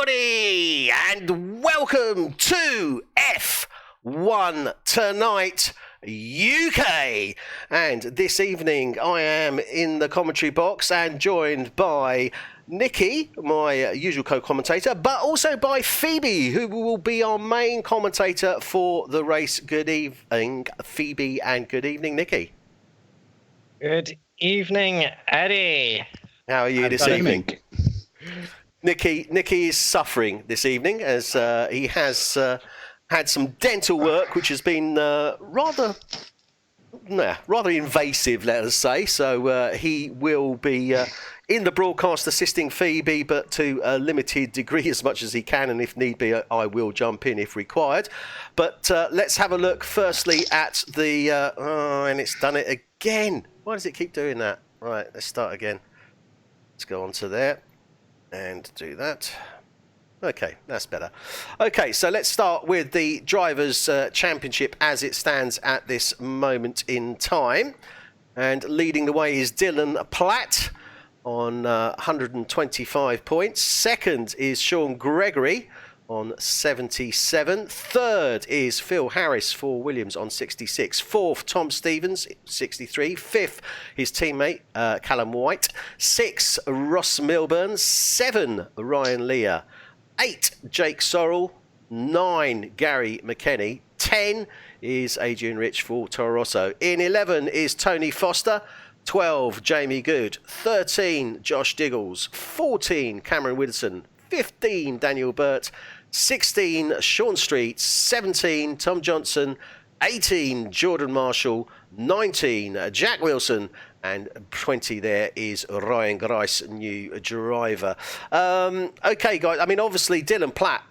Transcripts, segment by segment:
everybody, and welcome to F1 Tonight UK. And this evening I am in the commentary box and joined by Nikki, my usual co-commentator, but also by Phoebe, who will be our main commentator for the race. Good evening, Phoebe, and good evening, Nikki. Good evening, Eddie. How are you this evening? Nikki is suffering this evening as he has had some dental work, which has been rather invasive, let us say. So he will be in the broadcast assisting Phoebe, but to a limited degree as much as he can, and if need be, I will jump in if required. But let's have a look firstly at the... and it's done it again. Why does it keep doing that? Right, let's start again. Let's go on to there and do that. Okay, that's better. Okay, so let's start with the Drivers' Championship as it stands at this moment in time. And leading the way is Dylan Platt on 125 points. Second is Sean Gregory on 77. Third is Phil Harris for Williams on 66. Fourth, Tom Stevens, 63. Fifth, his teammate, Callum White. 6, Ross Milburn. 7, Ryan Lear. 8, Jake Sorrell. 9, Gary McKenny. 10 is Adrian Rich for Toro Rosso. In 11 is Tony Foster. 12, Jamie Good. 13, Josh Diggles. 14, Cameron Widdowson. 15, Daniel Burt. 16, Sean Street. 17, Tom Johnson. 18, Jordan Marshall. 19, Jack Wilson. And 20 there is Ryan Grice, new driver. Okay, guys, I mean, obviously Dylan Platt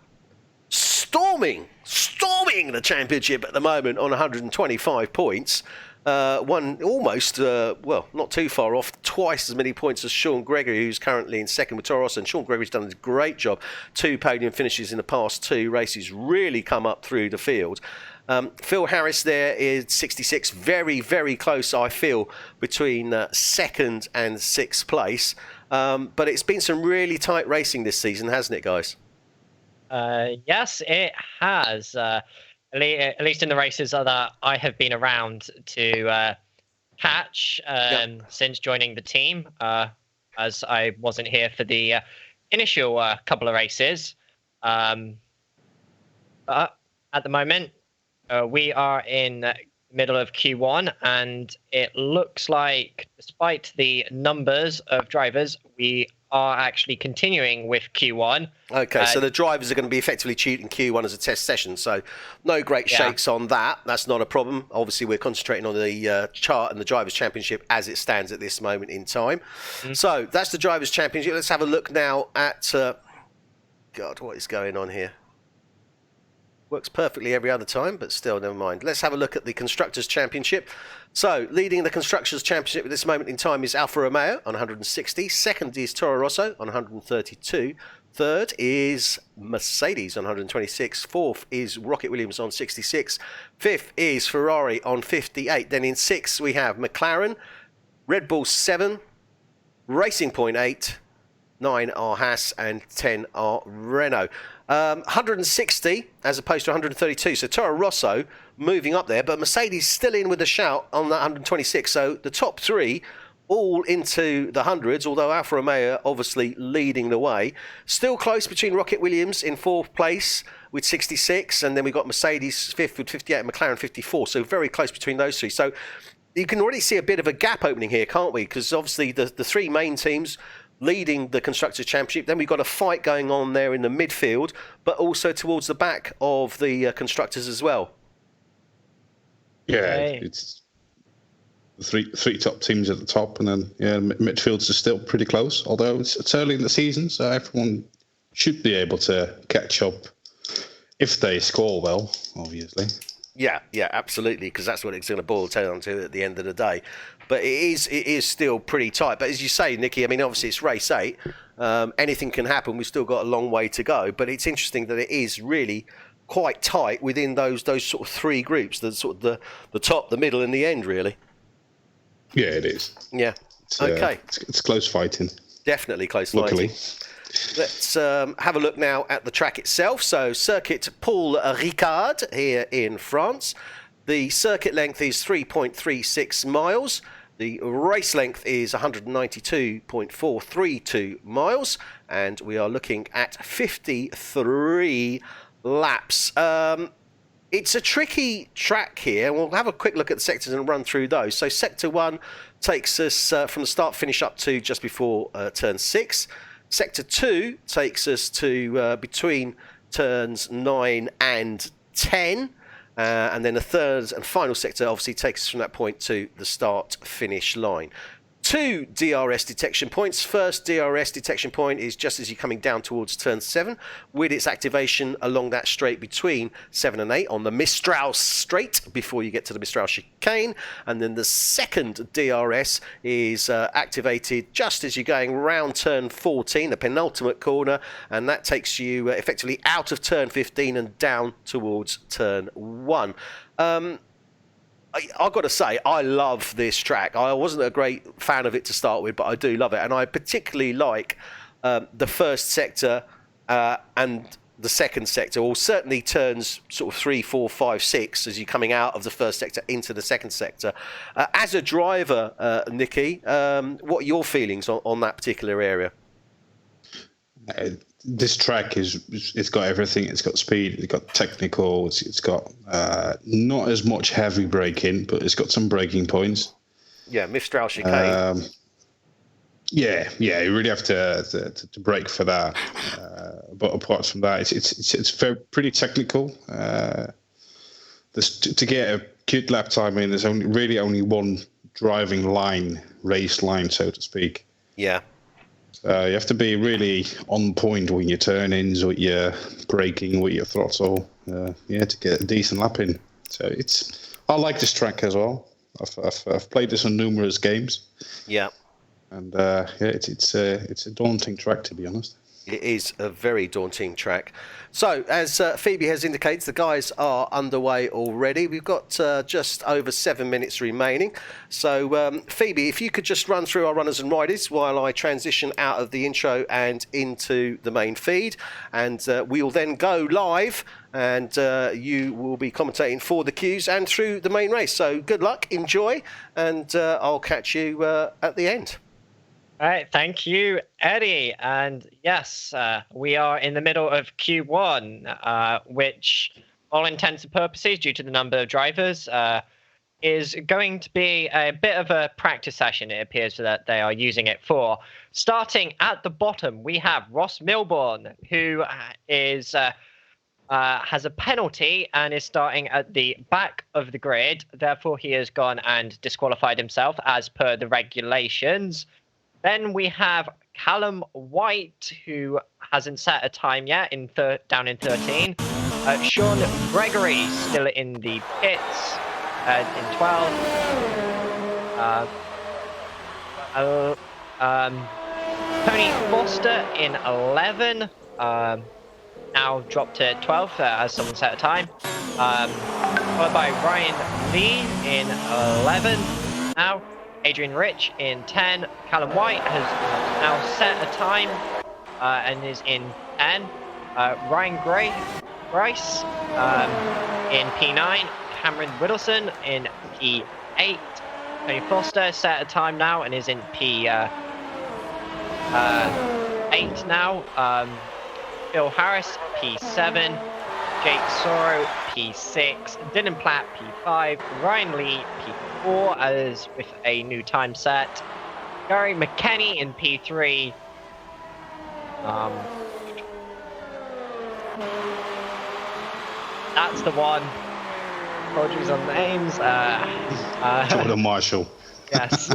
storming the championship at the moment on 125 points. Won almost, well, not too far off, twice as many points as Sean Gregory, who's currently in second with Toro Rosso. And Sean Gregory's done a great job. 2 podium finishes in the past 2 races, really come up through the field. Phil Harris there is 66, very, very close, I feel, between second and 6th place. But it's been some really tight racing this season, hasn't it, guys? Yes, it has. At least in the races that I have been around to catch since joining the team, as I wasn't here for the initial couple of races. But at the moment, we are in the middle of Q1, and it looks like, despite the numbers of drivers, we are actually continuing with Q1. Okay, so the drivers are going to be effectively treating Q1 as a test session, so no great shakes on that. That's not a problem. Obviously, we're concentrating on the chart and the Drivers' Championship as it stands at this moment in time. So that's the Drivers' Championship. Let's have a look now at... God, what is going on here? Works perfectly every other time, but still, never mind. Let's have a look at the Constructors' Championship. So, leading the Constructors' Championship at this moment in time is Alfa Romeo on 160. Second is Toro Rosso on 132. Third is Mercedes on 126. Fourth is Rocket Williams on 66. Fifth is Ferrari on 58. Then in 6th we have McLaren, Red Bull 7, Racing Point 8, 9 are Haas, and 10 are Renault. 160 as opposed to 132. So Toro Rosso moving up there, but Mercedes still in with a shout on that 126. So the top 3 all into the hundreds, although Alfa Romeo obviously leading the way. Still close between Rocket Williams in 4th place with 66, and then we've got Mercedes 5th with 58 and McLaren 54. So very close between those 3. So you can already see a bit of a gap opening here, can't we? Because obviously the 3 main teams leading the Constructors' Championship. Then we've got a fight going on there in the midfield, but also towards the back of the Constructors as well. Yeah, it's the three top teams at the top, and then midfields are still pretty close, although it's early in the season, so everyone should be able to catch up if they score well, obviously. Yeah, absolutely, because that's what it's going to boil down to at the end of the day. But it is still pretty tight. But as you say, Nikki, I mean, obviously it's race 8. Anything can happen. We've still got a long way to go. But it's interesting that it is really quite tight within those sort of 3 groups, the sort of the top, the middle, and the end, really. Yeah, it is. Yeah. It's close fighting. Definitely close Luckily. fighting. Let's have a look now at the track itself. So, circuit Paul Ricard here in France. The circuit length is 3.36 miles. The race length is 192.432 miles. And we are looking at 53 laps. It's a tricky track here. We'll have a quick look at the sectors and run through those. So, Sector 1 takes us from the start finish up to just before turn 6. Sector 2 takes us to between turns 9 and 10. And then the third and final sector obviously takes us from that point to the start-finish line. 2 DRS detection points. First DRS detection point is just as you're coming down towards turn 7, with its activation along that straight between 7 and 8 on the Mistral straight before you get to the Mistral chicane. And then the second DRS is activated just as you're going round turn 14, the penultimate corner, and that takes you effectively out of turn 15 and down towards turn 1. I've got to say, I love this track. I wasn't a great fan of it to start with, but I do love it. And I particularly like the first sector and the second sector, or certainly turns sort of 3, 4, 5, 6 as you're coming out of the first sector into the second sector. As a driver, Nikki, what are your feelings on that particular area? This track it's got everything. It's got speed, it's got technical, it's got not as much heavy braking, but it's got some braking points. Yeah, Mistral chicane. You really have to brake for that. But apart from that, it's very pretty technical. To get a good lap time in, there's only one driving line, race line, so to speak. Yeah. You have to be really on point with your turn-ins, with your braking, with your throttle, to get a decent lap in. So I like this track as well. I've played this on numerous games. Yeah. And it's a daunting track, to be honest. It is a very daunting track. So, as Phoebe has indicated, the guys are underway already. We've got just over 7 minutes remaining. So, Phoebe, if you could just run through our runners and riders while I transition out of the intro and into the main feed. And we'll then go live and you will be commentating for the queues and through the main race. So, good luck, enjoy, and I'll catch you at the end. All right, thank you, Eddie. And yes, we are in the middle of Q1, which, all intents and purposes, due to the number of drivers, is going to be a bit of a practice session, it appears that they are using it for. Starting at the bottom, we have Ross Milbourne, who has a penalty and is starting at the back of the grid. Therefore, he has gone and disqualified himself as per the regulations. Then we have Callum White, who hasn't set a time yet, down in 13. Sean Gregory still in the pits in 12. Tony Foster in 11. Now dropped to 12 as someone set a time. Followed by Ryan Lee in 11 now. Adrian Rich in 10. Callum White has now set a time and is in 10. Ryan Grice in P9. Cameron Whittleson in P8. Tony Foster set a time now and is in P8 now. Phil Harris P7. Jake Sorrow P6. Dylan Platt P5. Ryan Lee P4 as with a new time set. Gary McKenney in P3. That's the one. Apologies on the names. Jordan Marshall. Yes.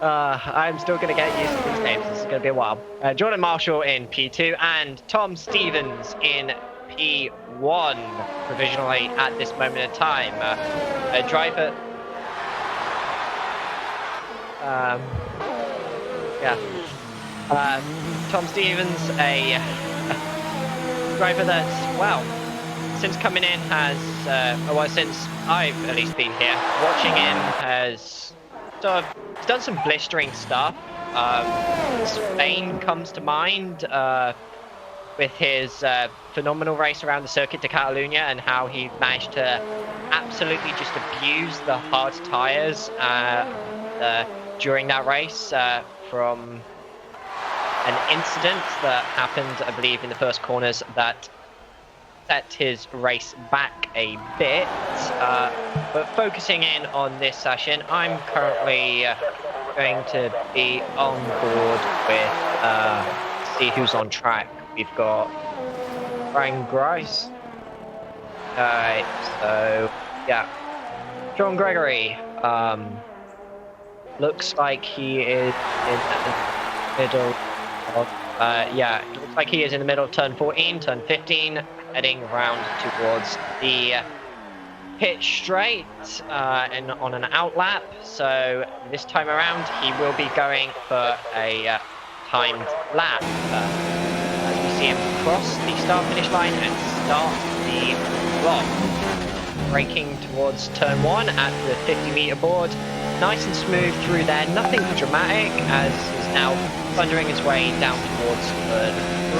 I'm still going to get used to these names. This is going to be a while. Jordan Marshall in P2 and Tom Stevens in P1 provisionally at this moment in time. A driver. Tom Stevens, a driver that's, well, since coming in has, since I've at least been here, watching him has sort of done some blistering stuff. Spain comes to mind with his phenomenal race around the Circuit de Catalunya and how he managed to absolutely just abuse the hard tyres during that race from an incident that happened, I believe, in the first corners that set his race back a bit. But focusing in on this session, I'm currently going to be on board with see who's on track. We've got Brian Grice. Alright, so yeah, John Gregory. Looks like he is in the middle of looks like he is in the middle of turn 14, turn 15, heading round towards the pit straight and on an outlap. So this time around he will be going for a timed lap. As we see him cross the start finish line and start the block. Braking towards turn 1 at the 50-meter board. Nice and smooth through there, nothing dramatic, as he's now thundering his way down towards turn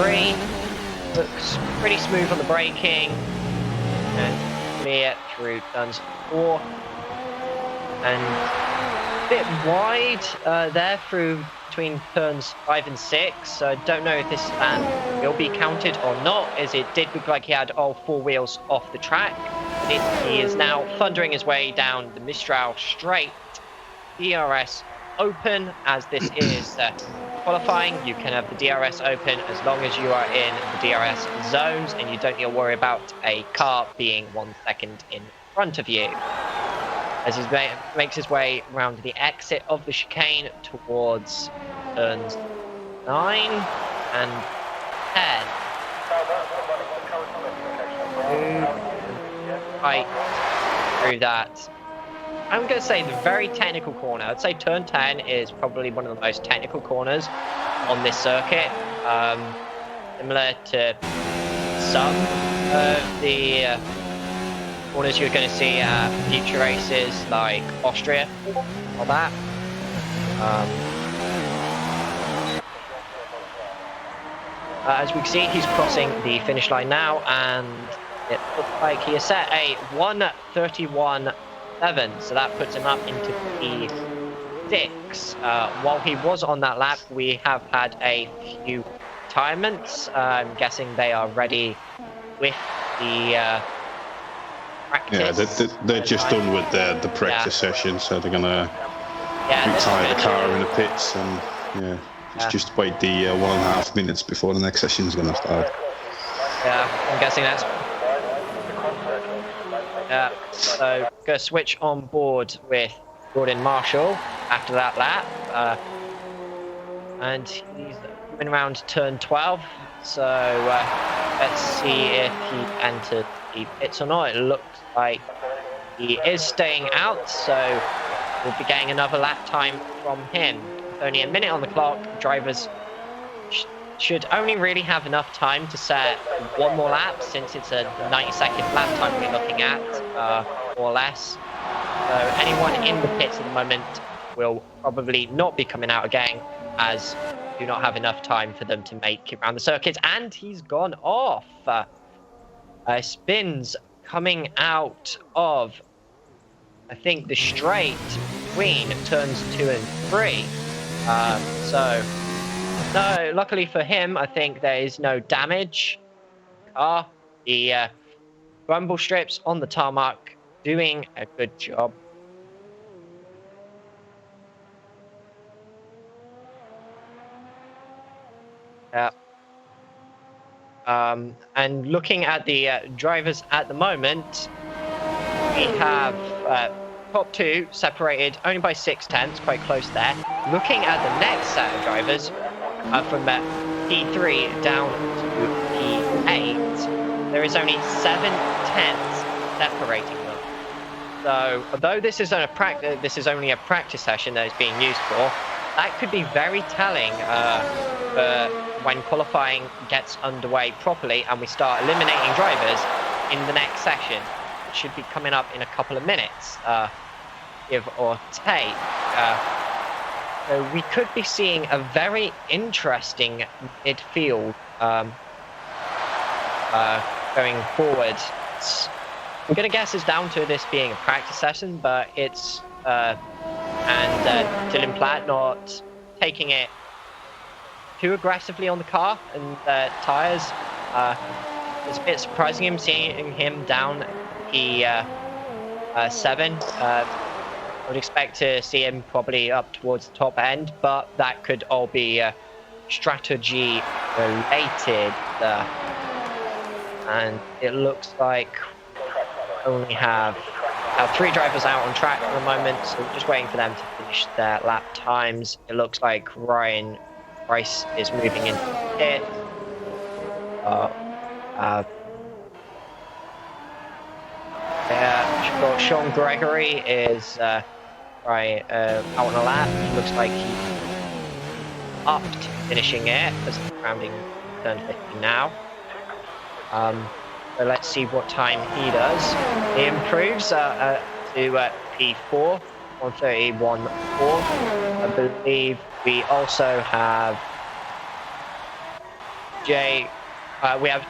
3. Looks pretty smooth on the braking and clear through turns 4. And a bit wide there through between turns 5 and 6. So I don't know if this span will be counted or not, as it did look like he had all 4 wheels off the track. He is now thundering his way down the Mistral straight. DRS open, as this is qualifying. You can have the DRS open as long as you are in the DRS zones and you don't need to worry about a car being 1 second in front of you. As he makes his way around the exit of the chicane towards turns 9 and 10. Right through that. I'm going to say the very technical corner. I'd say turn 10 is probably one of the most technical corners on this circuit. Similar to some of the corners you're going to see at future races like Austria or that. As we can see, he's crossing the finish line now, and it looks like he has set a 1:31.7, so that puts him up into P6. While he was on that lap, we have had a few retirements. I'm guessing they are ready with the practice. Yeah, they're just done with the practice session, so they're going to retire the car in the pits, and just wait the 1.5 minutes before the next session is going to start. Yeah, I'm guessing that's... Yeah, so going to switch on board with Gordon Marshall after that lap. And he's coming around turn 12. So let's see if he entered the pits or not. It looks like he is staying out, so we'll be getting another lap time from him. With only a minute on the clock, drivers should only really have enough time to set one more lap, since it's a 90-second lap time we're looking at, or less. So anyone in the pits at the moment will probably not be coming out again, as do not have enough time for them to make it around the circuit. And he's gone off. Spins coming out of, I think, the straight between turns 2 and 3. So, no, luckily for him, I think there is no damage. The rumble strips on the tarmac doing a good job. Yeah. And looking at the drivers at the moment, we have top 2 separated only by 6/10, quite close there. Looking at the next set of drivers, from P3 down to P8, there is only 7/10 separating them. So, although this is only a practice session that is being used for, that could be very telling for when qualifying gets underway properly and we start eliminating drivers in the next session. It should be coming up in a couple of minutes, give or take. So we could be seeing a very interesting midfield going forward. I'm going to guess it's down to this being a practice session, but it's Dylan Platt not taking it too aggressively on the car and tyres. It's a bit surprising seeing him down P7. I would expect to see him probably up towards the top end, but that could all be strategy related. And it looks like we only have 3 drivers out on track at the moment, so we're just waiting for them to finish their lap times. It looks like Ryan Rice is moving into the pit. Sean Gregory is out on a lap. He looks like he upped finishing it as the rounding turn 50 now. So let's see what time he does. He improves to P4, 1:31.4. I believe we also have we have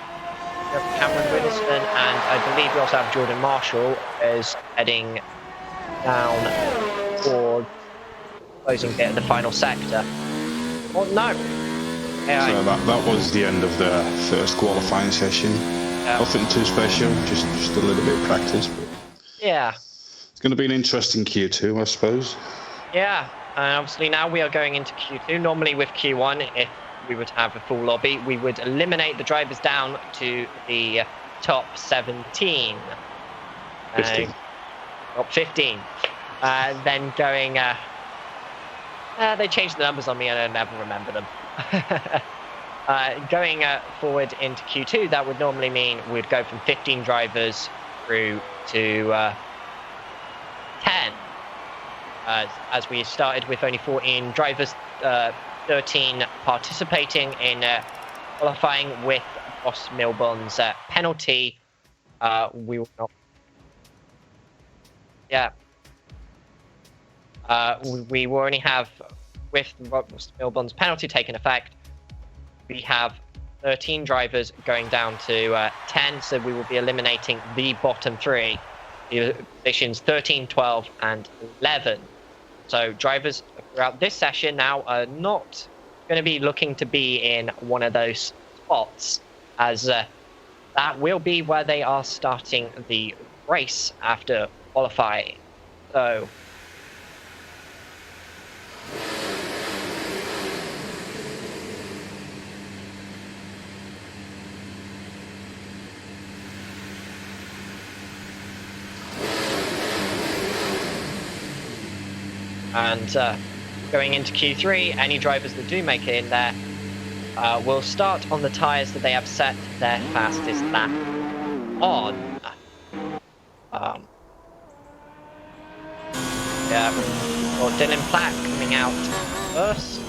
Cameron Widdowson, and I believe we also have Jordan Marshall is heading down towards closing bit of the final sector. Oh no! So that was the end of the first qualifying session. Nothing too special, just a little bit of practice. But yeah. It's going to be an interesting Q2, I suppose. Yeah, and obviously now we are going into Q2. Normally with Q1, if we would have a full lobby, we would eliminate the drivers down to the top 17. 15. Top 15. Then going... they changed the numbers on me and I never remember them. Going forward into Q2, that would normally mean we'd go from 15 drivers through to 10. As we started with only 14 drivers, 13 participating in qualifying with Ross Milburn's penalty. We will not. Yeah. We will only have, with Ross Milburn's penalty taking effect, we have 13 drivers going down to 10, so we will be eliminating the bottom 3, the positions 13, 12, and 11. So drivers throughout this session now are not going to be looking to be in one of those spots, as that will be where they are starting the race after qualifying. So and going into Q3, any drivers that do make it in there will start on the tyres that they have set their fastest lap on. Yeah, or Dylan Platt coming out first.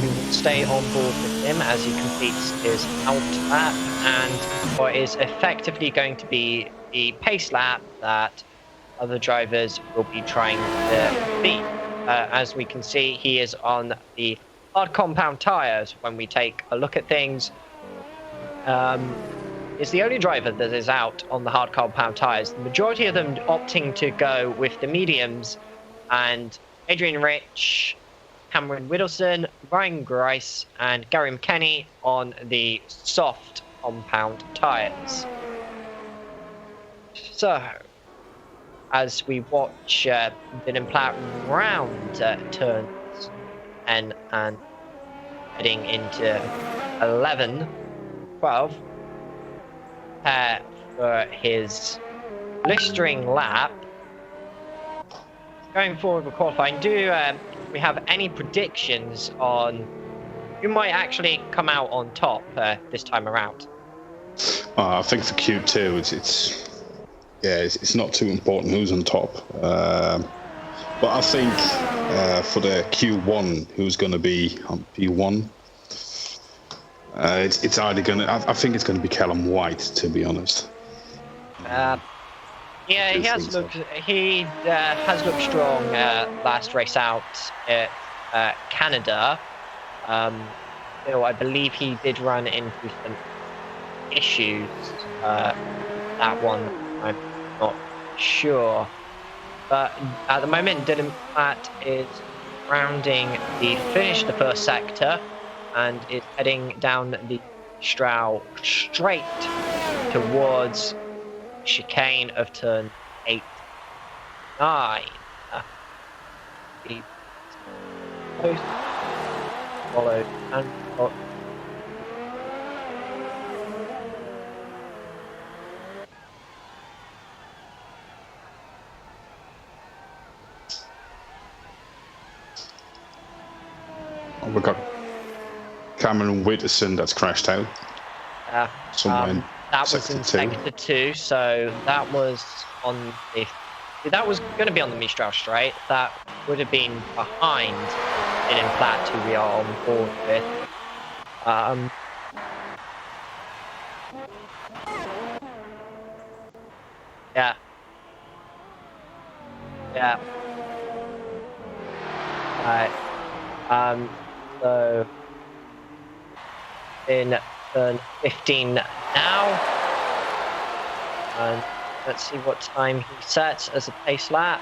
We will stay on board with him as he completes his out lap and what is effectively going to be the pace lap that other drivers will be trying to beat. As we can see, he is on the hard compound tyres when we take a look at things. Is the only driver that is out on the hard compound tyres. The majority of them opting to go with the mediums, and Adrian Rich, Cameron Widdowson, Ryan Grice, and Gary McKenney on the soft compound tyres. So, as we watch Dylan Platt round turns 10 and heading into 11, 12, for his blistering lap. Going forward with qualifying, do we have any predictions on who might actually come out on top this time around? I think for Q2, it's not too important who's on top. But I think for the Q1, who's going to be on P1, It's either gonna. I think it's gonna be Callum White, to be honest. Yeah, he has looked. He has looked strong last race out at Canada. I believe he did run into some issues. That one, I'm not sure. But at the moment, Dylan Platt is rounding the finish, the first sector, and is heading down the Stroud straight towards chicane of turn 8-9. He followed and we've got Cameron Witterson that's crashed out. Somewhere that was in sector 2, so that was on the. That was going to be on the Mistral straight. That would have been behind Dylan Platt, who we are on board with. Yeah. Right. So in turn 15 now, and let's see what time he sets as a pace lap.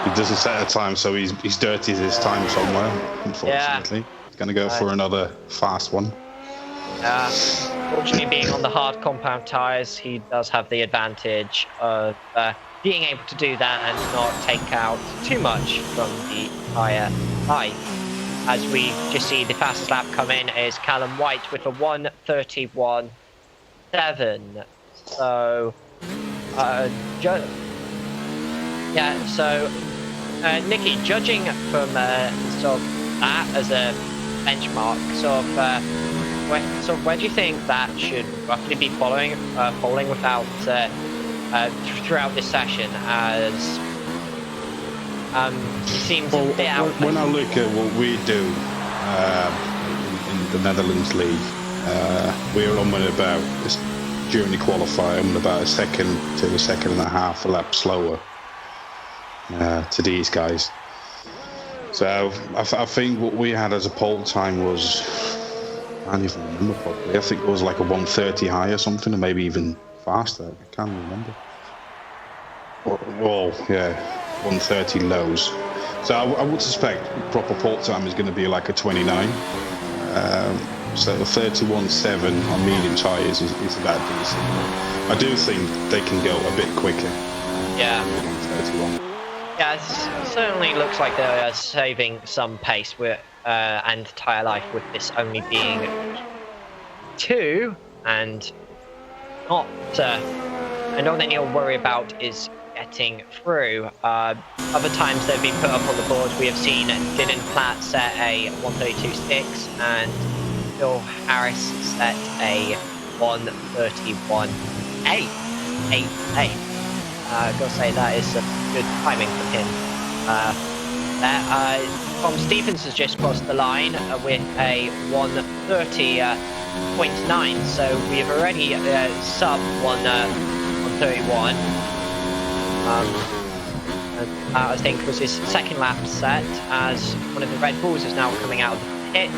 He doesn't set a time, so he's dirty his time somewhere, unfortunately. Yeah. He's going to go for another fast one. Fortunately, being on the hard compound tyres, he does have the advantage of being able to do that and not take out too much from the tyre life. As we just see the fastest lap come in is Callum White with a 1:31.7. So, Nikki, judging from sort of that as a benchmark, where do you think that should roughly be falling without throughout this session? As it seems a bit out. When I look at what we do in the Netherlands League, we're on about during the qualifier, I'm about a second to a second and a half a lap slower to these guys. So I think what we had as a pole time was, I can't even remember properly. I think it was like a 1:30 high or something, or maybe even faster. I can't remember. Well, yeah, 1:30 lows. So I would suspect proper pole time is going to be like a 29. So 31.7 on medium tyres is about decent. I do think they can go a bit quicker. Yeah. 31. Yeah, it certainly looks like they're saving some pace with and tyre life with this only being 2, and not anything you'll worry about is getting through. Other times they've been put up on the board, we have seen Dylan Platt set a 1:32.6 and Phil Harris set a 1:31.8. I've got to say that is good timing from him. Tom Stevens has just crossed the line with a 1:30.9, so we've already sub 1:31. I think was his second lap set, as one of the Red Bulls is now coming out of the pit,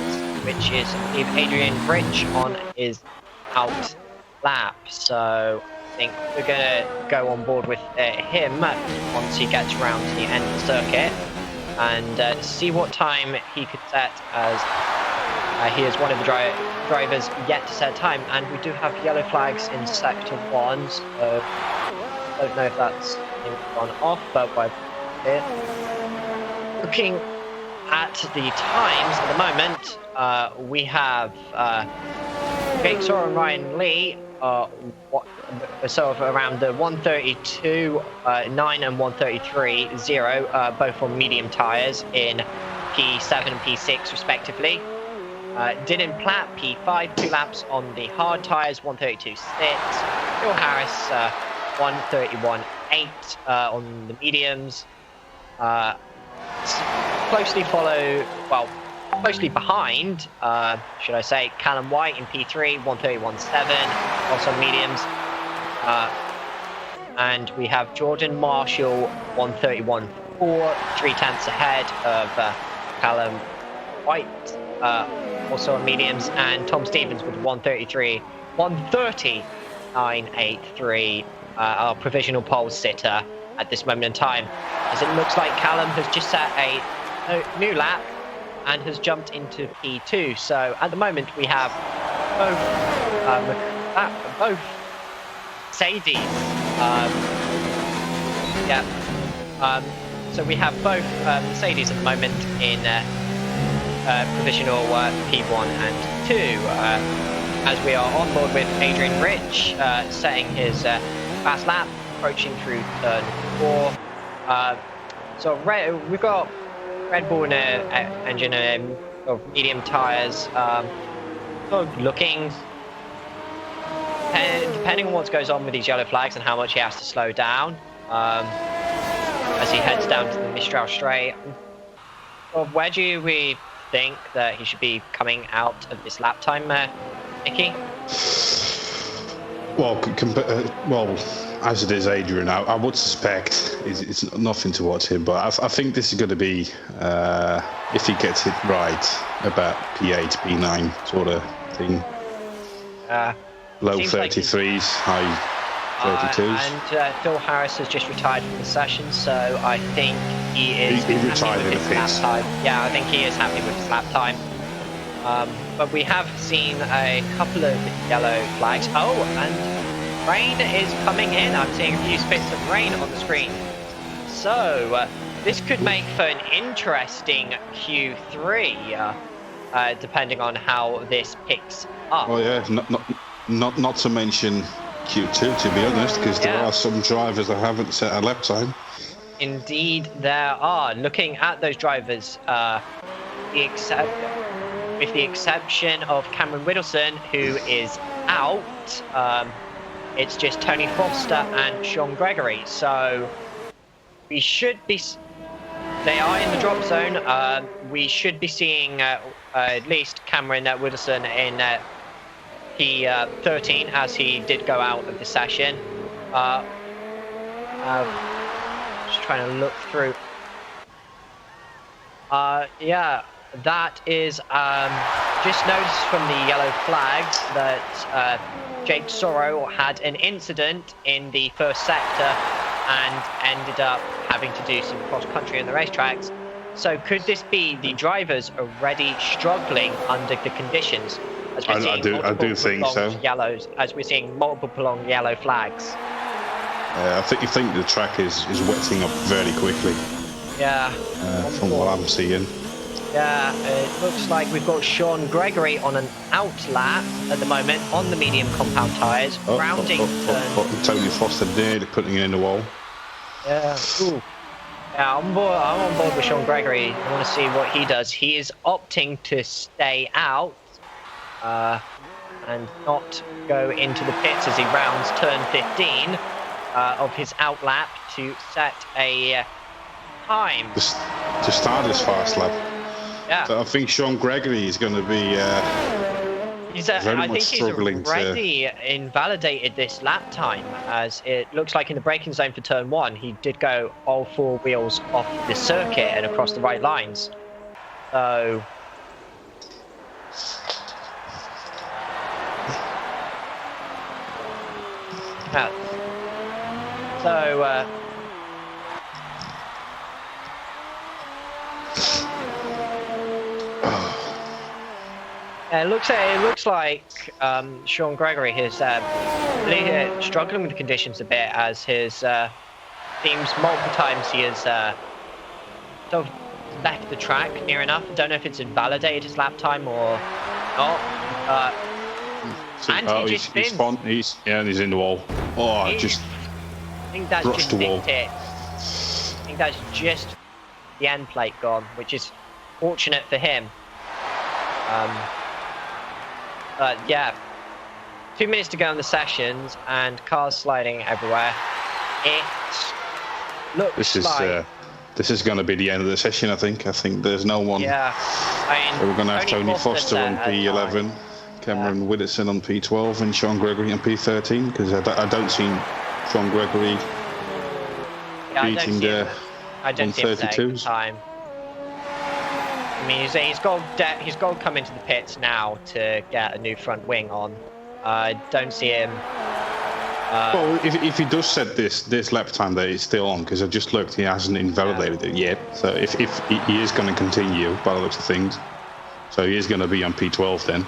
which is Adrian Rich on his out lap. So I think we're going to go on board with him once he gets around to the end of the circuit and see what time he could set, as he is one of the drivers yet to set time. And we do have yellow flags in sector 1, so I don't know if that's gone off, but we're looking at the times at the moment. We have Jake Sora and Ryan Lee sort of around the 1:32.9 and 1:33.0, both on medium tyres in P7 and P6 respectively. Dylan Platt, P5, 2 laps on the hard tyres, 1:32.6. Phil Harris, 1:31.8 on the mediums. Closely followed closely behind, should I say, Callum White in P3, 1:31.7, also mediums. And we have Jordan Marshall, 1:31.4, 3/10 ahead of Callum White, also on mediums, and Tom Stevens with 1:30.983, our provisional pole sitter at this moment in time, as it looks like Callum has just set a new lap and has jumped into P2. So at the moment we have both Mercedes. So we have both Mercedes at the moment in provisional P1 and 2, as we are on board with Adrian Rich setting his fast lap, approaching through turn 4. So we've got Red Bull engine of medium tyres, looking, depending on what goes on with these yellow flags and how much he has to slow down as he heads down to the Mistral Straight. Well, where do we think that he should be coming out of this lap time, Nikki? Well, as it is Adrian, I would suspect it's nothing towards him, but I think this is going to be, if he gets it right, about P8, P9 sort of thing. Low 33s, high 32s. And Phil Harris has just retired from the session, so I think he is happy with his lap time. Yeah, I think he is happy with his lap time. But we have seen a couple of yellow flags. Oh, and rain is coming in. I'm seeing a few spits of rain on the screen. So this could make for an interesting Q3, depending on how this picks up. Oh yeah, not to mention Q2, to be honest, because there are some drivers that haven't set a lap time. Indeed, there are. Looking at those drivers, with the exception of Cameron Whittleson, who is out, it's just Tony Foster and Sean Gregory. So we should be. They are in the drop zone. We should be seeing at least Cameron Whittleson in P13, as he did go out of the session. Just trying to look through. Yeah, that is just noticed from the yellow flags that Jake Sorrow had an incident in the first sector and ended up having to do some cross country on the racetracks. So could this be the drivers already struggling under the conditions? As we're seeing I do think so. Yellows, as we're seeing multiple prolonged yellow flags. I think the track is wetting up very quickly. Yeah. From what I'm seeing. Yeah, it looks like we've got Sean Gregory on an out lap at the moment on the medium compound tyres, rounding turn. Tony Foster nearly putting it in the wall. Yeah. Ooh. Yeah, I'm on board with Sean Gregory. I want to see what he does. He is opting to stay out and not go into the pits as he rounds turn 15 of his out lap to set a time. To start his fast lap. Yeah. So I think Sean Gregory is going to be very much struggling. He's already invalidated this lap time, as it looks like in the braking zone for turn 1, he did go all 4 wheels off the circuit and across the right lines. So it looks like Sean Gregory is really struggling with the conditions a bit, as his seems multiple times he has sort of left the track near enough. I don't know if it's invalidated his lap time or not. And he just spins. He's in the wall. I think that's just the wall. it. I think that's just the end plate gone, which is fortunate for him. But yeah, 2 minutes to go in the sessions and cars sliding everywhere. It looks this is going to be the end of the session. I think there's no one So we're going to have Tony Foster on P11, Cameron Widdowson on P12, and Sean Gregory on P13, because I don't see Sean Gregory beating the 132s. Time. I mean, he's got to come into the pits now to get a new front wing on. I don't see him. Well, if he does set this lap time that he's still on, because I just looked, he hasn't invalidated it yet. So if he is going to continue by the looks of things, so he is going to be on P12 then.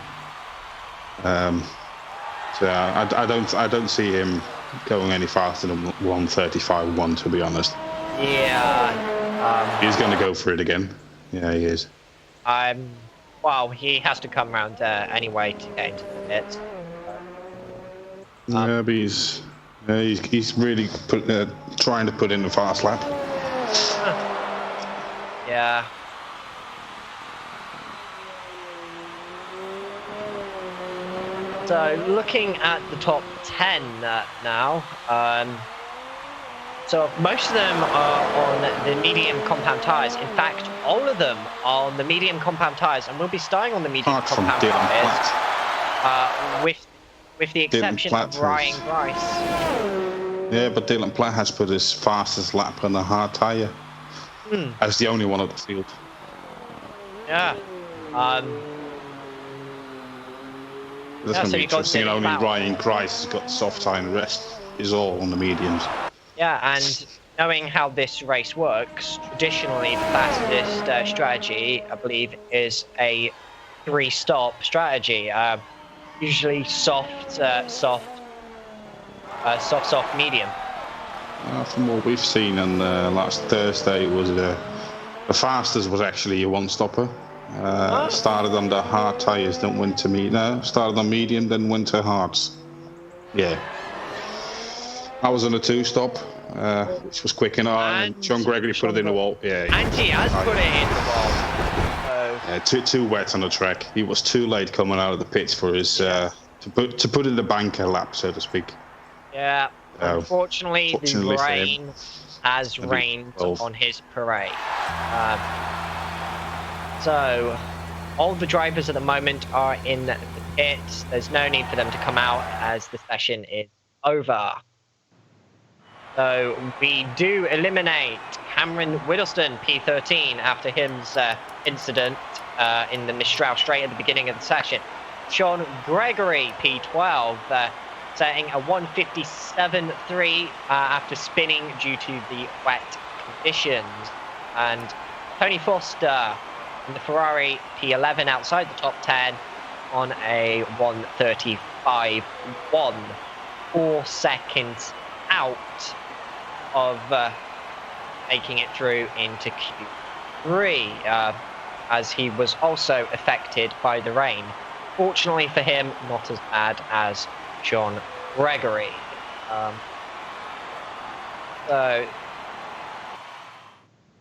So I don't see him going any faster than 135.1, to be honest. Yeah. He's going to go for it again. Yeah, he is. Well, he has to come around anyway to get into the pits. Yeah, but he's really trying to put in a fast lap. Yeah. So looking at the top 10 now, so most of them are on the medium compound tyres. In fact, all of them are on the medium compound tyres, and we'll be starting on the medium compound tyres. With the exception of Ryan Grice. Yeah, but Dylan Platt has put his fastest lap on a hard tyre. As the only one of the field. Yeah. That's going to be interesting. Only Ryan Grice has got soft tyre, and the rest is all on the mediums. Yeah, and knowing how this race works, traditionally the fastest strategy, I believe, is a 3-stop strategy. Usually soft, medium. From what we've seen on last Thursday, it was the fastest was actually a 1-stopper. Started on the hard tyres, then went to started on medium, then went to hards. Yeah. I was on a 2-stop, which was quick enough, and Sean Gregory put it in the wall. Yeah. And he has put it in the wall. Yeah, too wet on the track. He was too late coming out of the pits for his to put in the banker lap, so to speak. Yeah. Unfortunately, the rain has rained on his parade. So all the drivers at the moment are in the pits. There's no need for them to come out as the session is over. So we do eliminate Cameron Widdowson, P13, after him's incident in the Mistral Straight at the beginning of the session. Sean Gregory, P12, setting a 157.3 after spinning due to the wet conditions. And Tony Foster in the Ferrari P11 outside the top 10 on a 135.1, 4 seconds out of making it through into Q3, as he was also affected by the rain. Fortunately for him, not as bad as Sean Gregory.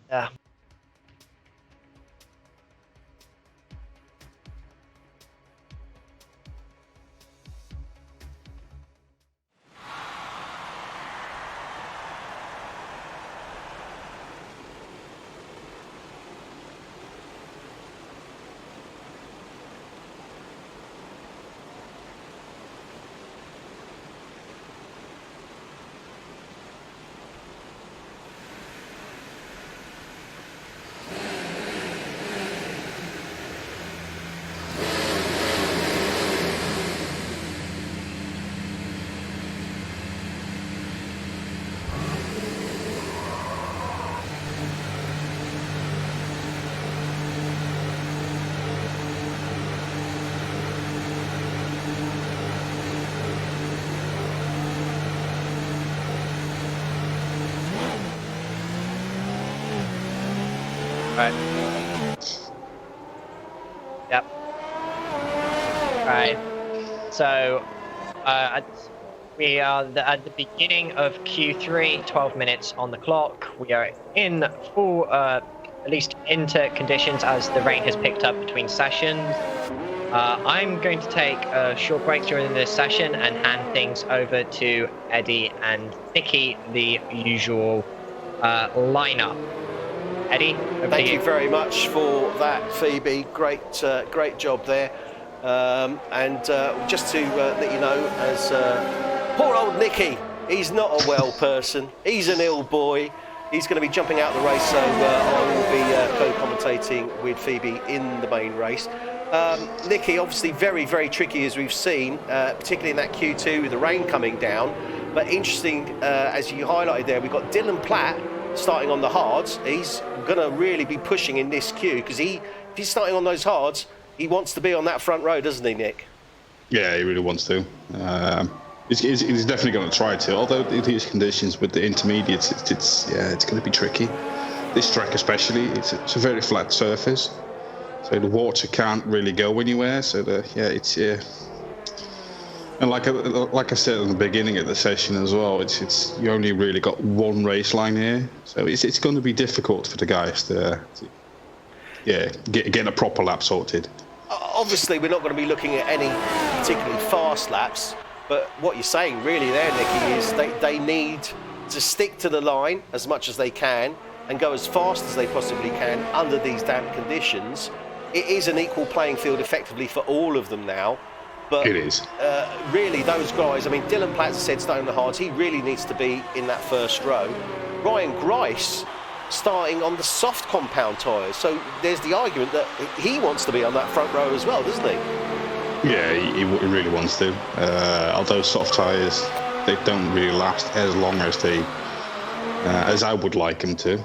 Yeah. Right. Yep. Right. So, we are at the beginning of Q3, 12 minutes on the clock. We are in full, at least inter conditions, as the rain has picked up between sessions. I'm going to take a short break during this session and hand things over to Eddie and Nikki, the usual lineup. Eddie, Thank you very much for that, Phoebe. Great job there. And just to let you know, as poor old Nikki, he's not a well person. He's an ill boy. He's going to be jumping out the race, so I will be co-commentating with Phoebe in the main race. Nikki, obviously very, very tricky as we've seen, particularly in that Q2 with the rain coming down. But interesting, as you highlighted there, we've got Dylan Platt starting on the hards. He's going to really be pushing in this queue because if he's starting on those hards, he wants to be on that front row, doesn't he, Nick? Yeah, he really wants to. He's definitely going to try to. Although these conditions with the intermediates, it's going to be tricky. This track especially, it's a very flat surface, so the water can't really go anywhere. So and like I said in the beginning of the session as well, it's you only really got one race line here, so it's going to be difficult for the guys to get a proper lap sorted. Obviously, we're not going to be looking at any particularly fast laps, but what you're saying really there, Nicky, is they need to stick to the line as much as they can and go as fast as they possibly can under these damp conditions. It is an equal playing field effectively for all of them now. But it is. Really, those guys, I mean, Dylan Platt said starting the hards, he really needs to be in that first row. Ryan Grice starting on the soft compound tyres. So there's the argument that he wants to be on that front row as well, doesn't he? Yeah, he really wants to. Although soft tyres, they don't really last as long as I would like them to.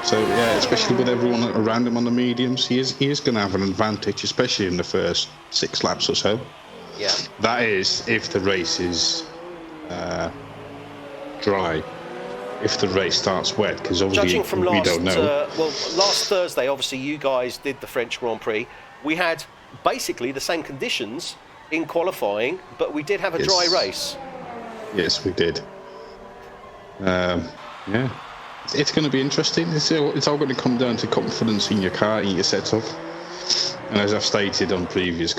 So yeah, especially with everyone around him on the mediums, he is going to have an advantage, especially in the first 6 laps or so. Yeah. That is if the race is dry. If the race starts wet, because obviously we don't know. Last Thursday, obviously you guys did the French Grand Prix. We had basically the same conditions in qualifying, but we did have a dry race. Yes, we did. Yeah. It's going to be interesting. It's all going to come down to confidence in your car, in your setup. And as I've stated on previous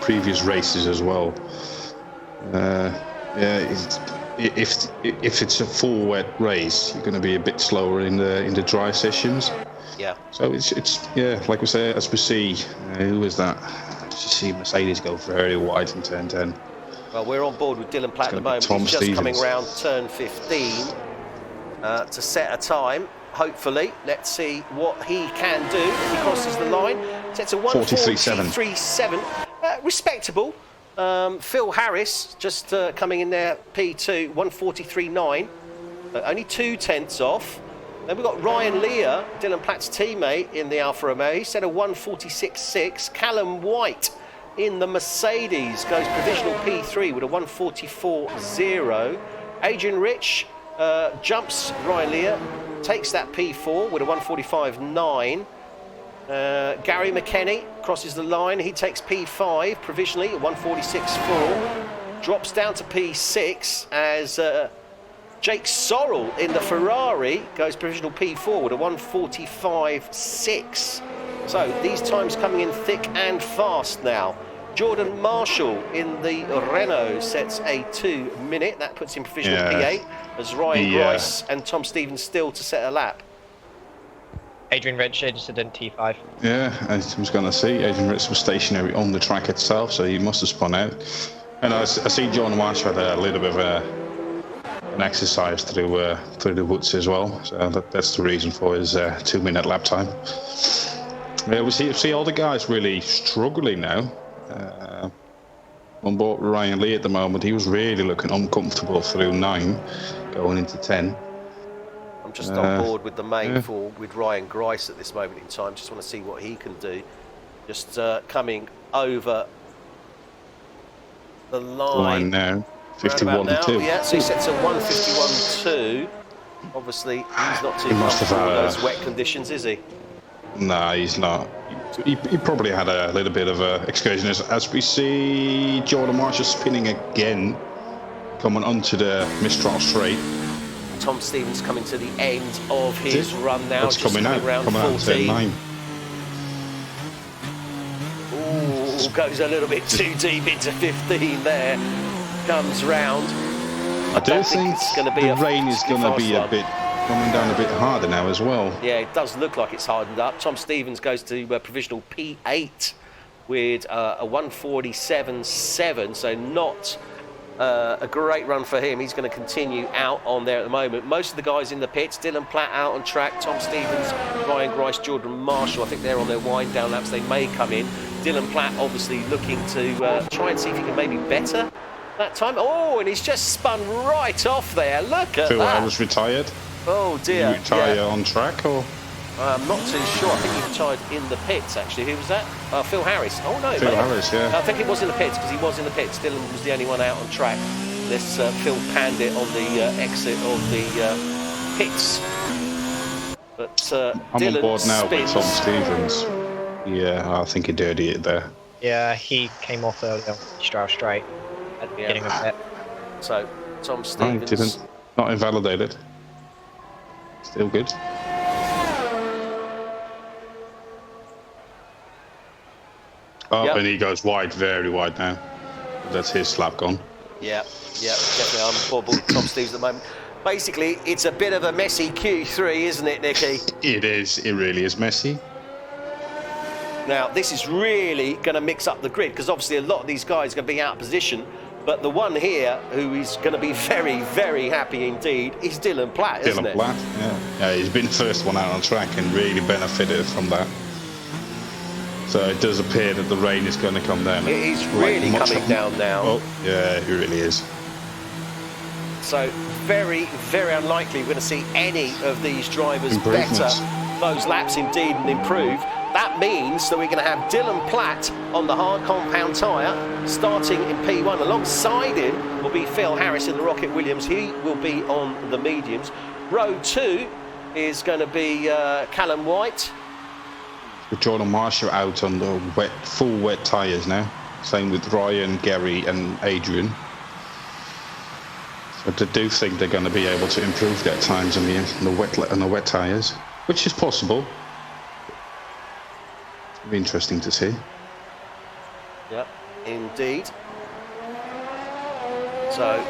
previous races as well, if it's a full wet race, you're going to be a bit slower in the dry sessions. Yeah. So it's like we say, as we see, who is that? You see Mercedes go very wide in turn 10. Well, we're on board with Dylan Platt at the moment. He's just coming round turn 15 to set a time. Hopefully, let's see what he can do if he crosses the line. Sets a 1:43.7. Respectable. Phil Harris just coming in there, P2, 1:43.9. Only 2/10 off. Then we've got Ryan Lear, Dylan Platt's teammate in the Alfa Romeo. He set a 1:46.6. Callum White in the Mercedes goes provisional P3 with a 1:44.0. Adrian Rich jumps Ryan Lear, takes that P4 with a 1:45.9. Gary McKenny crosses the line. He takes P5 provisionally at 1:46.4. Drops down to P6 as Jake Sorrell in the Ferrari goes provisional P4 with a 1:45.6. So these times coming in thick and fast now. Jordan Marshall in the Renault sets a 2 minute. That puts him provisional P8 as Ryan Grice and Tom Stevens still to set a lap. Adrian Rich just did T5. Yeah, I was going to say Adrian Rich was stationary on the track itself, so he must have spun out. And I see John Marsh had a little bit of an exercise through the woods as well, so that's the reason for his 2 minute lap time. Yeah, we see all the guys really struggling now. On board Ryan Lee at the moment, he was really looking uncomfortable through 9, going into 10. I'm just on board with the main with Ryan Grice at this moment in time. Just want to see what he can do. Just coming over the line now, 51.2. Yeah, so he sets a 1:51.2. Obviously, he's not too comfortable with those wet conditions, is he? No, he's not. He probably had a little bit of an excursion as we see Jordan Marshall spinning again, coming onto the Mistral straight. Tom Stevens coming to the end of his run now. It's coming out around 14. Ooh, goes a little bit too deep into 15 there. Comes round. I do think it's going to be the rain is going to be a bit coming down a bit harder now as well. Yeah, it does look like it's hardened up. Tom Stevens goes to provisional P8 with a 147.7, so not a great run for him. He's going to continue out on there at the moment. Most of the guys in the pits, Dylan Platt out on track, Tom Stevens, Ryan Grice, Jordan Marshall, I think they're on their wind down laps. They may come in. Dylan Platt obviously looking to try and see if he can maybe better that time. Oh, and he's just spun right off there. Look at Phil that. Harris retired. Oh dear. Did he retire on track or? I'm not too sure. I think he retired in the pits, actually. Who was that? Phil Harris. Oh, no. Phil Harris, yeah. I think it was in the pits, because he was in the pits. Dylan was the only one out on track. This Phil panned it on the exit of the pits. But I'm Dylan on board now spins. with Tom Stevens. Yeah, I think he dirtied it there. Yeah, he came off early on Strauss straight at the beginning of it. So, Tom No, Stevens. he didn't. Not invalidated. Still good. Oh, Yep. and he goes wide, very wide now. That's his lap gone. Yeah, definitely. I'm on board with Tom Stevens at the moment. Basically, it's a bit of a messy Q3, isn't it, Nicky? It is. It really is messy. Now, this is really going to mix up the grid, because obviously a lot of these guys are going to be out of position. But the one here who is going to be very, very happy indeed is Dylan Platt, isn't it? Dylan Platt, yeah. He's been the first one out on track and really benefited from that. So it does appear that the rain is going to come down. It is really coming down now. Oh, yeah, it really is. So very, very unlikely we're going to see any of these drivers better those laps indeed and improve. That means that we're going to have Dylan Platt on the hard compound tyre, starting in P1. Alongside him will be Phil Harris in the Rocket Williams. He will be on the mediums. Row 2 is going to be Callum White. With Jordan Marshall out on the full wet tyres now. Same with Ryan, Gary and Adrian. So I do think they're going to be able to improve their times on the wet tyres, which is possible. It'll be interesting to see. Yep, indeed. So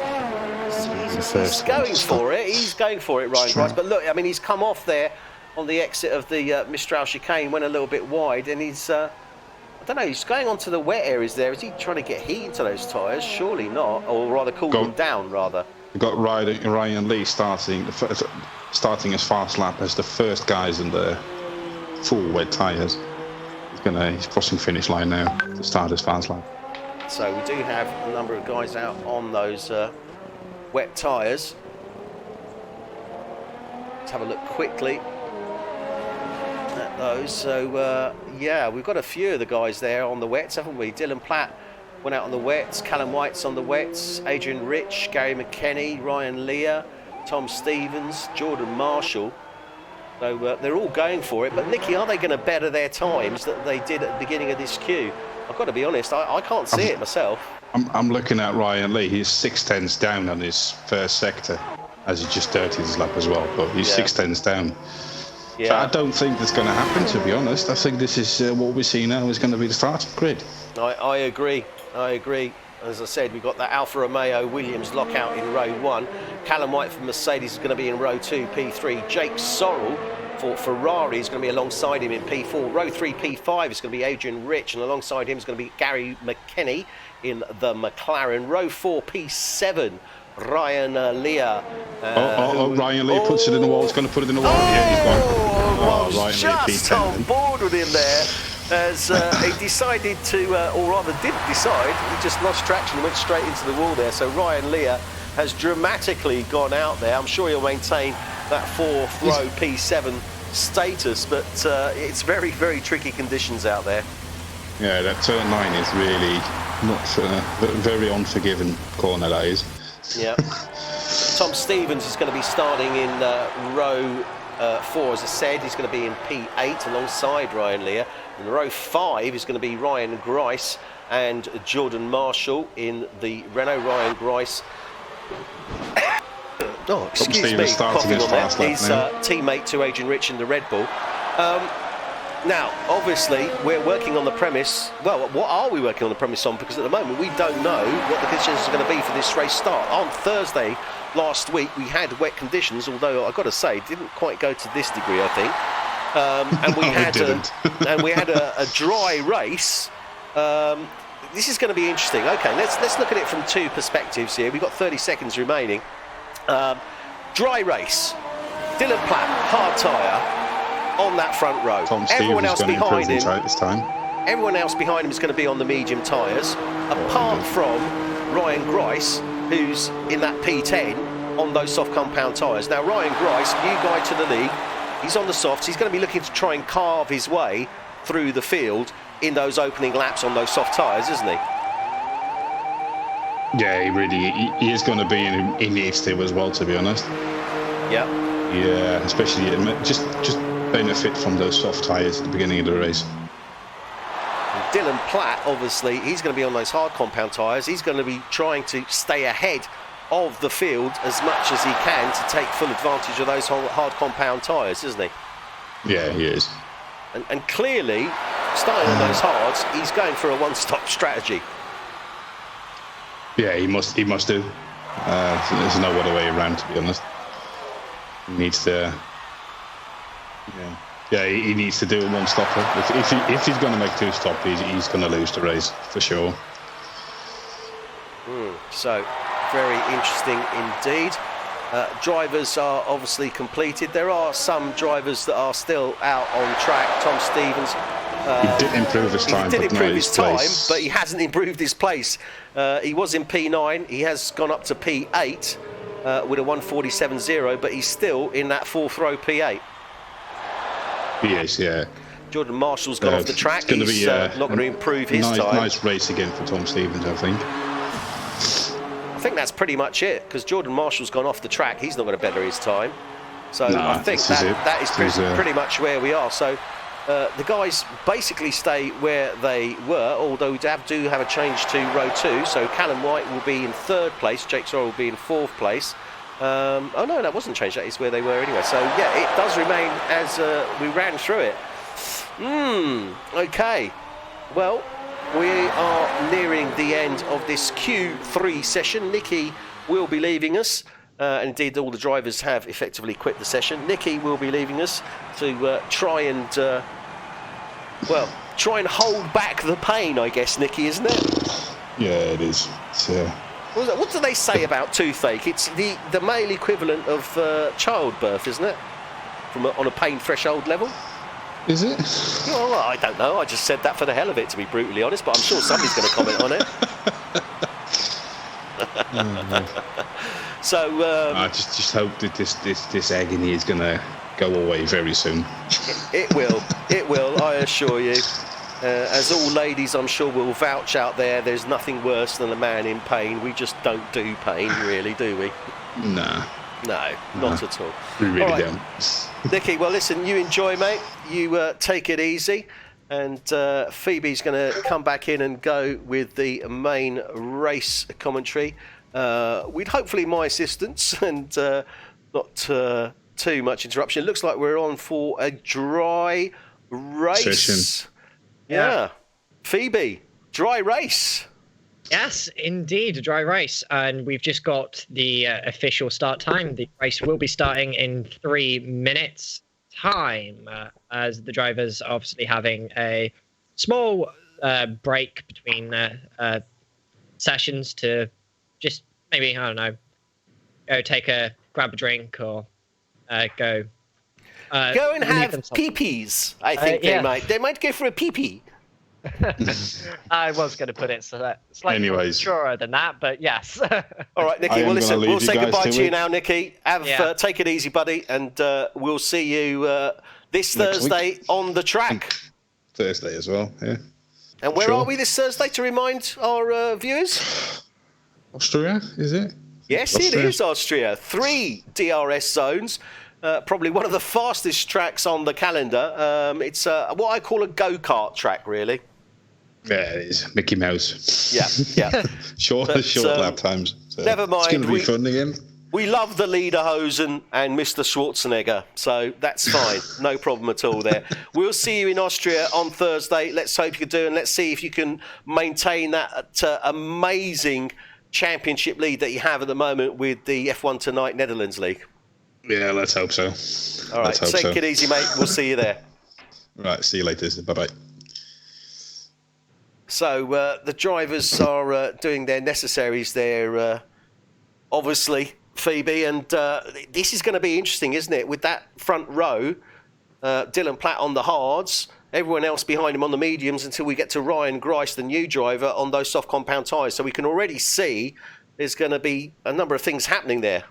he's going for it. He's going for it, Ryan Grice. But look, I mean, he's come off there on the exit of the Mistral chicane, went a little bit wide, and he's, I don't know, he's going onto the wet areas there. Is he trying to get heat into those tyres? Surely not, or rather cool them down, rather. We've got Ryan Lee starting as fast lap as the first guys in the full wet tyres. He's crossing finish line now to start his fast lap. So we do have a number of guys out on those wet tyres. Let's have a look quickly at those. So yeah, we've got a few of the guys there on the wets, haven't we? Dylan Platt went out on the wets, Callum White's on the wets, Adrian Rich, Gary McKenny, Ryan Lear, Tom Stevens, Jordan Marshall. So they're all going for it. But Nicky, are they going to better their times that they did at the beginning of this queue? I've got to be honest, I can't see it myself. I'm looking at Ryan Lee. He's 6/10 down on his first sector, as he just dirtied his lap as well. But he's 6/10 down. Yeah. So I don't think that's going to happen, to be honest. I think this is what we see now is going to be the starting grid. I agree. As I said, we've got that Alfa Romeo Williams lockout in row 1. Callum White from Mercedes is going to be in row 2, P3. Jake Sorrell for Ferrari is going to be alongside him in P4. Row 3, P5 is going to be Adrian Rich, and alongside him is going to be Gary McKenny in the McLaren. Row 4, P7, Ryan Lear. Ryan Lear puts it in the wall. He's going to put it in the wall. Yeah, he's gone. Ryan just Lear, on board with him there. As he decided to, or rather didn't decide, he just lost traction and went straight into the wall there. So Ryan Lear has dramatically gone out there. I'm sure he'll maintain that 4th row P7 status, but it's very, very tricky conditions out there. Yeah, that turn 9 is really not very unforgiving corner, that is. Yeah. Tom Stevens is going to be starting in row 4, as I said. He's going to be in P8 alongside Ryan Lear. In row 5 is going to be Ryan Grice and Jordan Marshall in the Renault. Ryan Grice. Oh, excuse me, coughing on that. His teammate to Adrian Rich in the Red Bull. Now, obviously, we're working on the premise. Well, what are we working on the premise on? Because at the moment, we don't know what the conditions are going to be for this race start. On Thursday last week, we had wet conditions, although I've got to say, it didn't quite go to this degree, I think. And we had a dry race. This is going to be interesting. Okay, let's look at it from two perspectives here. We've got 30 seconds remaining. Dry race. Dylan Platt, hard tyre. On that front row. Everyone else behind him. This time. Everyone else behind him is going to be on the medium tyres, apart from Ryan Grice, who's in that P10 on those soft compound tyres. Now, Ryan Grice, new guy to the league, he's on the softs. He's going to be looking to try and carve his way through the field in those opening laps on those soft tyres, isn't he? Yeah, he is going to be in the H2 as well, to be honest. Yeah. Yeah, especially just benefit from those soft tyres at the beginning of the race. And Dylan Platt, obviously, he's going to be on those hard compound tyres. He's going to be trying to stay ahead of the field as much as he can to take full advantage of those hard compound tyres, isn't he? Yeah, he is. And clearly, starting on those hards, he's going for a one-stop strategy. Yeah, he must do. There's no other way around, to be honest. He needs to. Yeah, he needs to do a one-stopper. If he's going to make two stops, he's going to lose the race for sure. So, very interesting indeed. Drivers are obviously completed. There are some drivers that are still out on track. Tom Stevens. He did improve his time. But he hasn't improved his place. He was in P9. He has gone up to P8 with a 1:47.0, but he's still in that fourth row P8. He is, yeah. Jordan Marshall's gone off the track. He's not going to improve his time. Nice race again for Tom Stevens, I think. I think that's pretty much it, because Jordan Marshall's gone off the track. He's not going to better his time. So I think that is pretty much where we are. So the guys basically stay where they were, although we do have a change to row 2. So Callum White will be in 3rd place. Jake Sorrell will be in 4th place. Oh no, that wasn't changed. That is where they were anyway. So yeah, it does remain as we ran through it. Okay. Well, we are nearing the end of this Q3 session. Nikki will be leaving us. And indeed, all the drivers have effectively quit the session. Nikki will be leaving us to try and hold back the pain, I guess, Nikki, isn't it? Yeah, it is. What do they say about toothache? It's the male equivalent of childbirth, isn't it? On a pain threshold level. Is it? Well, I don't know. I just said that for the hell of it, to be brutally honest. But I'm sure somebody's going to comment on it. So I just hope that this agony is going to go away very soon. It will. I assure you. As all ladies, I'm sure, will vouch out there, there's nothing worse than a man in pain. We just don't do pain, really, do we? No, not at all. We really don't. Nikki, well, listen, you enjoy, mate. You take it easy. And Phoebe's going to come back in and go with the main race commentary. With hopefully my assistance and not too much interruption. It looks like we're on for a dry race. Session. Yeah. Phoebe, dry race. Yes, indeed, a dry race. And we've just got the official start time. The race will be starting in 3 minutes time, as the drivers are obviously having a small break between sessions to just maybe, I don't know, go grab a drink or go and have pee-pees, I think they might go for a pee-pee. I was going to put it so that slightly surer than that, but yes. All right, Nikki, well, listen, we'll say goodbye to you now, Nikki. Take it easy, buddy, and we'll see you this Thursday on the track. Thursday as well, yeah. And where are we this Thursday, to remind our viewers? Austria, is it? Yes, it is Austria. 3 DRS zones. Probably one of the fastest tracks on the calendar. It's what I call a go-kart track, really. Yeah, it is. Mickey Mouse. Yeah. short lap times. So never mind. It's going to be fun again. We love the Lederhosen and Mr. Schwarzenegger, so that's fine. No problem at all there. We'll see you in Austria on Thursday. Let's hope you do, and let's see if you can maintain that amazing championship lead that you have at the moment with the F1 Tonight Netherlands League. Yeah, let's hope so. All right, take it easy, mate. We'll see you there. Right, see you later. Bye-bye. So the drivers are doing their necessaries there, obviously, Phoebe, and this is going to be interesting, isn't it? With that front row, Dylan Platt on the hards, everyone else behind him on the mediums until we get to Ryan Grice, the new driver, on those soft compound tyres. So we can already see there's going to be a number of things happening there.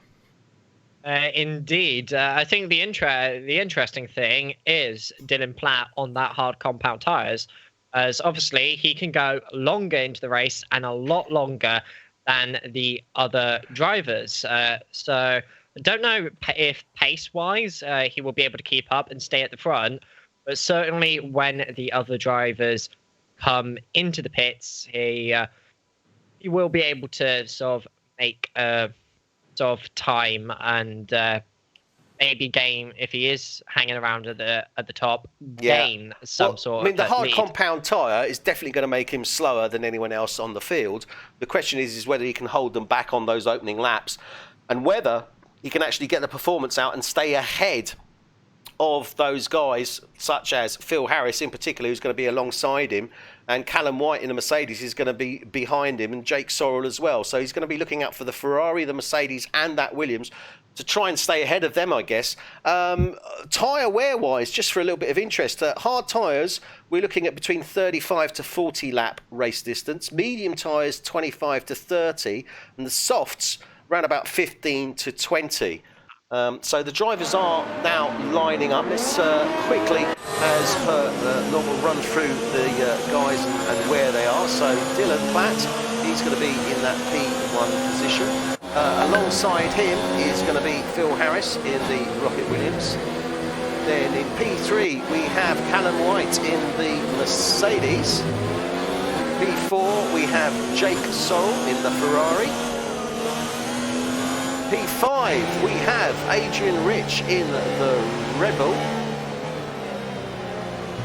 Indeed. I think the interesting thing is Dylan Platt on that hard compound tyres, as obviously he can go longer into the race and a lot longer than the other drivers. So I don't know if pace-wise he will be able to keep up and stay at the front, but certainly when the other drivers come into the pits, he will be able to sort of make sort of time and maybe gain, if he is hanging around at the top, gain some sort of lead. The hard compound tyre is definitely going to make him slower than anyone else on the field. The question is whether he can hold them back on those opening laps and whether he can actually get the performance out and stay ahead of those guys, such as Phil Harris in particular, who's going to be alongside him, and Callum White in the Mercedes is going to be behind him, and Jake Sorrell as well. So he's going to be looking out for the Ferrari, the Mercedes, and that Williams to try and stay ahead of them, I guess. Tyre wear-wise, just for a little bit of interest, hard tyres, we're looking at between 35 to 40 lap race distance. Medium tyres, 25 to 30, and the softs, around about 15 to 20. So the drivers are now lining up. Let's quickly, as per normal, run through the guys and where they are. So Dylan Platt, he's going to be in that P1 position. Alongside him is going to be Phil Harris in the Rocket Williams. Then in P3 we have Callum White in the Mercedes. P4 we have Jake Sorrell in the Ferrari. P5 we have Adrian Rich in the Red Bull.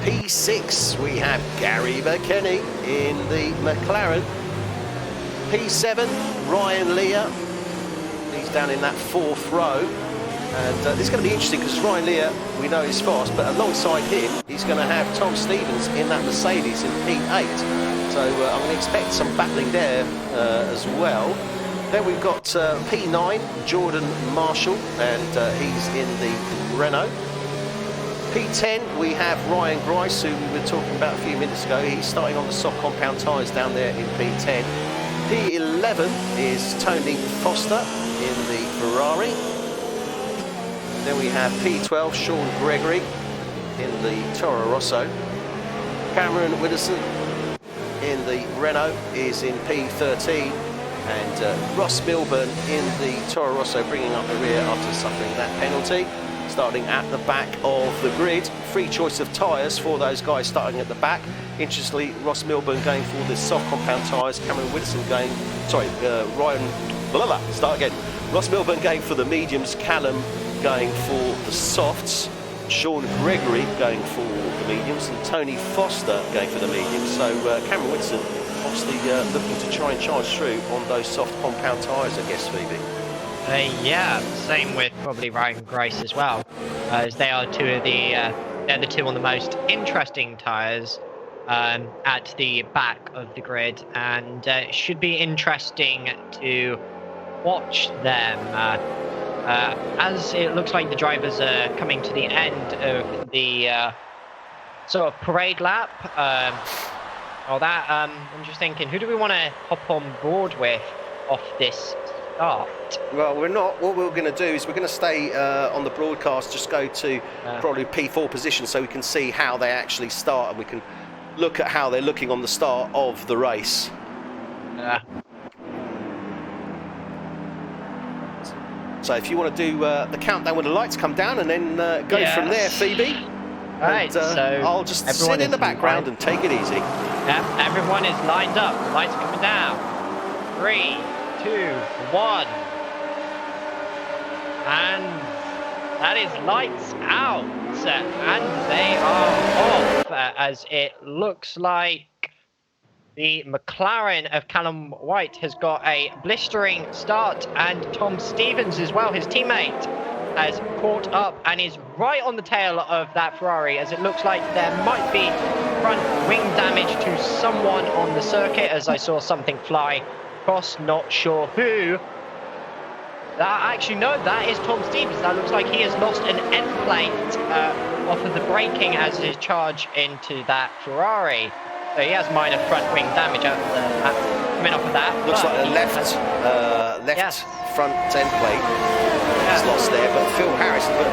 P6 we have Gary McKenny in the McLaren. P7 Ryan Leah, he's down in that fourth row, and this is going to be interesting because Ryan Leah, we know he's fast, but alongside him he's going to have Tom Stevens in that Mercedes in P8, so I'm going to expect some battling there as well. Then we've got P9 Jordan Marshall, and he's in the Renault. P10 we have Ryan Grice, who we were talking about a few minutes ago. He's starting on the soft compound tyres down there in P10. P11 is Tony Foster in the Ferrari. Then we have P12 Sean Gregory in the Toro Rosso. Cameron Widdowson in the Renault is in P13, and Ross Milburn in the Toro Rosso bringing up the rear after suffering that penalty. Starting at the back of the grid, free choice of tyres for those guys starting at the back. Interestingly, Ross Milburn going for the soft compound tyres, Cameron Widdowson going, Ross Milburn going for the mediums, Callum going for the softs, Sean Gregory going for the mediums, and Tony Foster going for the mediums. So Cameron Widdowson obviously looking to try and charge through on those soft compound tyres, I guess, Phoebe. Yeah, same with probably Ryan Grice as well, as they are they're the two on the most interesting tyres at the back of the grid, and it should be interesting to watch them as it looks like the drivers are coming to the end of the sort of parade lap. I'm just thinking, who do we want to hop on board with off this start? Well, we're not. What we're going to do is we're going to stay on the broadcast, just go to probably P4 position so we can see how they actually start, and we can look at how they're looking on the start of the race. So if you want to do the countdown when the lights come down, and then go from there, Phoebe. Right, so I'll just sit in the background and take it easy. Everyone is lined up. The lights are coming down. 3, 2, 1. And that is lights out, and they are off, as it looks like the McLaren of Callum White has got a blistering start, and Tom Stevens as well, his teammate, has caught up and is right on the tail of that Ferrari, as it looks like there might be front wing damage to someone on the circuit, as I saw something fly across, not sure who. Actually, no, that is Tom Stevens. That looks like he has lost an end plate off of the braking as his charge into that Ferrari. So he has minor front wing damage coming off of that. Looks like a left front end plate is lost there. But Phil Harris, but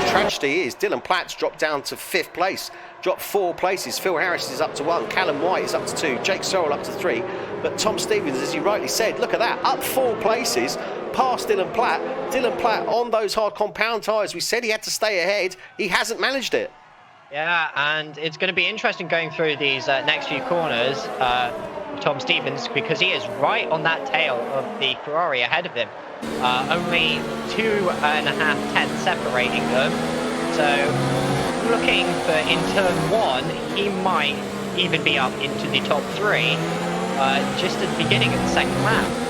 the tragedy is Dylan Platt's dropped down to 5th place, dropped 4 places. Phil Harris is up to 1, Callum White is up to 2, Jake Sorrell up to 3. But Tom Stevens, as you rightly said, look at that, up 4 places, past Dylan Platt. Dylan Platt on those hard compound tyres. We said he had to stay ahead. He hasn't managed it. Yeah, and it's going to be interesting going through these next few corners, Tom Stevens, because he is right on that tail of the Ferrari ahead of him. Only 2.5 tenths separating them. So looking for in turn 1, he might even be up into the top 3 just at the beginning of the second lap.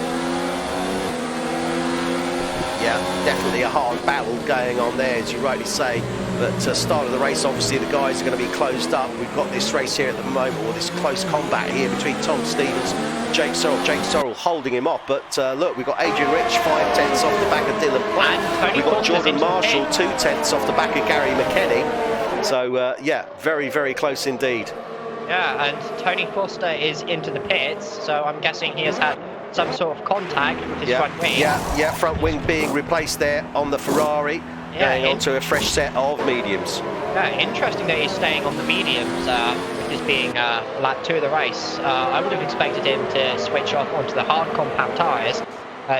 Yeah, definitely a hard battle going on there, as you rightly say. But start of the race, obviously the guys are going to be closed up. We've got this race here at the moment, or this close combat here between Tom Stevens, Jake Sorrell. Jake Sorrell holding him off. But look, we've got Adrian Rich 5 tenths off the back of Dylan Platt. We've got Jordan Marshall 2 tenths off the back of Gary McKenny. So yeah, very, very close indeed. Yeah, and Tony Foster is into the pits, so I'm guessing he has had some sort of contact with his front wing. Yeah, front wing being replaced there on the Ferrari, going on to a fresh set of mediums. Yeah, interesting that he's staying on the mediums, with this being lap 2 of the race. I would have expected him to switch off onto the hard compound tyres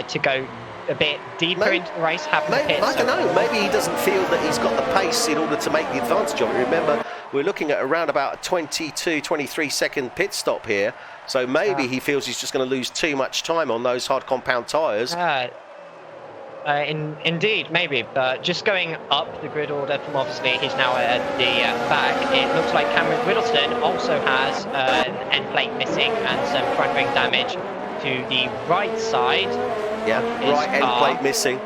to go a bit deeper into the race, have the pits. I don't know, maybe he doesn't feel that he's got the pace in order to make the advantage of it. Remember, we're looking at around about a 22, 23 second pit stop here. So maybe he feels he's just going to lose too much time on those hard compound tyres. Indeed, maybe. But just going up the grid order from obviously he's now at the back, it looks like Cameron Whittleston also has an end plate missing and some front wing damage to the right side. Yeah, right end plate missing.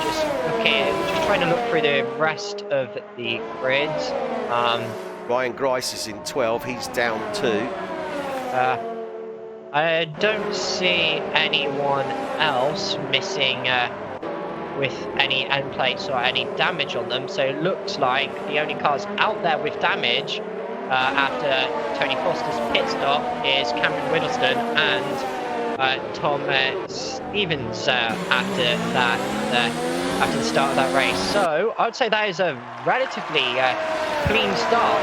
Just trying to look through the rest of the grid. Ryan Grice is in 12, he's down 2. I don't see anyone else missing with any end plates or any damage on them, so it looks like the only cars out there with damage after Tony Foster's pit stop is Cameron Whittleston and Tom Stevens after the start of that race. So I would say that is a relatively clean start.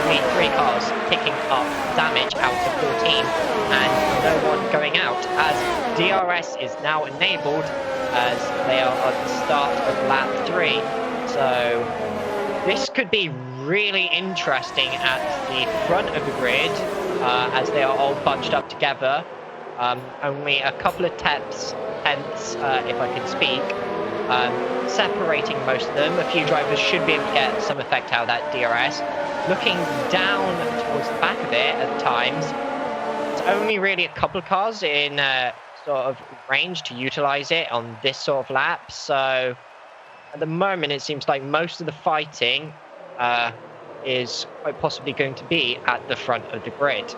Only 3 cars picking up damage out of 14 and no one going out, as DRS is now enabled as they are at the start of lap 3. So this could be really interesting at the front of the grid as they are all bunched up together. Only a couple of tenths, if I can speak, separating most of them. A few drivers should be able to get some effect out of that DRS. Looking down towards the back of it at times, it's only really a couple of cars in sort of range to utilize it on this sort of lap. So at the moment, it seems like most of the fighting is quite possibly going to be at the front of the grid.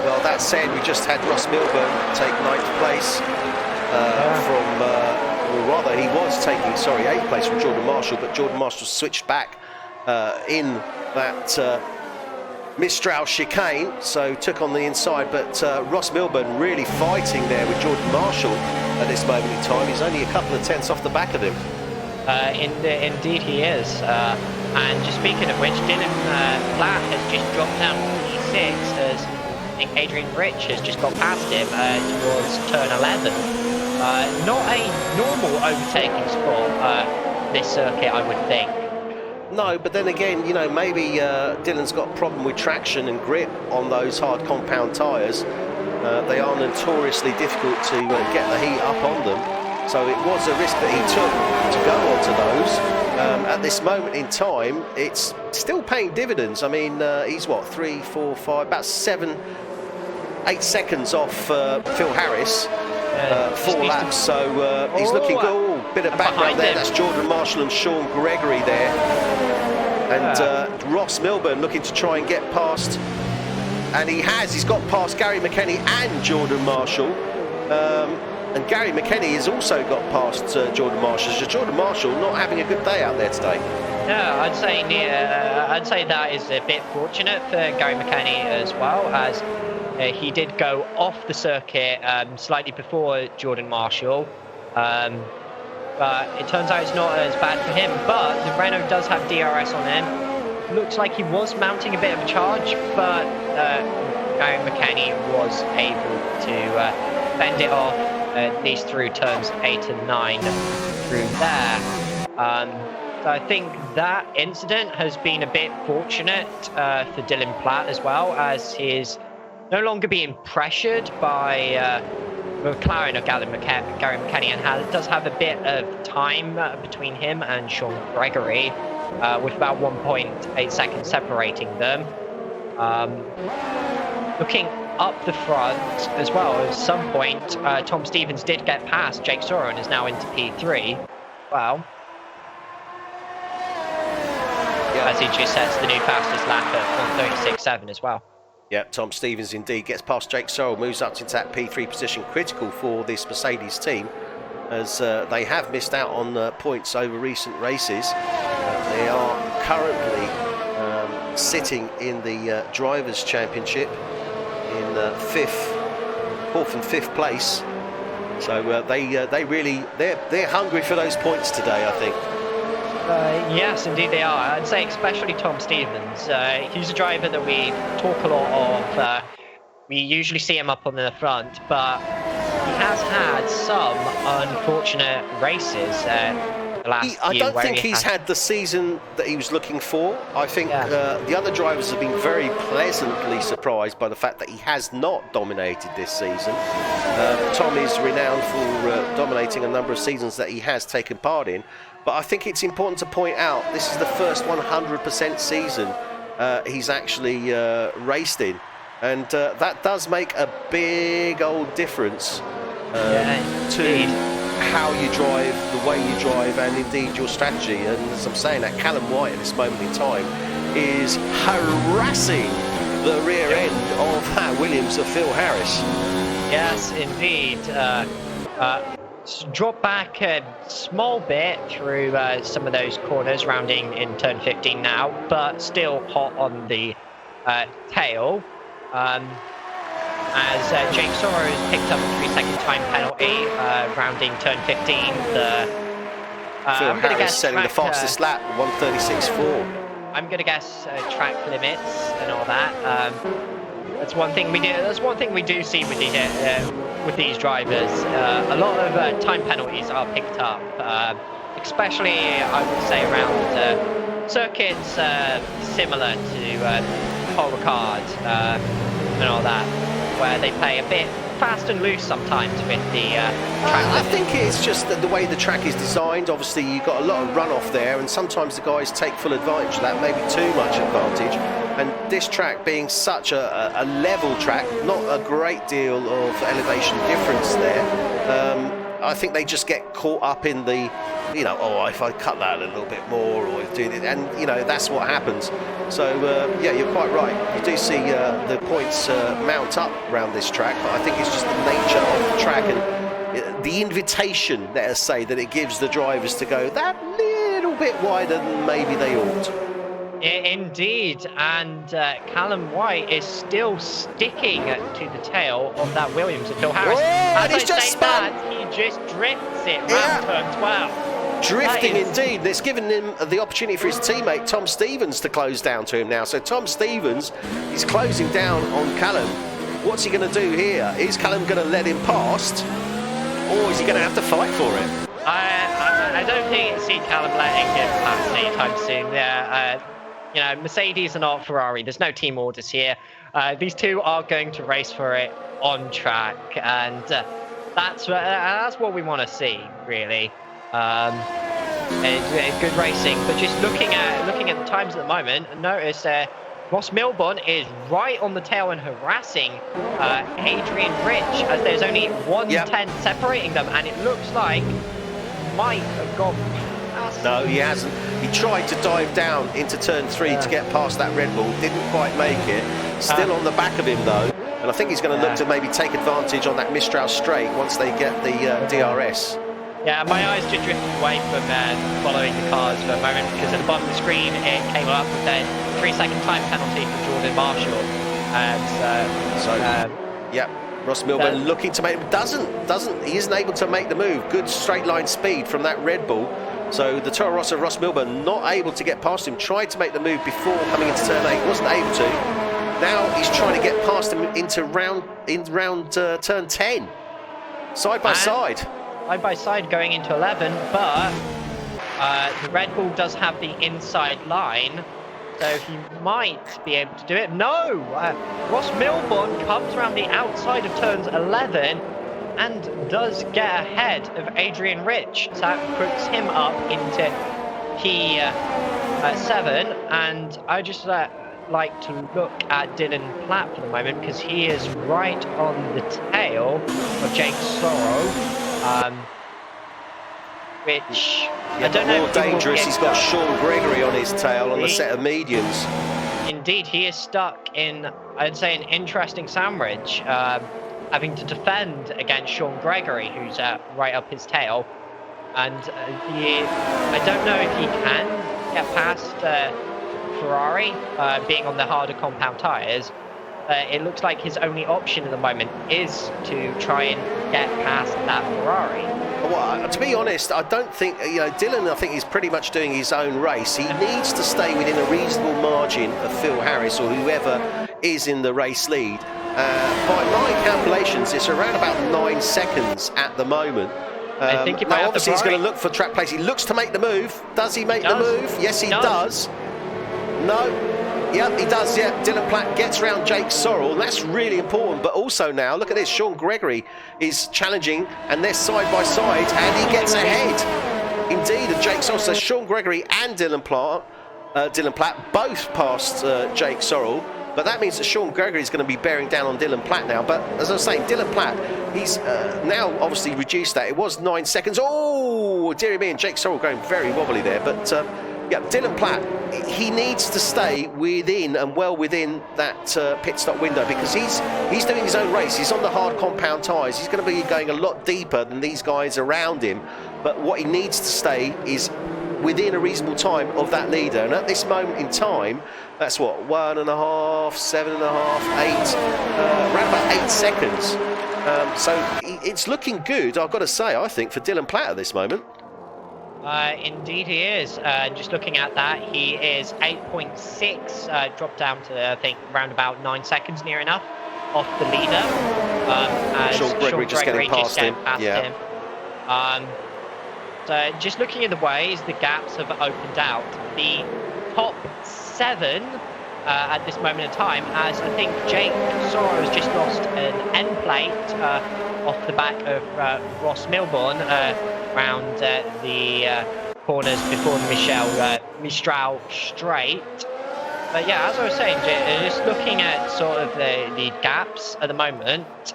Well, that said, we just had Ross Milburn take 9th place he was taking, 8th place from Jordan Marshall, but Jordan Marshall switched back in that Mistral chicane, so took on the inside, but Ross Milburn really fighting there with Jordan Marshall at this moment in time. He's only a couple of tenths off the back of him. Indeed he is. And just speaking of which, Dylan Platt has just dropped down to P6 as I think Adrian Rich has just got past him towards turn 11. Not a normal overtaking spot, this circuit, I would think. No, but then again, you know, maybe Dylan's got a problem with traction and grip on those hard compound tyres. They are notoriously difficult to get the heat up on them. So it was a risk that he took to go onto those. At this moment in time, it's still paying dividends. I mean, he's what, 3, 4, 5, about 7, 8 seconds off Phil Harris. 4 laps, so he's looking good. Oh, bit of background there. That's Jordan Marshall and Sean Gregory there. And Ross Milburn looking to try and get past. And he's got past Gary McKenny and Jordan Marshall. And Gary McKenny has also got past Jordan Marshall. So Jordan Marshall not having a good day out there today. Yeah, I'd say that is a bit fortunate for Gary McKenny as well, as he did go off the circuit slightly before Jordan Marshall. But it turns out it's not as bad for him. But the Renault does have DRS on him. Looks like he was mounting a bit of a charge, but Gary McKenny was able to fend it off, at least through turns 8 and 9 through there. So I think that incident has been a bit fortunate for Dylan Platt as well, as he's no longer being pressured by McLaren or Gary McKenny, and does have a bit of time between him and Sean Gregory, with about 1.8 seconds separating them. Looking up the front as well, at some point, Tom Stevens did get past Jake Soro and is now into P3. Wow. Yeah. As he just sets the new fastest lap at 1:36.7 as well. Yeah, Tom Stevens indeed gets past Jake Sorrell, moves up into that P3 position, critical for this Mercedes team, as they have missed out on points over recent races. They are currently sitting in the Drivers' Championship in 4th and 5th place. So they're hungry for those points today, I think. Yes, indeed they are. I'd say especially Tom Stevens. He's a driver that we talk a lot of. We usually see him up on the front, but he has had some unfortunate races the last year. I don't think he's had the season that he was looking for. I think the other drivers have been very pleasantly surprised by the fact that he has not dominated this season. Tom is renowned for dominating a number of seasons that he has taken part in. But I think it's important to point out this is the first 100% season he's actually raced in. And that does make a big old difference to how you drive, the way you drive, and indeed your strategy. And as I'm saying, that Callum White at this moment in time is harassing the rear end of that Williams of Phil Harris. Yes, indeed. Drop back a small bit through some of those corners, rounding in turn 15 now, but still hot on the tail. As Jake Soro has picked up a 3-second time penalty, rounding turn 15. Phil Harris setting the fastest lap, 1:36.4. I'm going to guess track limits and all that. That's one thing we do. That's one thing we do see with these drivers. A lot of time penalties are picked up, especially I would say around circuits similar to Paul Ricard and all that, where they play a bit fast and loose sometimes with the track. I think it's just that the way the track is designed. Obviously, you've got a lot of runoff there, and sometimes the guys take full advantage of that, maybe too much advantage. And this track being such a level track, not a great deal of elevation difference there. I think they just get caught up in the, if I cut that a little bit more or do this, and that's what happens. So you're quite right. You do see the points mount up around this track, but I think it's just the nature of the track and the invitation, let us say, that it gives the drivers to go that little bit wider than maybe they ought. Indeed, and Callum White is still sticking to the tail of that Williams of Phil Harris. As I say that, he just drifts it round turn 12. Drifting indeed. It's given him the opportunity for his teammate Tom Stevens to close down to him now. So Tom Stevens is closing down on Callum. What's he going to do here? Is Callum going to let him past, or is he going to have to fight for it? I don't think it's seen Callum letting him pass anytime soon. you know, Mercedes are not Ferrari. There's no team orders here. These two are going to race for it on track, and that's what we want to see, really. It's good racing, but just looking at the times at the moment, notice Ross Milburn is right on the tail and harassing Adrian Rich, as there's only 1:10 separating them, and it looks like he might have gone past. No, he hasn't. He tried to dive down into turn 3 to get past that Red Bull, didn't quite make it. Still on the back of him though, and I think he's going to look to maybe take advantage on that Mistral straight once they get the DRS. Yeah, my eyes just drifted away from following the cars for a moment, because at the bottom of the screen it came up with a 3-second time penalty for Jordan Marshall. And yeah, Ross Milburn looking to make he isn't able to make the move. Good straight line speed from that Red Bull. So the Toro Rosso Ross Milburn not able to get past him. Tried to make the move before coming into turn 8, wasn't able to. Now he's trying to get past him into turn 10, side by side. Side by side going into 11, but the Red Bull does have the inside line, so he might be able to do it. No! Ross Milburn comes around the outside of turns 11 and does get ahead of Adrian Rich. So that puts him up into P7, and I just like to look at Dylan Platt for the moment, because he is right on the tail of Jake Sorrow. Which I don't know. More dangerous. He's got Sean Gregory on his tail on the set of mediums. Indeed, he is stuck in, I'd say, an interesting sandwich, having to defend against Sean Gregory, who's right up his tail. And I don't know if he can get past Ferrari, being on the harder compound tyres. It looks like his only option at the moment is to try and get past that Ferrari. Well, to be honest, I don't think, Dylan, I think he's pretty much doing his own race. He needs to stay within a reasonable margin of Phil Harris or whoever is in the race lead. By my calculations, it's around about 9 seconds at the moment. I think now, obviously, he's going to look for track place. He looks to make the move. Does he make the move? Yes, he does. No. Yep, he does, yeah. Dylan Platt gets around Jake Sorrell, and that's really important. But also now, look at this, Sean Gregory is challenging, and they're side by side, and he gets ahead, indeed, of Jake Sorrell. So Sean Gregory and Dylan Platt both passed Jake Sorrell, but that means that Sean Gregory is going to be bearing down on Dylan Platt now. But as I was saying, Dylan Platt, he's now obviously reduced that. It was 9 seconds. Oh, dearie me, and Jake Sorrell going very wobbly there, but... yeah, Dylan Platt, he needs to stay within and well within that pit stop window, because he's doing his own race. He's on the hard compound tyres. He's going to be going a lot deeper than these guys around him. But what he needs to stay is within a reasonable time of that leader. And at this moment in time, that's what, 1.5, 7.5, 8, around about 8 seconds. So it's looking good, I've got to say, I think, for Dylan Platt at this moment. Indeed he is. Just looking at that, he is 8.6, dropped down to, I think, around about 9 seconds, near enough, off the leader. As Sean Gregory just getting past him. So just looking at the ways the gaps have opened out, the top 7 at this moment in time, as I think Jake Sorrow has just lost an end plate off the back of Ross Milburn around the corners before the Mistral straight. But yeah, as I was saying, just looking at sort of the gaps at the moment,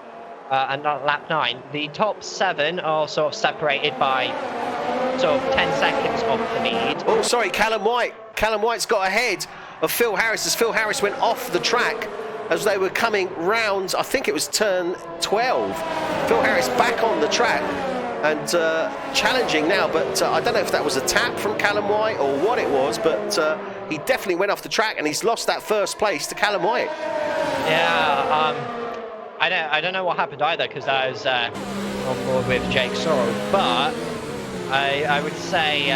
and on lap 9, the top 7 are sort of separated by sort of 10 seconds off the lead. Oh, sorry, Callum White. Callum White's got ahead of Phil Harris as Phil Harris went off the track as they were coming round, I think it was turn 12. Phil Harris back on the track and challenging now, but I don't know if that was a tap from Callum White or what it was, but he definitely went off the track and he's lost that first place to Callum White. Yeah, I don't know what happened either, because I was on board with Jake Sorrell, but I would say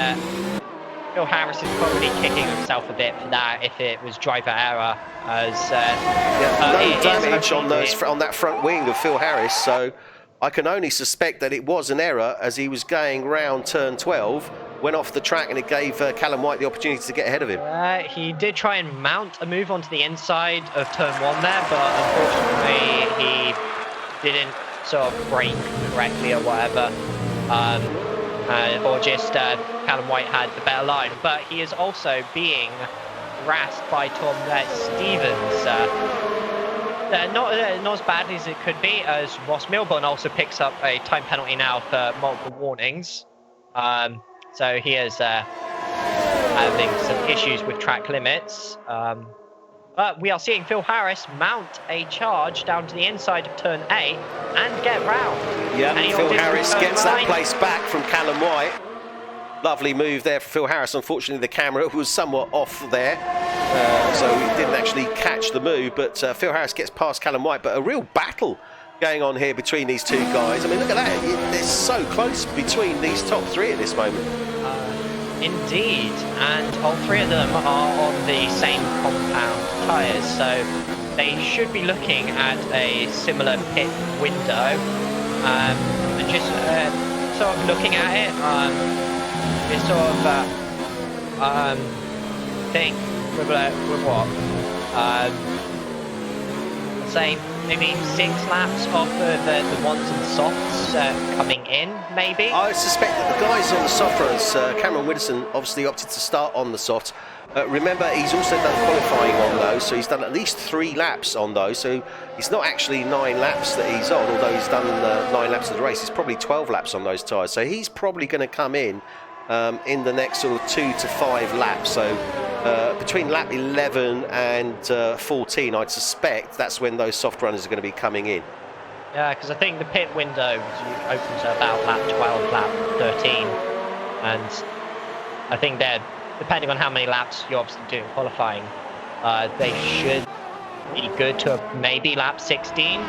Phil Harris is probably kicking himself a bit for that if it was driver error. As no damage on that front wing of Phil Harris, so I can only suspect that it was an error as he was going round turn 12 went off the track, and it gave Callum White the opportunity to get ahead of him. He did try and mount a move onto the inside of turn 1 there, but unfortunately he didn't sort of brake correctly or whatever. Or just Callum White had the better line. But he is also being harassed by Tom Stevens. Not as badly as it could be, as Ross Milburn also picks up a time penalty now for multiple warnings. So he is having some issues with track limits. But we are seeing Phil Harris mount a charge down to the inside of turn 8 and get round. Yeah, Phil Harris gets that place back from Callum White. Lovely move there for Phil Harris. Unfortunately, the camera was somewhat off there, so he didn't actually catch the move. But Phil Harris gets past Callum White. But a real battle going on here between these two guys. I mean, look at that. They're so close between these top 3 at this moment. Indeed, and all 3 of them are on the same compound tyres, so they should be looking at a similar pit window. And just sort of looking at it, it's sort of think with what? Say maybe 6 laps off of the ones and softs coming in, maybe. I suspect that the guys on the soft runs, Cameron Widdowson obviously opted to start on the soft. Remember, he's also done qualifying on those, so he's done at least 3 laps on those. So it's not actually 9 laps that he's on, although he's done 9 laps of the race. It's probably 12 laps on those tyres. So he's probably going to come in the next sort of 2 to 5 laps. So between lap 11 and 14, I'd suspect that's when those soft runners are going to be coming in. Yeah, because I think the pit window opens at about lap 12, lap 13. And I think they're, depending on how many laps you're obviously doing qualifying, they should be good to maybe lap 16.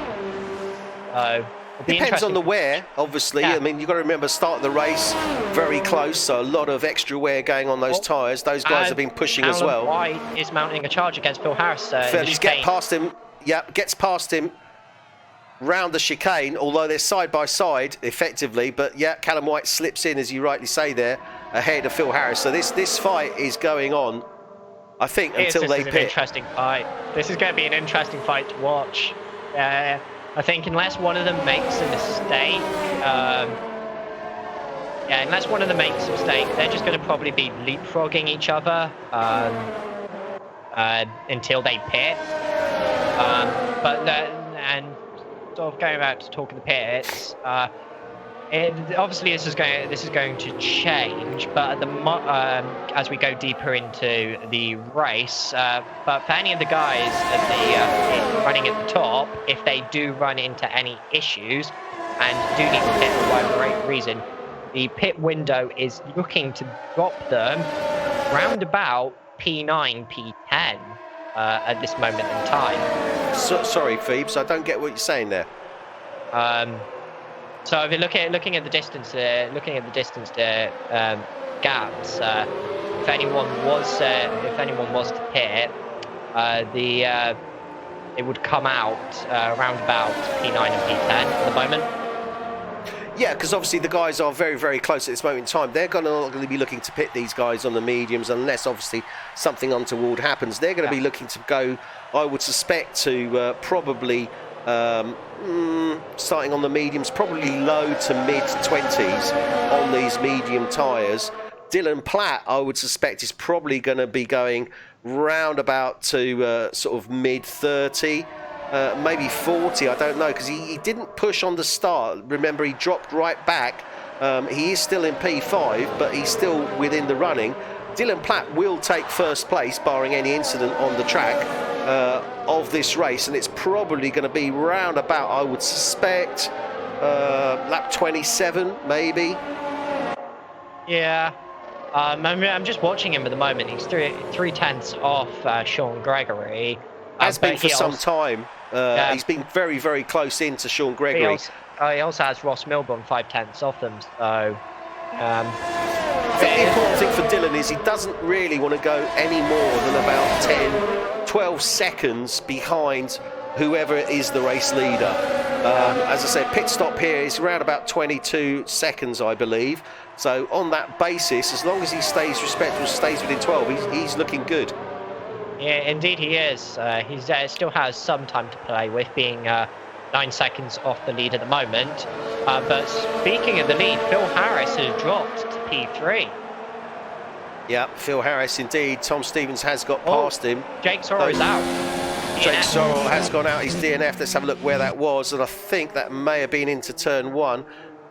Depends on the wear, obviously. Yeah. I mean, you've got to remember, start of the race very close, so a lot of extra wear going on those tyres. Those guys have been pushing as well. White is mounting a charge against Phil Harris. He's gets past him round the chicane, although they're side by side effectively. But yeah, Callum White slips in, as you rightly say there, ahead of Phil Harris. So this fight is going on, I think, until they pit. Interesting fight. This is going to be an interesting fight to watch. I think unless one of them makes a mistake, unless one of them makes a mistake, they're just going to probably be leapfrogging each other until they pit. And sort of going back to talking the pits, obviously this is going to change, but as we go deeper into the race, but for any of the guys running at the top, if they do run into any issues and do need to pit for whatever reason, the pit window is looking to drop them round about P9, P10 at this moment in time. Sorry, Phoebes, I don't get what you're saying there. So if you're looking at the distance there, gaps, if anyone was to pit, it would come out around about P9 and P10 at the moment. Yeah, because obviously the guys are very, very close at this moment in time. They're going to be looking to pit these guys on the mediums, unless obviously something untoward happens. They're going to be looking to go, I would suspect, to probably starting on the mediums, probably low to mid 20s on these medium tyres. Dylan Platt, I would suspect, is probably going to be going round about to sort of mid 30. Maybe 40, I don't know, because he didn't push on the start. Remember, he dropped right back. He is still in P5, but he's still within the running. Dylan Platt will take first place, barring any incident on the track of this race, and it's probably going to be round about, I would suspect, lap 27, maybe. Yeah. I'm just watching him at the moment. He's three tenths off Sean Gregory. Has been for some time. He's been very, very close in to Sean Gregory. He also has Ross Milburn 5/10 off them. So, I think the important thing for Dylan is he doesn't really want to go any more than about 10, 12 seconds behind whoever is the race leader. As I said, pit stop here is around about 22 seconds, I believe. So on that basis, as long as he stays respectful, stays within 12, he's looking good. Yeah, indeed he is. He still has some time to play with, being 9 seconds off the lead at the moment. But speaking of the lead, Phil Harris has dropped to P3. Yeah, Phil Harris indeed. Tom Stevens has got past him. Jake Sorrell is out. Jake Sorrell has gone out. He's DNF. Let's have a look where that was. And I think that may have been into turn 1.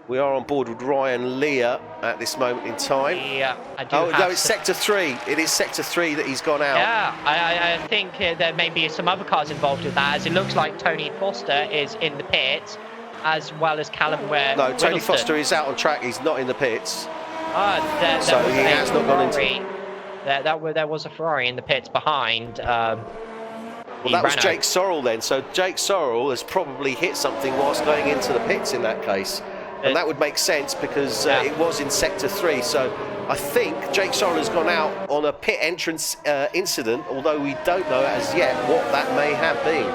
We are on board with Ryan Lear at this moment in time. Yeah, I do. Oh, no, it's sector 3. It is sector 3 that he's gone out. Yeah, I think there may be some other cars involved with that, as it looks like Tony Foster is in the pits, as well as Callum Ware. No, Tony Foster is out on track. He's not in the pits. So he has not gone into. There was a Ferrari in the pits behind. Well, that was Jake Sorrell then. So Jake Sorrell has probably hit something whilst going into the pits in that case. And that would make sense because it was in sector 3. So I think Jake Sorrell has gone out on a pit entrance incident, although we don't know as yet what that may have been.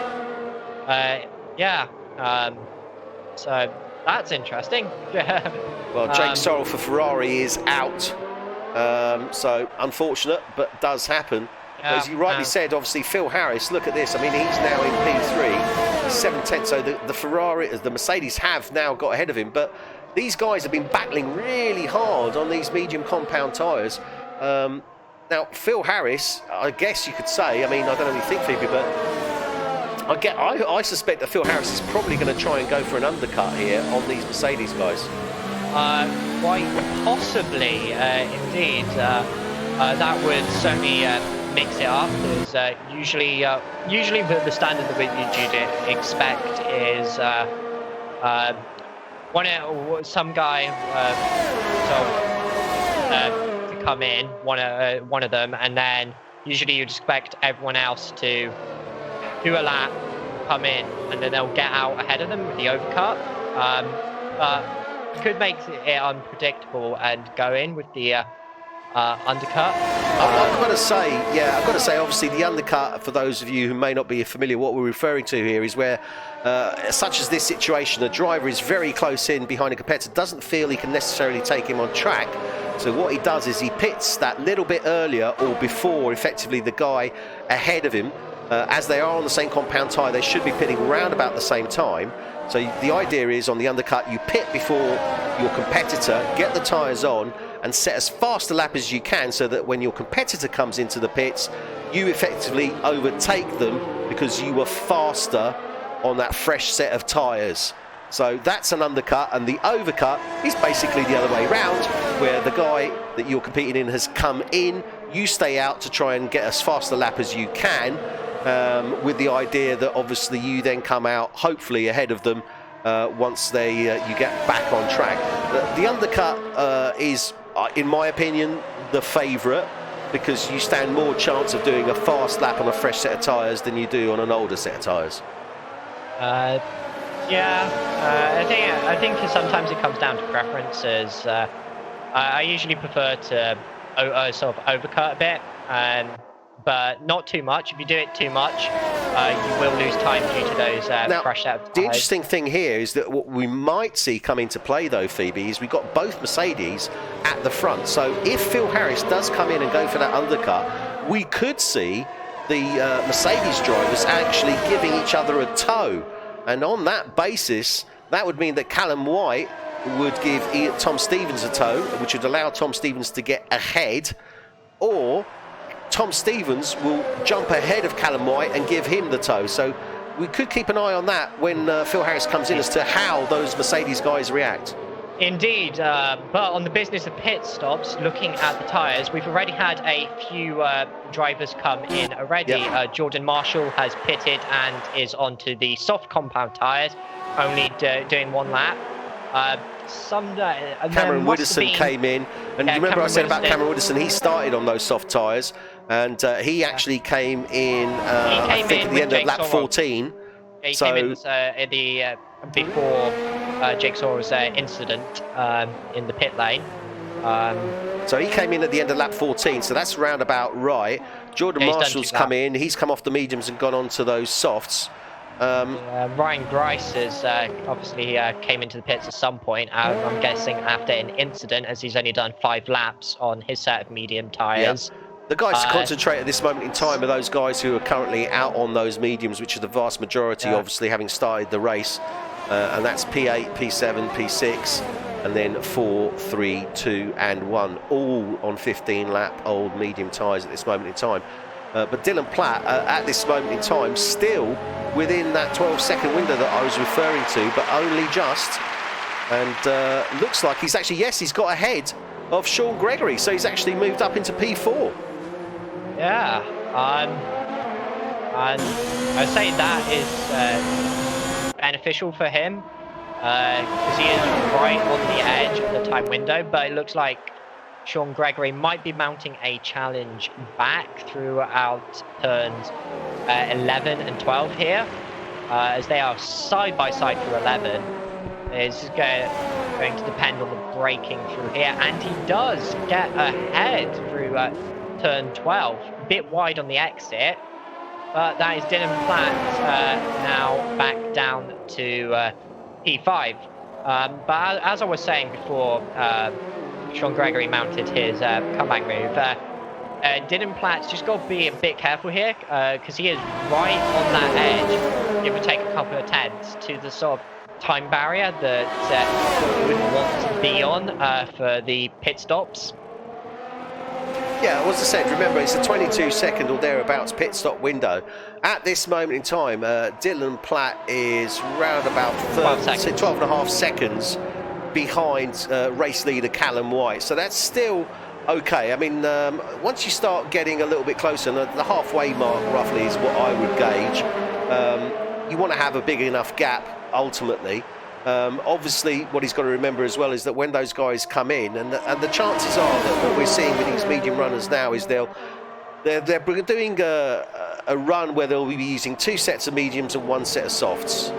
So that's interesting. Well, Jake Sorrell for Ferrari is out. So unfortunate, but does happen. As you rightly said, obviously Phil Harris, look at this. I mean, he's now in P3, he's 7/10. So the Ferrari, the Mercedes have now got ahead of him. But these guys have been battling really hard on these medium compound tyres. Now, Phil Harris, I guess you could say, I mean, I don't know what you think, Phoebe, but I suspect that Phil Harris is probably going to try and go for an undercut here on these Mercedes guys. Quite possibly, indeed. That would certainly mix it up, because usually the standard that you'd expect is some guy to come in, one of them, and then usually you'd expect everyone else to do a lap, come in, and then they'll get out ahead of them with the overcut. But could make it unpredictable and go in with the undercut. I've got to say, obviously the undercut, for those of you who may not be familiar, what we're referring to here is where, such as this situation, the driver is very close in behind a competitor, doesn't feel he can necessarily take him on track. So what he does is he pits that little bit earlier or before, effectively, the guy ahead of him. As they are on the same compound tyre, they should be pitting around about the same time. So the idea is, on the undercut, you pit before your competitor, get the tyres on, and set as fast a lap as you can, so that when your competitor comes into the pits, you effectively overtake them because you were faster on that fresh set of tyres. So that's an undercut, and the overcut is basically the other way round, where the guy that you're competing in has come in, you stay out to try and get as fast a lap as you can, with the idea that obviously you then come out hopefully ahead of them once you get back on track. The undercut is, in my opinion, the favourite, because you stand more chance of doing a fast lap on a fresh set of tyres than you do on an older set of tyres. I think sometimes it comes down to preferences. I usually prefer to sort of overcut a bit, but not too much. If you do it too much, you will lose time due to those fresh set of tyres. The interesting thing here is that what we might see come into play, though, Phoebe, is we've got both Mercedes at the front. So if Phil Harris does come in and go for that undercut, we could see the Mercedes drivers actually giving each other a tow. And on that basis, that would mean that Callum White would give Tom Stevens a tow, which would allow Tom Stevens to get ahead, or Tom Stevens will jump ahead of Callum White and give him the tow. So we could keep an eye on that when Phil Harris comes in, as to how those Mercedes guys react. Indeed, but on the business of pit stops, looking at the tyres, we've already had a few drivers come in already. Yep. Jordan Marshall has pitted and is onto the soft compound tyres, only doing one lap. Cameron Widdowson came in, and remember I said about Cameron Widdowson, he started on those soft tyres, and he actually came in, I think, at the end of lap 14. He came in before Jake Sorrell's incident in the pit lane. So he came in at the end of lap 14, so that's round about right. Jordan Marshall's come in, he's come off the mediums and gone on to those softs. Ryan Grice has obviously came into the pits at some point. I'm guessing after an incident, as he's only done 5 laps on his set of medium tyres. Yeah. The guys to concentrate at this moment in time are those guys who are currently out on those mediums, which are the vast majority, obviously, having started the race. And that's P8, P7, P6, and then 4, 3, 2, and 1, all on 15-lap old medium tyres at this moment in time. But Dylan Platt, at this moment in time, still within that 12-second window that I was referring to, but only just. And looks like he's actually, yes, he's got ahead of Sean Gregory, so he's actually moved up into P4. Yeah, and I'd say that is beneficial for him because he is right on the edge of the time window, but it looks like Sean Gregory might be mounting a challenge back throughout turns 11 and 12 here, as they are side by side through 11. It's going to depend on the braking through here, and he does get ahead through turn 12, a bit wide on the exit, but that is Dylan Platt now back down to P5. But as I was saying before, Sean Gregory mounted his comeback move. Dylan Platt's just got to be a bit careful here because he is right on that edge. It would take a couple of tenths to the sort of time barrier that you wouldn't want to be on for the pit stops. Yeah, as I said, remember, it's a 22-second or thereabouts pit stop window. At this moment in time, Dylan Platt is round about 12 and a half seconds behind race leader Callum White. So that's still okay. I mean, once you start getting a little bit closer, and the halfway mark roughly is what I would gauge, you want to have a big enough gap ultimately. Obviously, what he's got to remember as well is that when those guys come in, and the chances are that what we're seeing with these medium runners now is they're doing a run where they'll be using 2 sets of mediums and 1 set of softs.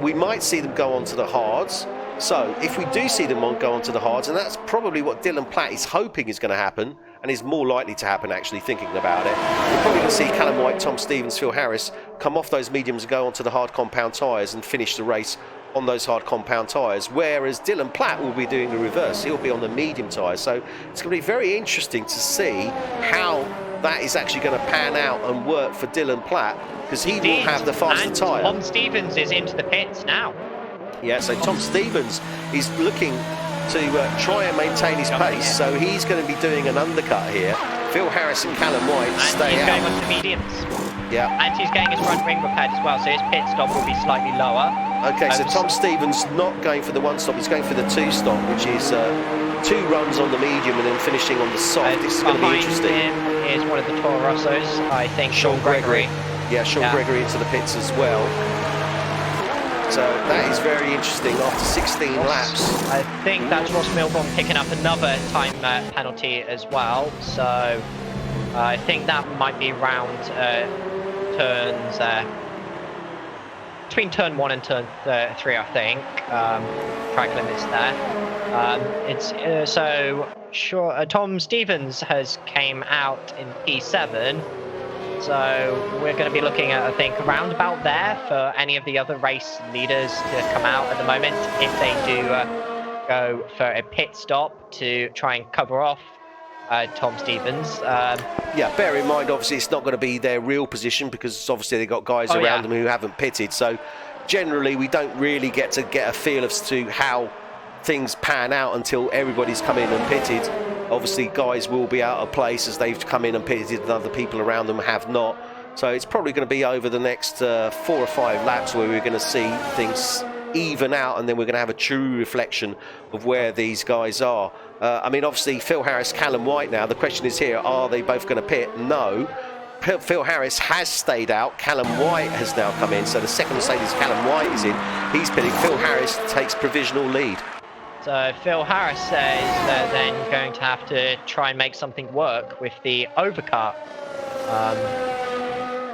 We might see them go on to the hards. So if we do see them go on to the hards, and that's probably what Dylan Platt is hoping is going to happen, and is more likely to happen actually thinking about it, we're probably going to see Callum White, Tom Stevens, Phil Harris come off those mediums and go onto the hard compound tyres and finish the race on those hard compound tyres, whereas Dylan Platt will be doing the reverse. He'll be on the medium tyres. So it's going to be very interesting to see how that is actually going to pan out and work for Dylan Platt, because he will have the faster tyre. Tom Stevens is into the pits now. Yeah, so Tom Stevens is looking to try and maintain his pace, so he's going to be doing an undercut here. Phil Harris and Callum White stay out. And he's going on to mediums. Yeah. And he's getting his front ring repaired as well, so his pit stop will be slightly lower. Okay, so Tom Stevens not going for the 1 stop, he's going for the 2 stop, which is 2 runs on the medium and then finishing on the soft. This is going to be interesting. Behind him is one of the Toro Rossos, I think, Sean Gregory. Yeah, Sean Gregory into the pits as well. So that is very interesting after 16 laps. I think that's Ross Milborn picking up another time penalty as well. So I think that might be round turns between turn 1 and turn 3, I think. Track limits there. So Tom Stevens has came out in P7. So we're going to be looking at, I think, around about there for any of the other race leaders to come out at the moment if they do go for a pit stop to try and cover off Tom Stevens. Yeah, bear in mind, obviously, it's not going to be their real position because obviously they've got guys around them who haven't pitted. So generally, we don't really get a feel as to how things pan out until everybody's come in and pitted. Obviously, guys will be out of place as they've come in and pitted and other people around them have not. So it's probably going to be over the next 4 or 5 laps where we're going to see things even out, and then we're going to have a true reflection of where these guys are. I mean, obviously, Phil Harris, Callum White now, the question is here, are they both going to pit? No. Phil Harris has stayed out. Callum White has now come in. So the second Mercedes Callum White is in. He's pitting. Phil Harris takes provisional lead. So Phil Harris is then going to have to try and make something work with the overcut.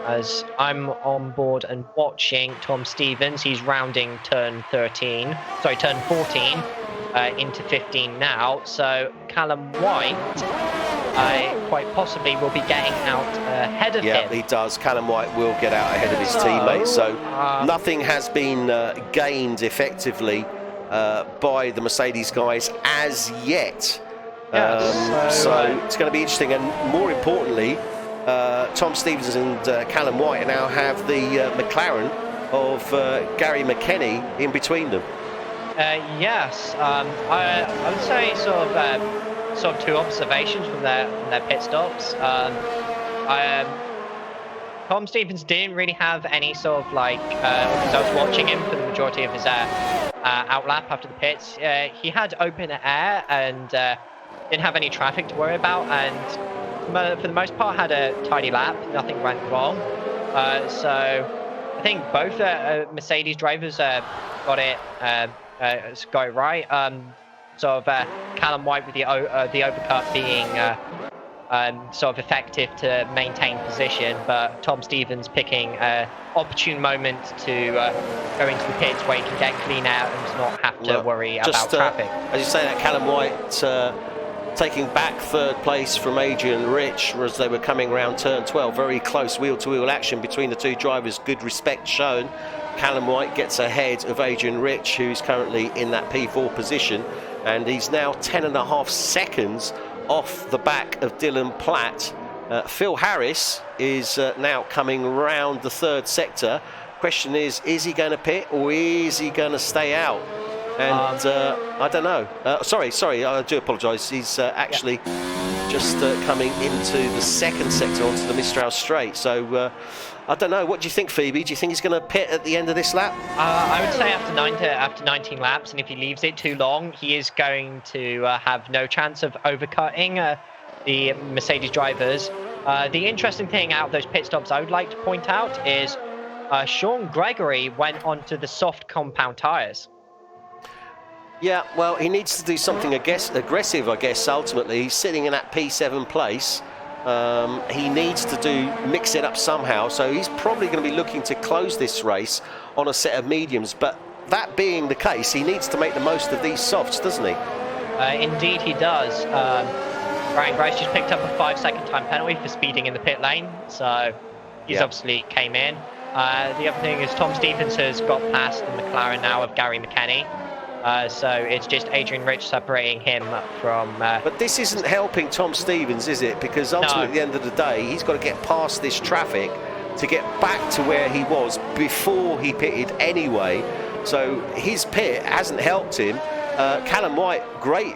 As I'm on board and watching Tom Stevens, he's rounding turn 14 into 15 now. So Callum White quite possibly will be getting out ahead of him. Yeah, he does. Callum White will get out ahead of his teammates. So nothing has been gained effectively by the Mercedes guys as yet. So it's going to be interesting. And more importantly, Tom Stevens and Callum White now have the McLaren of Gary McKenny in between them. Yes, I would say sort of two observations from their pit stops. Tom Stevens didn't really have any sort of like, because I was watching him for the majority of his outlap after the pits. He had open air and didn't have any traffic to worry about, and for the most part had a tidy lap. Nothing went wrong. So I think both Mercedes drivers got it right. Sort of Callum White with the overcut being sort of effective to maintain position, but Tom Stevens picking an opportune moment to go into the pits where he can get clean out and not have to worry about traffic. As you say that, Callum White taking back third place from Adrian Rich as they were coming round turn 12. Very close wheel-to-wheel action between the two drivers. Good respect shown. Callum White gets ahead of Adrian Rich, who's currently in that P4 position, and he's now 10.5 seconds off the back of Dylan Platt. Phil Harris is now coming round the third sector. Question is he going to pit or is he going to stay out? And I don't know. Sorry, I do apologise. He's actually just coming into the second sector onto the Mistral Straight. So I don't know. What do you think, Phoebe? Do you think he's going to pit at the end of this lap? I would say after 19 laps, and if he leaves it too long, he is going to have no chance of overcutting the Mercedes drivers. The interesting thing out of those pit stops I would like to point out is Sean Gregory went onto the soft compound tyres. Yeah, well, he needs to do something aggressive, I guess, ultimately. He's sitting in that P7 place. He needs to mix it up somehow, so he's probably going to be looking to close this race on a set of mediums. But that being the case, he needs to make the most of these softs, doesn't he? Indeed he does. Brian Grace just picked up a 5-second time penalty for speeding in the pit lane, so he's obviously came in. The other thing is Tom Stevens has got past the McLaren now of Gary McKenny. So it's just Adrian Rich separating him from... But this isn't helping Tom Stevens, is it? Because ultimately, at the end of the day, he's got to get past this traffic to get back to where he was before he pitted anyway. So his pit hasn't helped him. Callum White, great,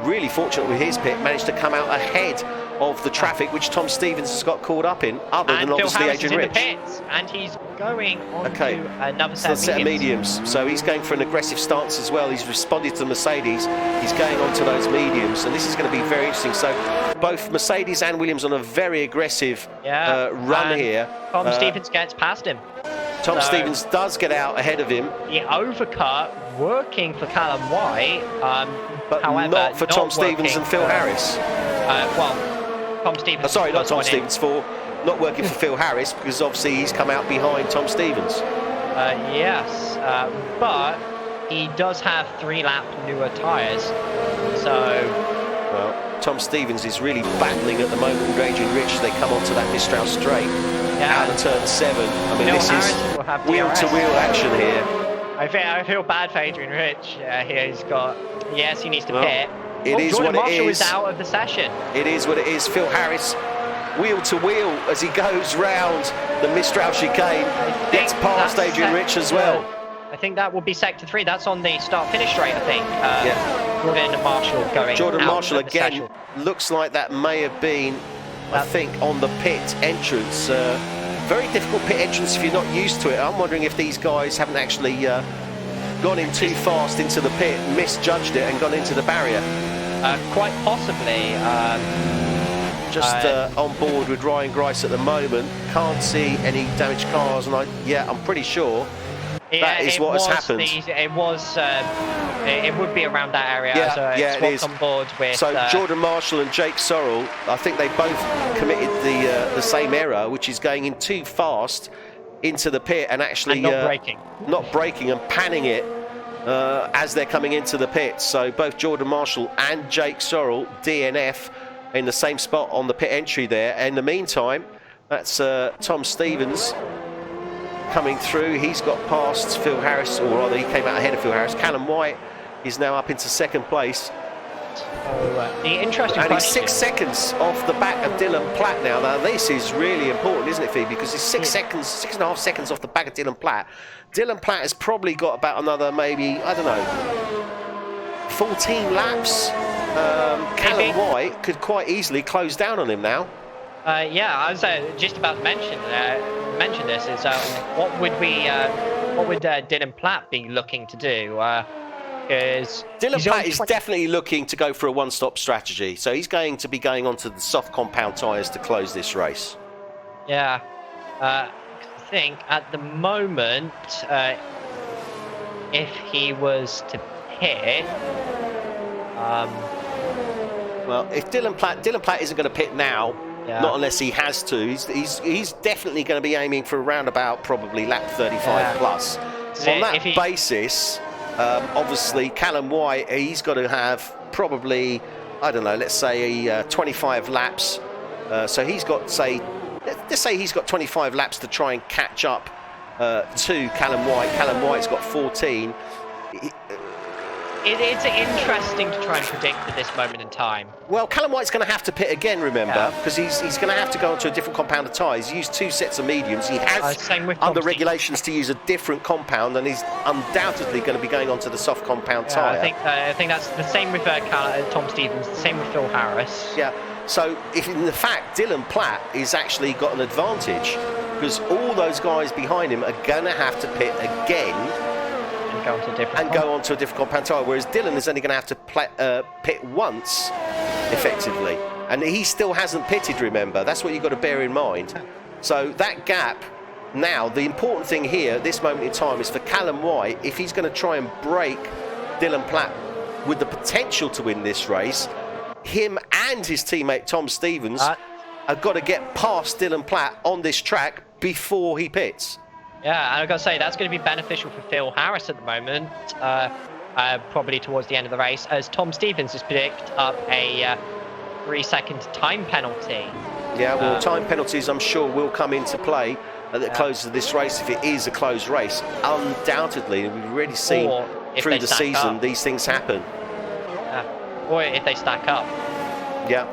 really fortunate with his pit, managed to come out ahead of the traffic which Tom Stevens has got caught up in, other than obviously Adrian Rich. And he's going on to another set of mediums. So he's going for an aggressive stance as well. He's responded to Mercedes. He's going on to those mediums, and this is going to be very interesting. So both Mercedes and Williams on a very aggressive run here. Tom Stevens gets past him. Tom Stevens does get out ahead of him. The overcut working for Callum White, but however, not for Tom Stevens and Phil Harris. Tom Stevens. Sorry, not Tom Stevens. Not working for Phil Harris, because obviously he's come out behind Tom Stevens. Yes, but he does have 3-lap newer tyres, so... Well, Tom Stevens is really battling at the moment with Adrian Rich as they come onto that Mistral Straight. Out of turn 7. I mean, this is wheel-to-wheel action here. I feel bad for Adrian Rich here. He's got... Yes, he needs to pit. It is Jordan what Marshall it is. Out of the session. It is what it is. Phil Harris, wheel to wheel as he goes round the Mistral chicane, gets past Adrian Rich as well. I think that will be sector 3. That's on the start-finish straight, I think. Jordan Marshall going. Jordan Marshall again. Looks like that may have been, I think, on the pit entrance. Very difficult pit entrance if you're not used to it. I'm wondering if these guys haven't actually gone in too fast into the pit, misjudged it, and gone into the barrier. Quite possibly. Just on board with Ryan Grice at the moment. Can't see any damaged cars, and I'm pretty sure that is what has happened. It would be around that area. It is. On board with, so Jordan Marshall and Jake Sorrell, I think they both committed the same error, which is going in too fast into the pit and actually not braking and panning it as they're coming into the pit. So both Jordan Marshall and Jake Sorrell, DNF, in the same spot on the pit entry there. In the meantime, that's Tom Stevens coming through. He's got past Phil Harris, or rather he came out ahead of Phil Harris. Callum White is now up into second place. The interesting and question. he's 6 seconds off the back of Dylan Platt now. Now this is really important, isn't it, Phoebe? Because he's 6.5 seconds off the back of Dylan Platt. Dylan Platt has probably got about another, maybe, I don't know, 14 laps. Callum White could quite easily close down on him now. Yeah, I was just about to mention this. Is what would Dylan Platt be looking to do? Because Dylan Platt is definitely looking to go for a one-stop strategy. So he's going to be going onto the soft compound tyres to close this race. Yeah, I think at the moment, if he was to pit, well, if Dylan Platt isn't going to pit now, not unless he has to. He's definitely going to be aiming for around about probably lap 35 plus. So on that basis, obviously Callum White, he's got to have probably, I don't know, let's say 25 laps. So he's got, let's say he's got 25 laps to try and catch up to Callum White. Callum White's got 14. It's interesting to try and predict at this moment in time. Well, Callum White's going to have to pit again, remember, because he's going to have to go onto a different compound of tyres. He's used 2 sets of mediums. He has, under regulations, to use a different compound, and he's undoubtedly going to be going onto the soft compound tyre. I think that's the same with Tom Stevens, the same with Phil Harris. Yeah, so if in the fact Dylan Platt is actually got an advantage, because all those guys behind him are going to have to pit again, go onto a different compound tyre, whereas Dylan is only going to have to pit once, effectively. And he still hasn't pitted, remember. That's what you've got to bear in mind. So that gap, now, the important thing here, at this moment in time, is for Callum White, if he's going to try and break Dylan Platt with the potential to win this race, him and his teammate Tom Stevens have got to get past Dylan Platt on this track before he pits. Yeah, and I've got to say, that's going to be beneficial for Phil Harris at the moment, probably towards the end of the race, as Tom Stevens has picked up a 3-second time penalty. Yeah, well, time penalties, I'm sure, will come into play at the close of this race if it is a closed race. Undoubtedly, we've already seen through the season these things happen. Or if they stack up. Yeah,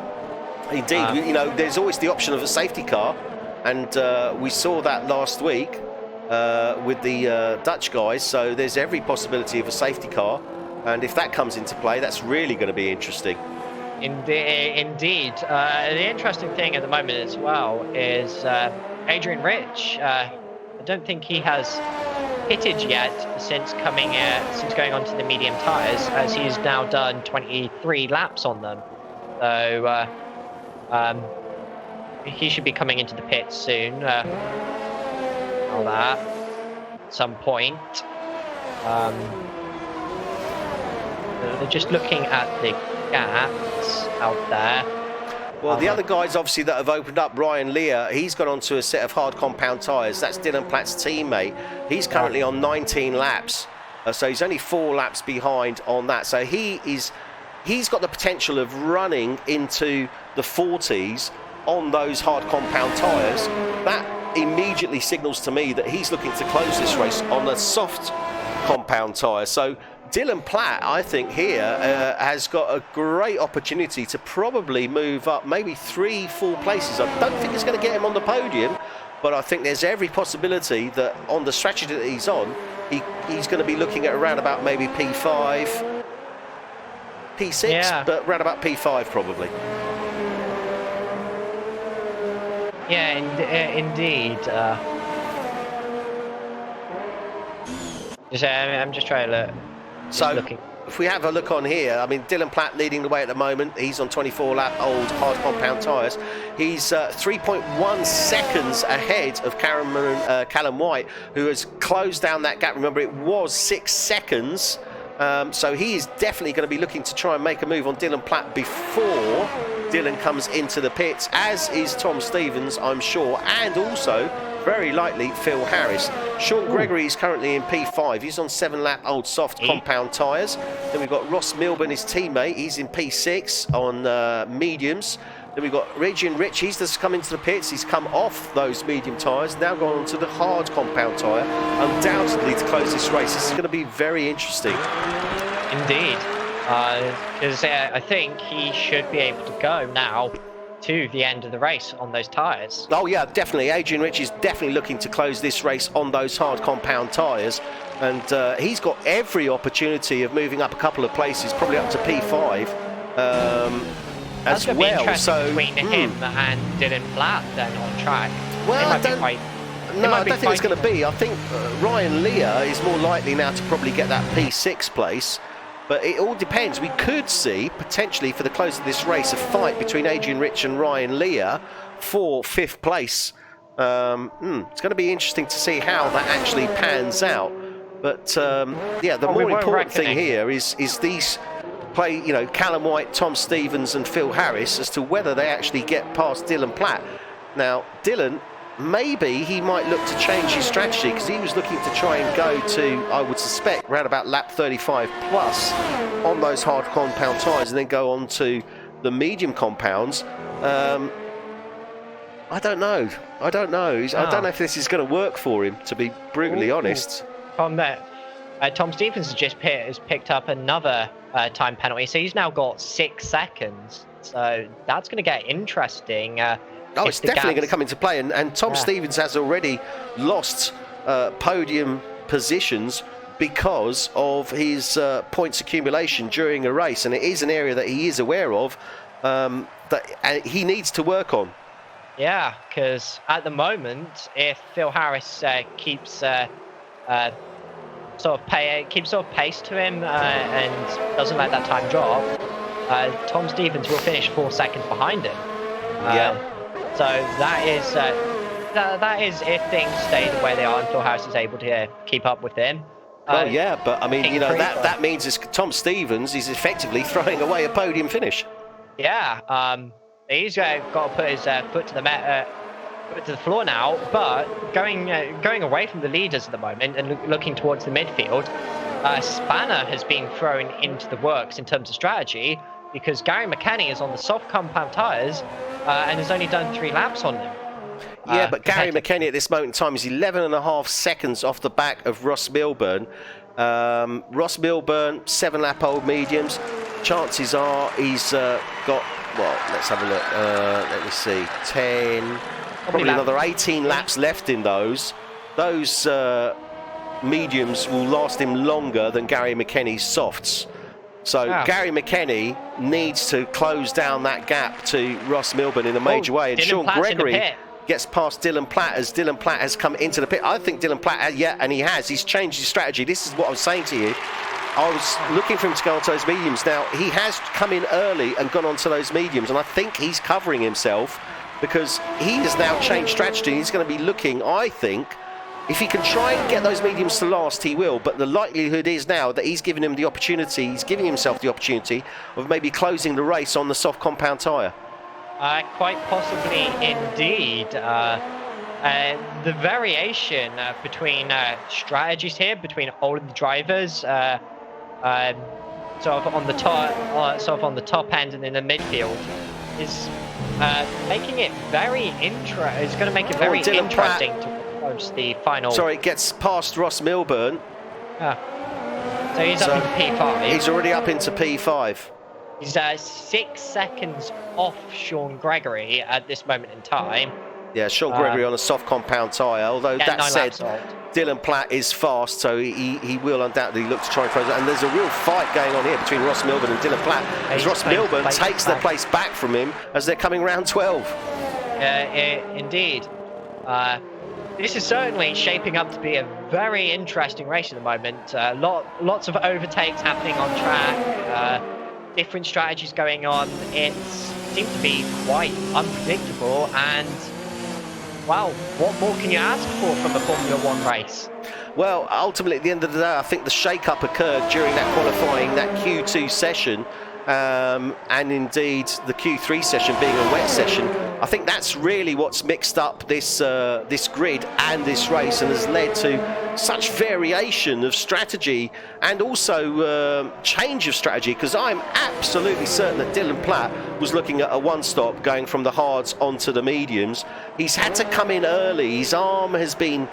indeed. You know, there's always the option of a safety car, and we saw that last week. With the Dutch guys, so there's every possibility of a safety car, and if that comes into play, that's really going to be interesting. Indeed. The interesting thing at the moment as well is Adrian Rich. I don't think he has pitted yet since going onto the medium tyres, as he's now done 23 laps on them. So he should be coming into the pits soon. That at some point. They're just looking at the gaps out there. Well, the other guys obviously that have opened up, Ryan Lear, he's got onto a set of hard compound tyres. That's Dylan Platt's teammate. He's currently on 19 laps, so he's only 4 laps behind on that. So he's got the potential of running into the 40s on those hard compound tyres. That immediately signals to me that he's looking to close this race on a soft compound tyre. So Dylan Platt, I think here, has got a great opportunity to probably move up maybe 3-4 places. I don't think it's going to get him on the podium, but I think there's every possibility that on the strategy that he's on, he's going to be looking at around about maybe P5, P6, but around about P5 probably. Yeah, indeed. I'm just trying to look. So, if we have a look on here, I mean, Dylan Platt leading the way at the moment. He's on 24-lap old hard compound tyres. He's 3.1 seconds ahead of Callum White, who has closed down that gap. Remember, it was 6 seconds. So he is definitely going to be looking to try and make a move on Dylan Platt before Dylan comes into the pits, as is Tom Stevens, I'm sure, and also very likely Phil Harris. Sean Gregory is currently in P5. He's on 7-lap old soft compound tyres. Then we've got Ross Milburn, his teammate. He's in P6 on mediums. Then we've got Adrian Rich. He's just come into the pits. He's come off those medium tyres, now gone on to the hard compound tyre, undoubtedly to close this race. This is going to be very interesting. Indeed. Because I think he should be able to go now to the end of the race on those tyres. Oh yeah, definitely. Adrian Rich is definitely looking to close this race on those hard compound tyres, and he's got every opportunity of moving up a couple of places, probably up to P5 as well. Be interesting between him and Dylan Platt then on track. Well, I don't think it's going to be. I think Ryan Lear is more likely now to probably get that P6 place. But it all depends. We could see, potentially, for the close of this race, a fight between Adrian Rich and Ryan Lear for 5th place. It's going to be interesting to see how that actually pans out. But, yeah, the more important thing here is these Callum White, Tom Stevens and Phil Harris as to whether they actually get past Dylan Platt. Now, Dylan, maybe he might look to change his strategy, because he was looking to try and go to, I would suspect, around about lap 35 plus on those hard compound tyres and then go on to the medium compounds. I don't know. I don't know if this is going to work for him, to be brutally honest. Tom Stevens has picked up another time penalty, so he's now got 6 seconds. So that's going to get interesting. It's definitely going to come into play, and Tom Stevens has already lost podium positions because of his points accumulation during a race, and it is an area that he is aware of that he needs to work on. Yeah, because at the moment, if Phil Harris keeps sort of pace to him and doesn't let that time drop, Tom Stevens will finish 4 seconds behind him. So that is if things stay the way they are and Phil Harris is able to keep up with him. But I mean, that means Tom Stevens is effectively throwing away a podium finish. Yeah, he's got to put his foot to the floor now. But going away from the leaders at the moment and looking towards the midfield, Spanner has been thrown into the works in terms of strategy, because Gary McKenny is on the soft compound tyres and has only done 3 laps on them. But Gary McKenny at this moment in time is 11.5 seconds off the back of Ross Milburn. Ross Milburn, 7-lap old mediums. Chances are he's got, let's have a look. Let me see, 10, probably another 18 laps left in those. Those mediums will last him longer than Gary McKenny's softs. So Gary McKenny needs to close down that gap to Ross Milburn in a major way. And Sean Gregory gets past Dylan Platt as Dylan Platt has come into the pit. I think Dylan Platt, and he has. He's changed his strategy. This is what I was saying to you. I was looking for him to go onto those mediums. Now, he has come in early and gone onto those mediums, and I think he's covering himself because he has now changed strategy. He's going to be looking, I think, if he can try and get those mediums to last, he will. But the likelihood is now that he's giving himself the opportunity of maybe closing the race on the soft compound tyre. Quite possibly indeed. The variation between strategies here, between all of the drivers, sort of on the top end and in the midfield, is making it very interesting. It's going to make it very interesting to watch the final. Sorry, it gets past Ross Milburn. So he's up into P5. He's already up into P5. He's 6 seconds off Sean Gregory at this moment in time. Yeah, Sean Gregory on a soft compound tyre, although that said, Dylan Platt is fast, so he will undoubtedly look to try and close it. And there's a real fight going on here between Ross Milburn and Dylan Platt, as Ross Milburn takes the place back from him as they're coming round 12. Indeed. This is certainly shaping up to be a very interesting race at the moment. Lots of overtakes happening on track, different strategies going on. It seems to be quite unpredictable, and well, what more can you ask for from a Formula One race? Well, ultimately, at the end of the day, I think the shake-up occurred during that qualifying, that Q2 session, and indeed the Q3 session being a wet session. I think that's really what's mixed up this this grid and this race, and has led to such variation of strategy and also change of strategy, because I'm absolutely certain that Dylan Platt was looking at a one-stop going from the hards onto the mediums. He's had to come in early. His arm has been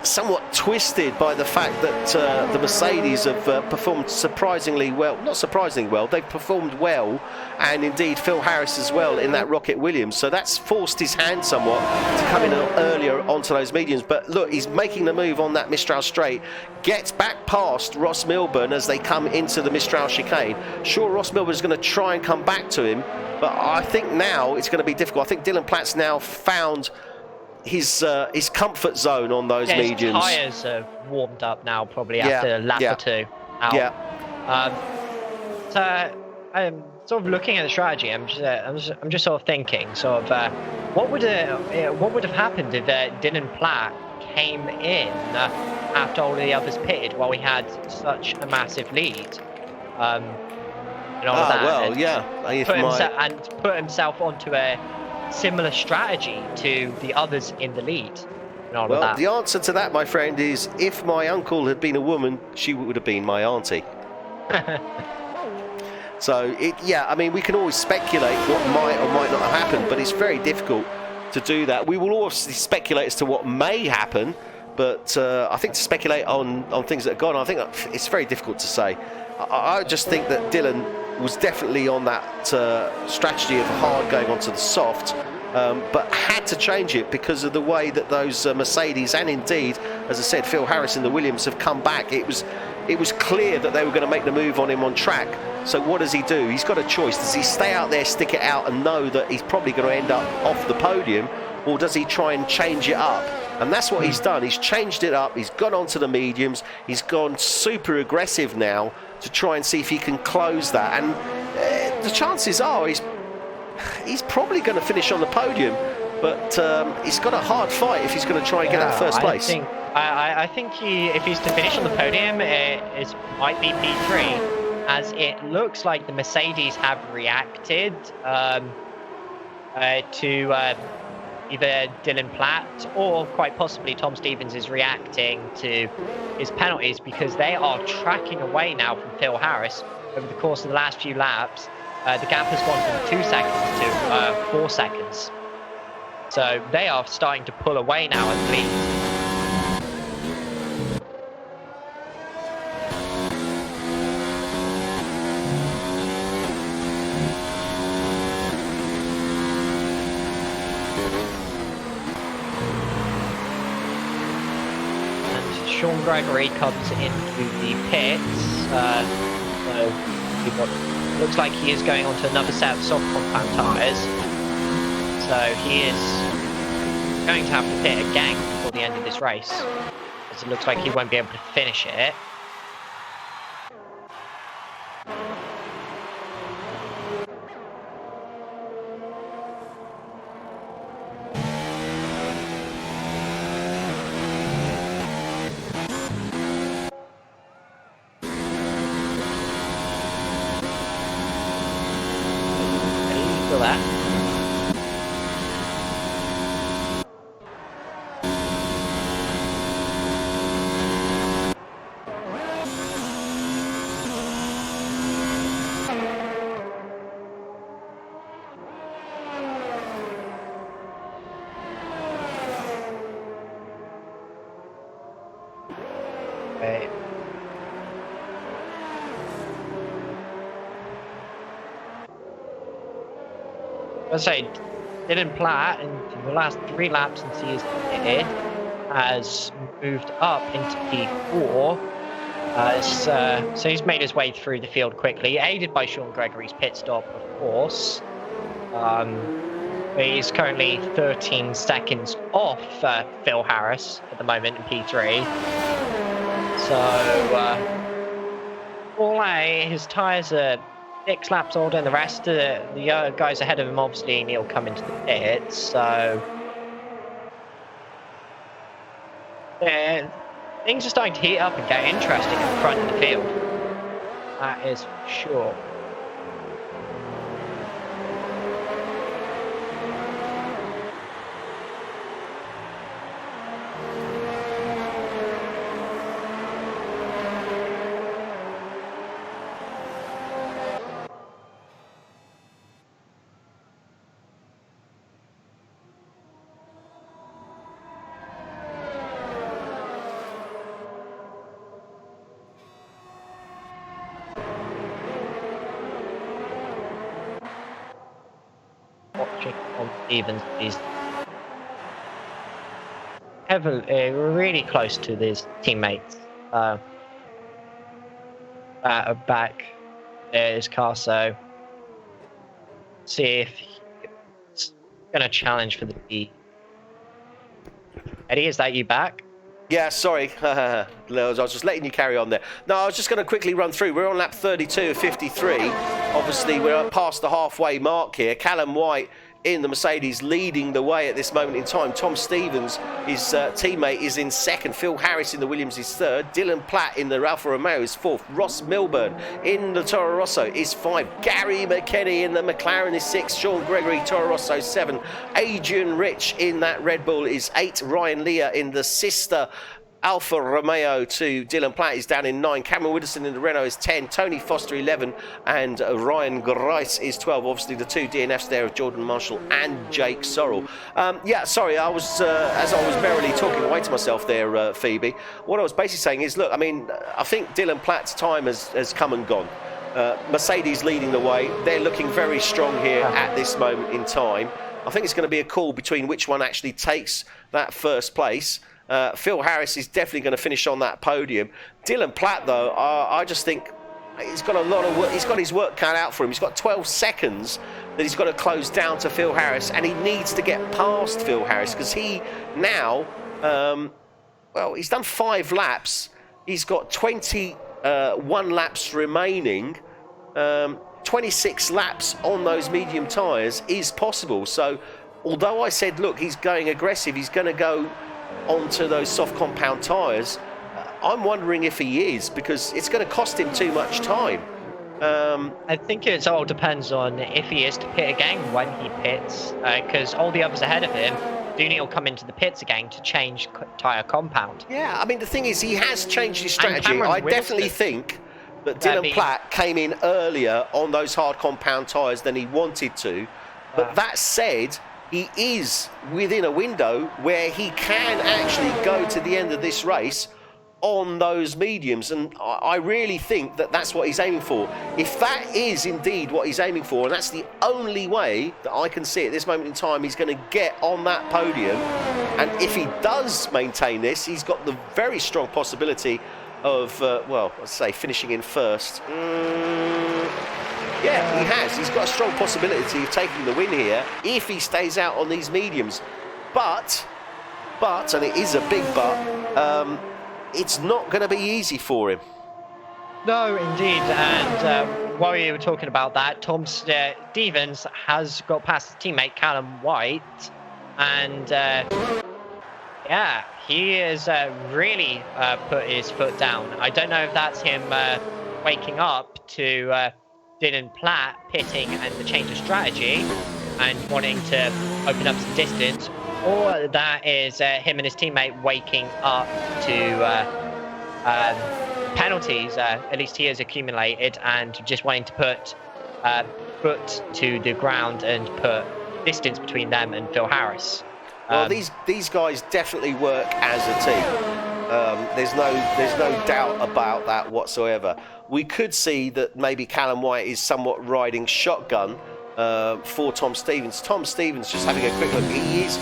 somewhat twisted by the fact that the Mercedes have performed surprisingly well. Not surprisingly well, they've performed well, and indeed Phil Harris as well in that Rocket Williams. So that's forced his hand somewhat to come in earlier onto those mediums. But look, he's making the move on that Mistral straight, gets back past Ross Milburn as they come into the Mistral chicane. Sure, Ross Milburn's going to try and come back to him, but I think now it's going to be difficult. I think Dylan Platt's now found his comfort zone on those mediums. His tyres are warmed up now, probably after a lap or two out. So I'm sort of looking at the strategy. I'm just sort of thinking, sort of, what would have happened if Dylan Platt came in after all the others pitted while we had such a massive lead? And all of that, well, and yeah. Put himself onto a similar strategy to the others in the lead. And all of that. The answer to that, my friend, is if my uncle had been a woman, she would have been my auntie. So, I mean, we can always speculate what might or might not have happened, but it's very difficult to do that. We will obviously speculate as to what may happen, but I think to speculate on things that have gone, I think it's very difficult to say. I just think that Dylan was definitely on that strategy of hard going onto the soft, but had to change it because of the way that those Mercedes and indeed, as I said, Phil Harris and the Williams have come back. It was clear that they were going to make the move on him on track. So what does he do? He's got a choice. Does he stay out there, stick it out, and know that he's probably going to end up off the podium, or does he try and change it up? And that's what he's done. He's changed it up. He's gone onto the mediums. He's gone super aggressive now to try and see if he can close that. And the chances are he's probably going to finish on the podium, but he's got a hard fight if he's going to try and get that first place. I think if he's to finish on the podium, it might be P3, as it looks like the Mercedes have reacted to either Dylan Platt or quite possibly Tom Stevens is reacting to his penalties, because they are tracking away now from Phil Harris over the course of the last few laps. The gap has gone from 2 seconds to 4 seconds. So they are starting to pull away now and lead. Sean Gregory comes into the pits, so looks like he is going on to another set of soft compound tyres. So he is going to have to pit again before the end of this race, as it looks like he won't be able to finish it. I say, Dylan Platt, in the last 3 laps since he is pitted, has moved up into P4. So he's made his way through the field quickly, aided by Sean Gregory's pit stop, of course. He's currently 13 seconds off Phil Harris at the moment in P3. So, his tyres are 6 laps older than the rest of the guys ahead of him. Obviously, Neil come into the pits, so things are starting to heat up and get interesting in the front of the field. That is for sure. watching Tom Stevens. He's heavily, really close to his teammates. Back his car, so see if he's gonna challenge for the lead. Eddie, is that you back? Yeah, sorry. I was just letting you carry on there. No, I was just going to quickly run through. We're on lap 32 of 53. Obviously, we're past the halfway mark here. Callum White in the Mercedes leading the way at this moment in time. Tom Stevens, his teammate, is in second. Phil Harris in the Williams is third. Dylan Platt in the Alfa Romeo is fourth. Ross Milburn in the Toro Rosso is 5. Gary McKenny in the McLaren is 6. Sean Gregory, Toro Rosso 7. Adrian Rich in that Red Bull is 8. Ryan Lear in the sister Alfa Romeo to Dylan Platt is down in 9. Cameron Widdowson in the Renault is 10. Tony Foster 11. And Ryan Grice is 12. Obviously, the 2 DNFs there of Jordan Marshall and Jake Sorrell. Yeah, sorry, I was as I was merrily talking away to myself there, Phoebe. What I was basically saying is, look, I mean, I think Dylan Platt's time has come and gone. Mercedes leading the way. They're looking very strong here at this moment in time. I think it's going to be a call between which one actually takes that first place. Phil Harris is definitely going to finish on that podium. Dylan Platt, though, I just think he's got a lot of work. He's got his work cut out for him. He's got 12 seconds that he's got to close down to Phil Harris, and he needs to get past Phil Harris because he now, well, he's done 5 laps. He's got 21 laps remaining. 26 laps on those medium tyres is possible. So, although I said, look, he's going aggressive, he's going to go onto those soft compound tyres, I'm wondering if he is, because it's going to cost him too much time. I think it all depends on if he is to pit again, when he pits, because all the others ahead of him do need to come into the pits again to change tyre compound. Yeah, I mean, the thing is, he has changed his strategy. I definitely think that Dylan Platt came in earlier on those hard compound tyres than he wanted to. But that said, he is within a window where he can actually go to the end of this race on those mediums, and I really think that that's what he's aiming for. If that is indeed what he's aiming for, and that's the only way that I can see at this moment in time he's going to get on that podium, and if he does maintain this, he's got the very strong possibility of, well, let's say finishing in first. Yeah, he has. He's got a strong possibility of taking the win here if he stays out on these mediums. But, and it is a big but, it's not going to be easy for him. No, indeed. And while we were talking about that, Tom Stevens has got past his teammate Callum White. And, yeah, he has really put his foot down. I don't know if that's him waking up to Dylan Platt pitting and the change of strategy and wanting to open up some distance, or that is him and his teammate waking up to penalties, at least he has accumulated, and just wanting to put foot to the ground and put distance between them and Phil Harris. Well, these guys definitely work as a team. There's no doubt about that whatsoever. We could see that maybe Callum White is somewhat riding shotgun for Tom Stevens. Tom Stevens, just having a quick look, he is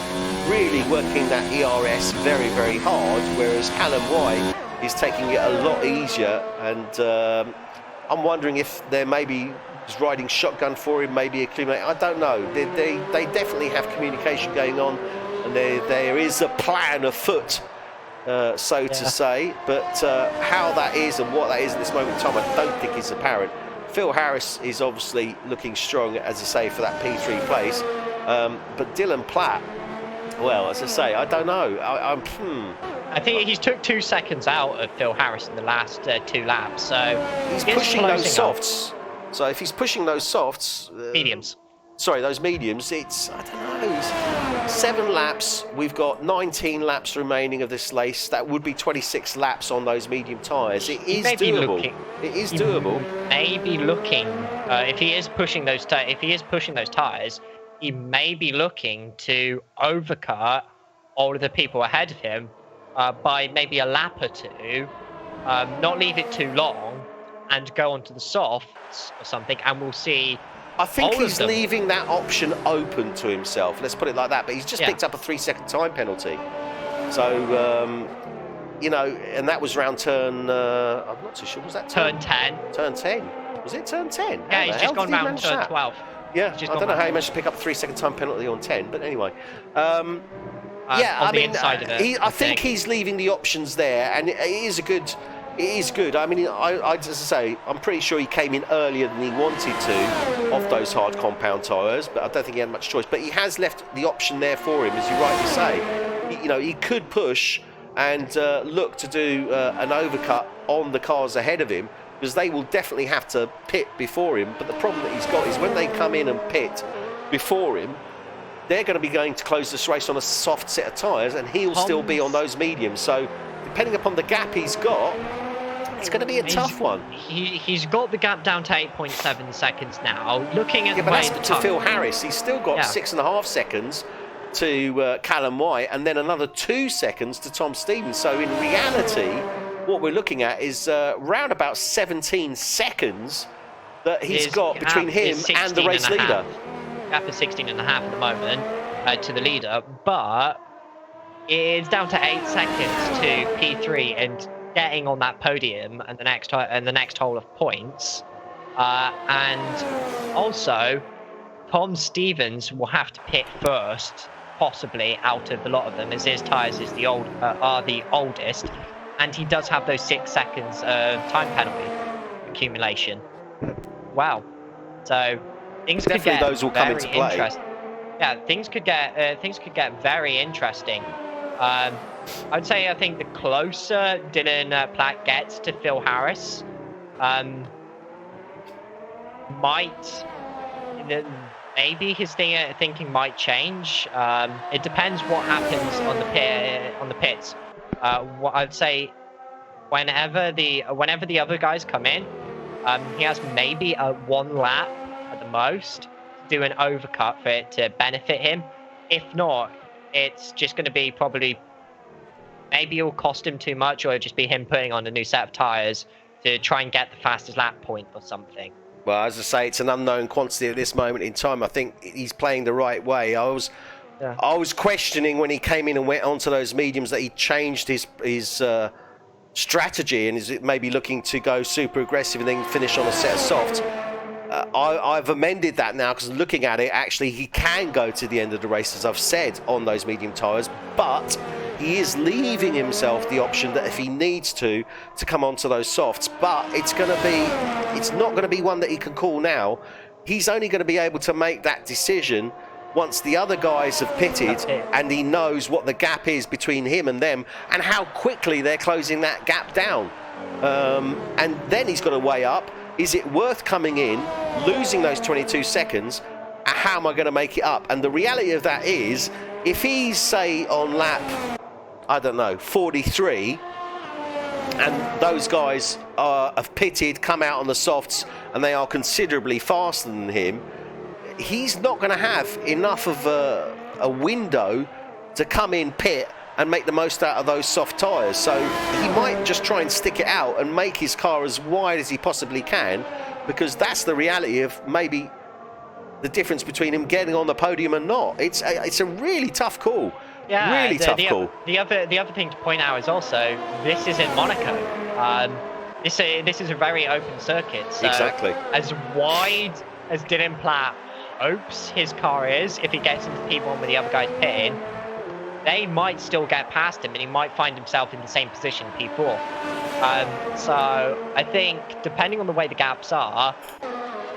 really working that ERS very, very hard, whereas Callum White is taking it a lot easier. And I'm wondering if there maybe is riding shotgun for him, maybe accumulate. I don't know. They definitely have communication going on, and there is a plan afoot. To say, but how that is and what that is at this moment in time, I don't think is apparent. Phil Harris is obviously looking strong, as I say, for that P3 place, but Dylan Platt, well, as I say, I don't know. I think he's took 2 seconds out of Phil Harris in the last 2 laps, so he's pushing those softs. So if he's pushing those softs, mediums. Sorry, those mediums, it's, I don't know, it's 7 laps. We've got 19 laps remaining of this race. That would be 26 laps on those medium tyres. It is doable. It is doable. Maybe looking, if he is pushing those tyres, he may be looking to overcut all of the people ahead of him by maybe a lap or 2, not leave it too long, and go onto the softs or something, and we'll see I think All he's of them. leaving that option open to himself. Let's put it like that. But he's just picked up a 3-second time penalty. So, you know, and that was round turn. I'm not too sure. Was that turn 10? Turn 10. Was it turn 10? Yeah, he's just gone round turn 12. Yeah, I don't know how he managed to pick up a 3-second time penalty on 10, but anyway. Yeah, I mean, I think he's leaving the options there, and it is good. I mean, as I say, I'm pretty sure he came in earlier than he wanted to of those hard compound tyres, but I don't think he had much choice. But he has left the option there for him, as you rightly say. You know, he could push and look to do an overcut on the cars ahead of him, because they will definitely have to pit before him. But the problem that he's got is when they come in and pit before him, they're going to be going to close this race on a soft set of tyres, and he'll still be on those mediums. So depending upon the gap he's got, it's going to be a tough one. He's got the gap down to 8.7 seconds now. Looking at but that's to Phil Harris. He's still got 6.5 seconds to Callum White, and then another 2 seconds to Tom Stevens. So in reality, what we're looking at is round about 17 seconds that he's got between him and the race leader. Gap is 16.5 at the moment to the leader, but it's down to 8 seconds to P3 and getting on that podium and the next hole of points. And also, Tom Stevens will have to pit first, possibly out of the lot of them, as his tyres are the oldest, and he does have those 6 seconds of time penalty accumulation. Wow. So things could get those will come into play. Yeah, things could get very interesting. I would say I think the closer Dylan Platt gets to Phil Harris, maybe his thinking might change. It depends what happens on the pits. What I'd say, whenever the other guys come in, he has maybe a 1 lap at the most to do an overcut for it to benefit him. If not, it's just going to be probably, maybe it'll cost him too much, or it'll just be him putting on a new set of tyres to try and get the fastest lap point or something. Well, as I say, it's an unknown quantity at this moment in time. I think he's playing the right way. I was questioning when he came in and went onto those mediums that he changed his strategy and is maybe looking to go super aggressive and then finish on a set of soft. I've amended that now, because looking at it, actually he can go to the end of the race, as I've said, on those medium tyres, but he is leaving himself the option that if he needs to come onto those softs. But it's not going to be one that he can call now. He's only going to be able to make that decision once the other guys have pitted and he knows what the gap is between him and them and how quickly they're closing that gap down. And then he's got to weigh up, is it worth coming in, losing those 22 seconds, and how am I going to make it up? And the reality of that is, if he's, say, on lap, I don't know, 43, and those guys have pitted, come out on the softs, and they are considerably faster than him, he's not going to have enough of a window to come in pit and make the most out of those soft tyres. So he might just try and stick it out and make his car as wide as he possibly can, because that's the reality of maybe the difference between him getting on the podium and not. It's a really tough call. Yeah, really tough call. The other thing to point out is also, this is in Monaco. This is a very open circuit. So exactly. As wide as Dylan Platt hopes his car is, if he gets into P1 with the other guys pitting, they might still get past him and he might find himself in the same position P4. So I think, depending on the way the gaps are,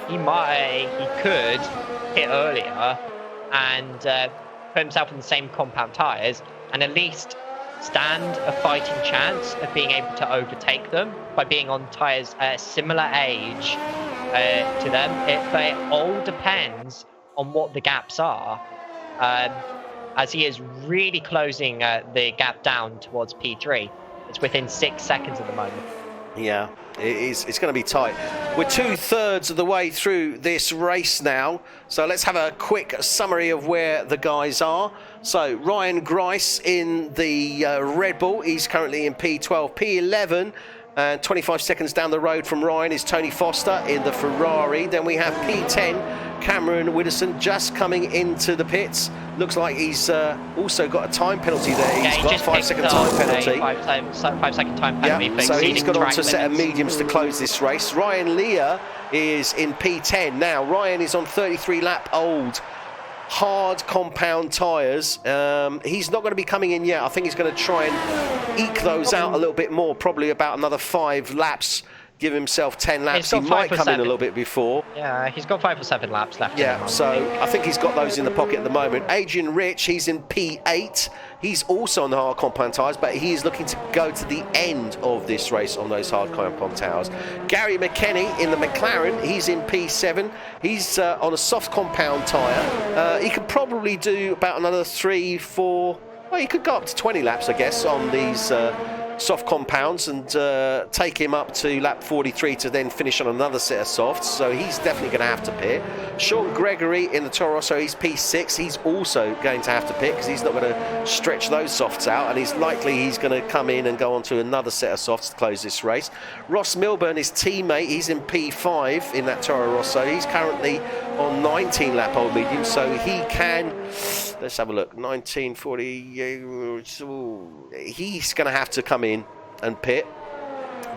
he could hit earlier and put himself in the same compound tyres and at least stand a fighting chance of being able to overtake them by being on tyres a similar age to them. But it all depends on what the gaps are, as he is really closing the gap down towards P3. It's within 6 seconds at the moment. Yeah, it's going to be tight. We're 2/3 of the way through this race now, so let's have a quick summary of where the guys are. So Ryan Grice in the Red Bull, he's currently in P12, P11, and 25 seconds down the road from Ryan is Tony Foster in the Ferrari. Then we have P10, Cameron Widdowson just coming into the pits. Looks like he's also got a time penalty there. He's got a 5-second time penalty. 5-second time penalty. Yeah, so he's got on to a set of mediums to close this race. Ryan Lear is in P10 now. Ryan is on 33 lap old hard compound tyres. He's not going to be coming in yet. I think he's going to try and eke those out a little bit more, probably about another 5 laps. Give himself 10 laps. He might come in a little bit before. Yeah, he's got 5 or 7 laps left. Yeah, so I think he's got those in the pocket at the moment. Adrian Rich, he's in P8. He's also on the hard compound tyres, but he is looking to go to the end of this race on those hard compound tyres. Gary McKenny in the McLaren, he's in P7. He's on a soft compound tyre. He could probably do about another 3, 4... Well, he could go up to 20 laps, I guess, on these soft compounds and take him up to lap 43 to then finish on another set of softs. So he's definitely going to have to pit. Sean Gregory in the Toro Rosso, he's P6. He's also going to have to pit because he's not going to stretch those softs out, and he's going to come in and go on to another set of softs to close this race. Ross Milburn, his teammate, he's in P5 in that Toro Rosso. He's currently on 19 lap old medium, so he can, let's have a look, 1940, he's going to have to come in and pit,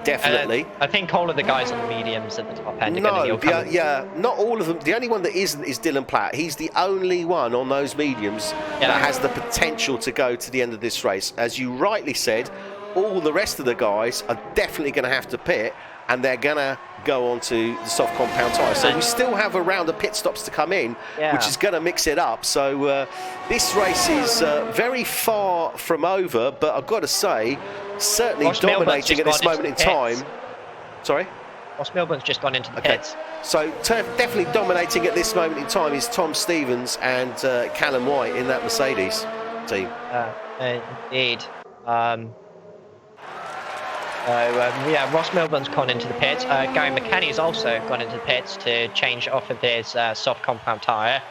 definitely. I think all of the guys on the mediums at the top end are going to come. Yeah, not all of them. The only one that isn't is Dylan Platt. He's the only one on those mediums that has the potential to go to the end of this race. As you rightly said, all the rest of the guys are definitely going to have to pit, and they're going to go on to the soft compound tyres. So we still have a round of pit stops to come in, which is going to mix it up. So this race is very far from over, but I've got to say, certainly dominating at this moment in time. Sorry? Ross Milburn's just gone into the pits. So definitely dominating at this moment in time is Tom Stevens and Callum White in that Mercedes team. Indeed. Ross Milburn's gone into the pits. Gary McKenny's also gone into the pits to change off of his soft compound tyre.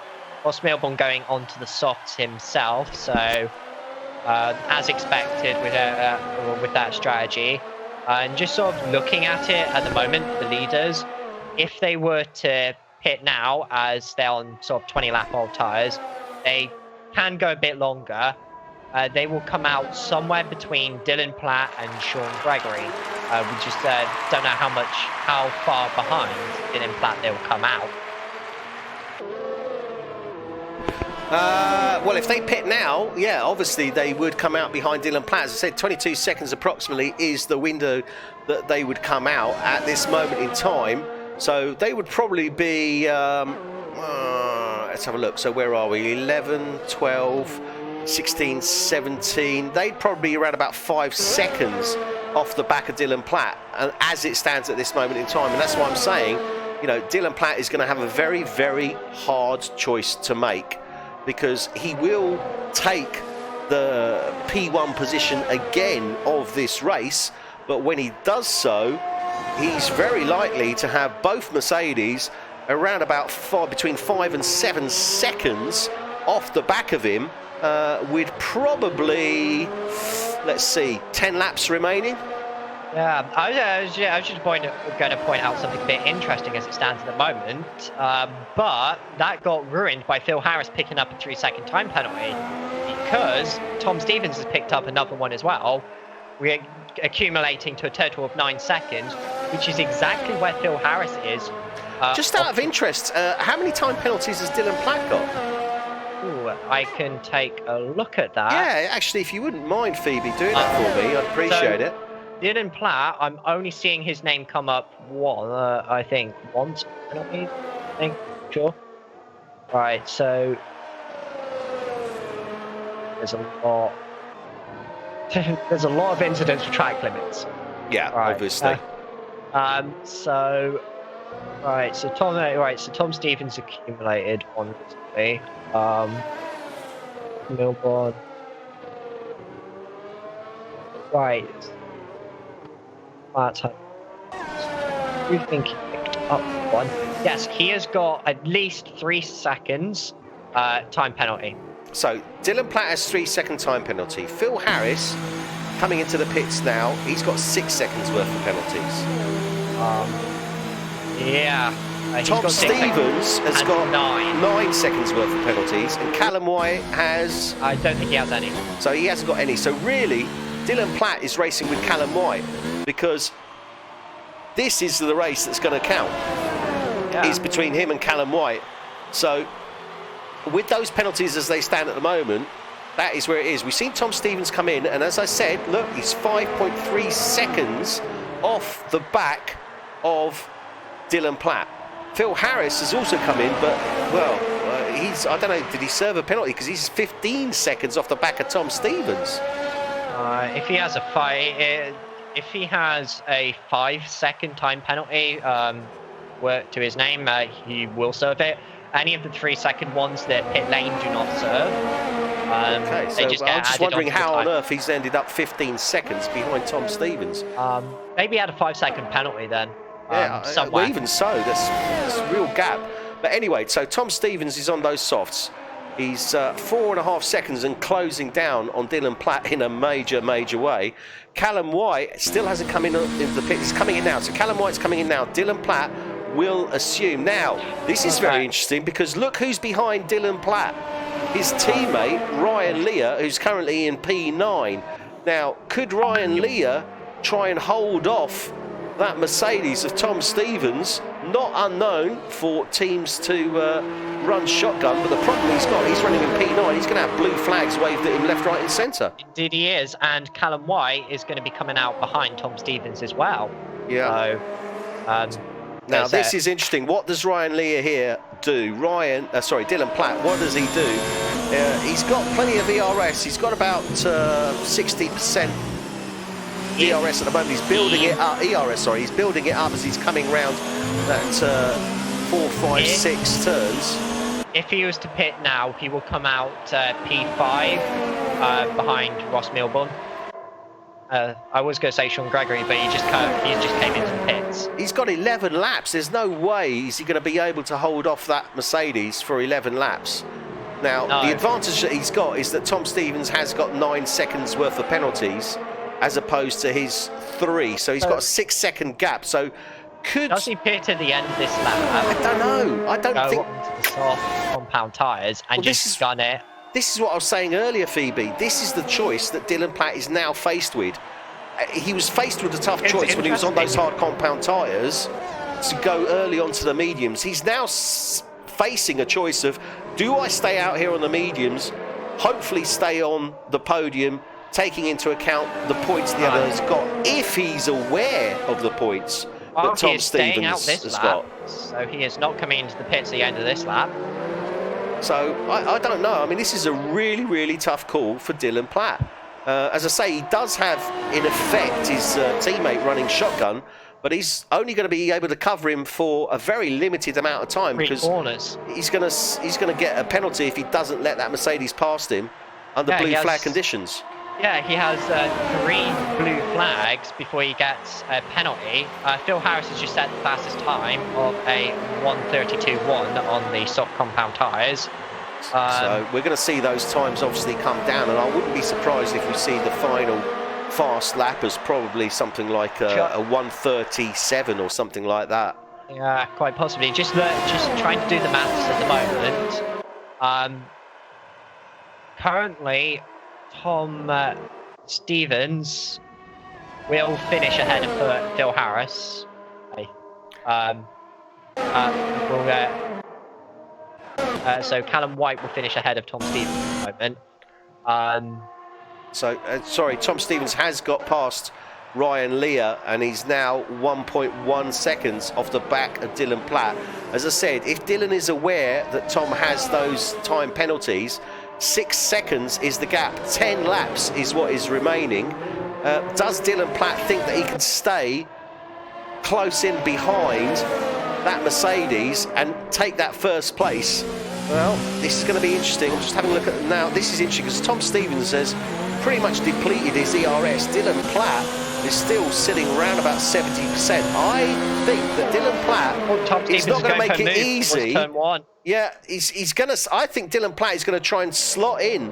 Ross Milburn going onto the softs himself, so as expected with that strategy. And just sort of looking at it at the moment, the leaders, if they were to pit now as they're on sort of 20 lap old tyres, they can go a bit longer. They will come out somewhere between Dylan Platt and Sean Gregory. We just don't know how far behind Dylan Platt they will come out. Well, if they pit now, yeah, obviously they would come out behind Dylan Platt. As I said, 22 seconds approximately is the window that they would come out at this moment in time. So they would probably be, let's have a look. So where are we? 11, 12... 16, 17, they'd probably be around about 5 seconds off the back of Dylan Platt, and as it stands at this moment in time. And that's why I'm saying, you know, Dylan Platt is going to have a very, very hard choice to make, because he will take the P1 position again of this race, but when he does so, he's very likely to have both Mercedes around about between 5 and 7 seconds off the back of him. With probably, let's see, 10 laps remaining. Yeah, I was just going to point out something a bit interesting as it stands at the moment, but that got ruined by Phil Harris picking up a 3-second time penalty, because Tom Stevens has picked up another one as well. We're accumulating to a total of 9 seconds, which is exactly where Phil Harris is. Just out of interest, how many time penalties has Dylan Platt got? Ooh, I can take a look at that. Yeah, actually, if you wouldn't mind, Phoebe, doing that for me, I'd appreciate it. Dylan Platt, I'm only seeing his name come up once. I think, sure. Right, so there's a lot of incidents for track limits. Yeah, right. Obviously. So Tom Stevens accumulated one recently. Milburn. Right. You think he picked up one? Yes, he has got at least 3 seconds time penalty. So Dylan Platt has 3-second time penalty. Phil Harris coming into the pits now. He's got 6 seconds worth of penalties. Yeah. Tom Stevens has got 9 seconds worth of penalties, and Callum White has... I don't think he has any. So he hasn't got any. So really, Dylan Platt is racing with Callum White, because this is the race that's going to count. Yeah. It's between him and Callum White. So with those penalties as they stand at the moment, that is where it is. We've seen Tom Stevens come in, and as I said, look, he's 5.3 seconds off the back of Dylan Platt. Phil Harris has also come in, but, well, I don't know, did he serve a penalty? Because he's 15 seconds off the back of Tom Stevens. If he has a 5-second time penalty to his name, he will serve it. Any of the 3-second ones that pit lane do not serve. Okay, so I'm just wondering how on earth he's ended up 15 seconds behind Tom Stevens. Maybe he had a 5-second penalty then. Well, even so, that's a real gap. But anyway, so Tom Stevens is on those softs. He's 4.5 seconds and closing down on Dylan Platt in a major way. Callum White still hasn't come into the pit. He's coming in now. So Callum White's coming in now. Dylan Platt will assume. Now, this is very interesting, because look who's behind Dylan Platt. His teammate, Ryan Lear, who's currently in P9. Now, could Ryan Lear try and hold off that Mercedes of Tom Stevens? Not unknown for teams to run shotgun, but the problem he's running in P9. He's going to have blue flags waved at him left, right and centre. Indeed he is, and Callum White is going to be coming out behind Tom Stevens as well. Yeah. So, now this is interesting. What does Ryan Lear here do? Dylan Platt, what does he do? He's got plenty of ERS. He's got about 60% ERS at the moment. He's building it up. He's building it up as he's coming round that 4, 5, 6 turns. If he was to pit now, he will come out P5 behind Ross Milburn. I was going to say Sean Gregory, but he just came into the pits. He's got 11 laps. There's no way he's going to be able to hold off that Mercedes for 11 laps. Now, the advantage that he's got is that Tom Stevens has got 9 seconds worth of penalties, as opposed to his 3. So he's got a 6-second gap. So does he pit at the end of this lap? I don't know. I don't think... Go onto the soft compound tyres and just gun it. This is what I was saying earlier, Phoebe. This is the choice that Dylan Platt is now faced with. He was faced with a tough choice when he was on those hard compound tyres to go early onto the mediums. He's now facing a choice of, do I stay out here on the mediums, hopefully stay on the podium, taking into account the points the other has got, if he's aware of the points that Tom Stevens has got. So he is not coming into the pits at the end of this lap. So I don't know. I mean, this is a really tough call for Dylan Platt. As I say, he does have, in effect, his teammate running shotgun, but he's only going to be able to cover him for a very limited amount of time, because he's going to get a penalty if he doesn't let that Mercedes past him under blue flag conditions. Yeah, he has 3 blue flags before he gets a penalty. Phil Harris has just set the fastest time of a 1:32.1 on the soft compound tyres. So we're going to see those times obviously come down, and I wouldn't be surprised if we see the final fast lap as probably something like a 1:37 or something like that. Yeah, quite possibly. Just trying to do the maths at the moment. Currently, Tom Stevens will finish ahead of Phil Harris. So Callum White will finish ahead of Tom Stevens at the moment. Sorry, Tom Stevens has got past Ryan Lear, and he's now 1.1 seconds off the back of Dylan Platt. As I said, if Dylan is aware that Tom has those time penalties, 6 seconds is the gap. 10 laps is what is remaining. Does Dylan Platt think that he can stay close in behind that Mercedes and take that first place? Well, this is going to be interesting. I'm just having a look at now. This is interesting because Tom Stevens has pretty much depleted his ERS. Dylan Platt is still sitting around about 70%. I think that Dylan Platt is not going to make it easy. Turn 1. Yeah, he's going to. I think Dylan Platt is going to try and slot in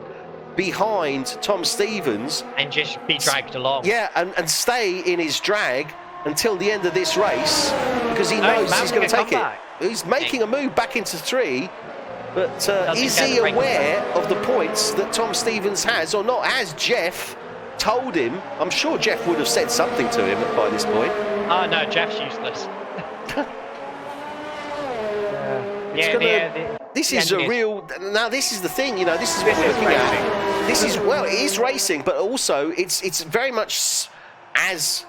behind Tom Stevens and just be dragged along. Yeah, and stay in his drag until the end of this race, because he knows he's going to take it. He's making a move back into 3. But is he get aware of the points that Tom Stevens has or not? Has Jeff told him? I'm sure Jeff would have said something to him by this point. Oh no, Jeff's useless. This is a real. Now this is the thing, you know. This is what we're looking at. This is, well, it is racing, but also it's very much as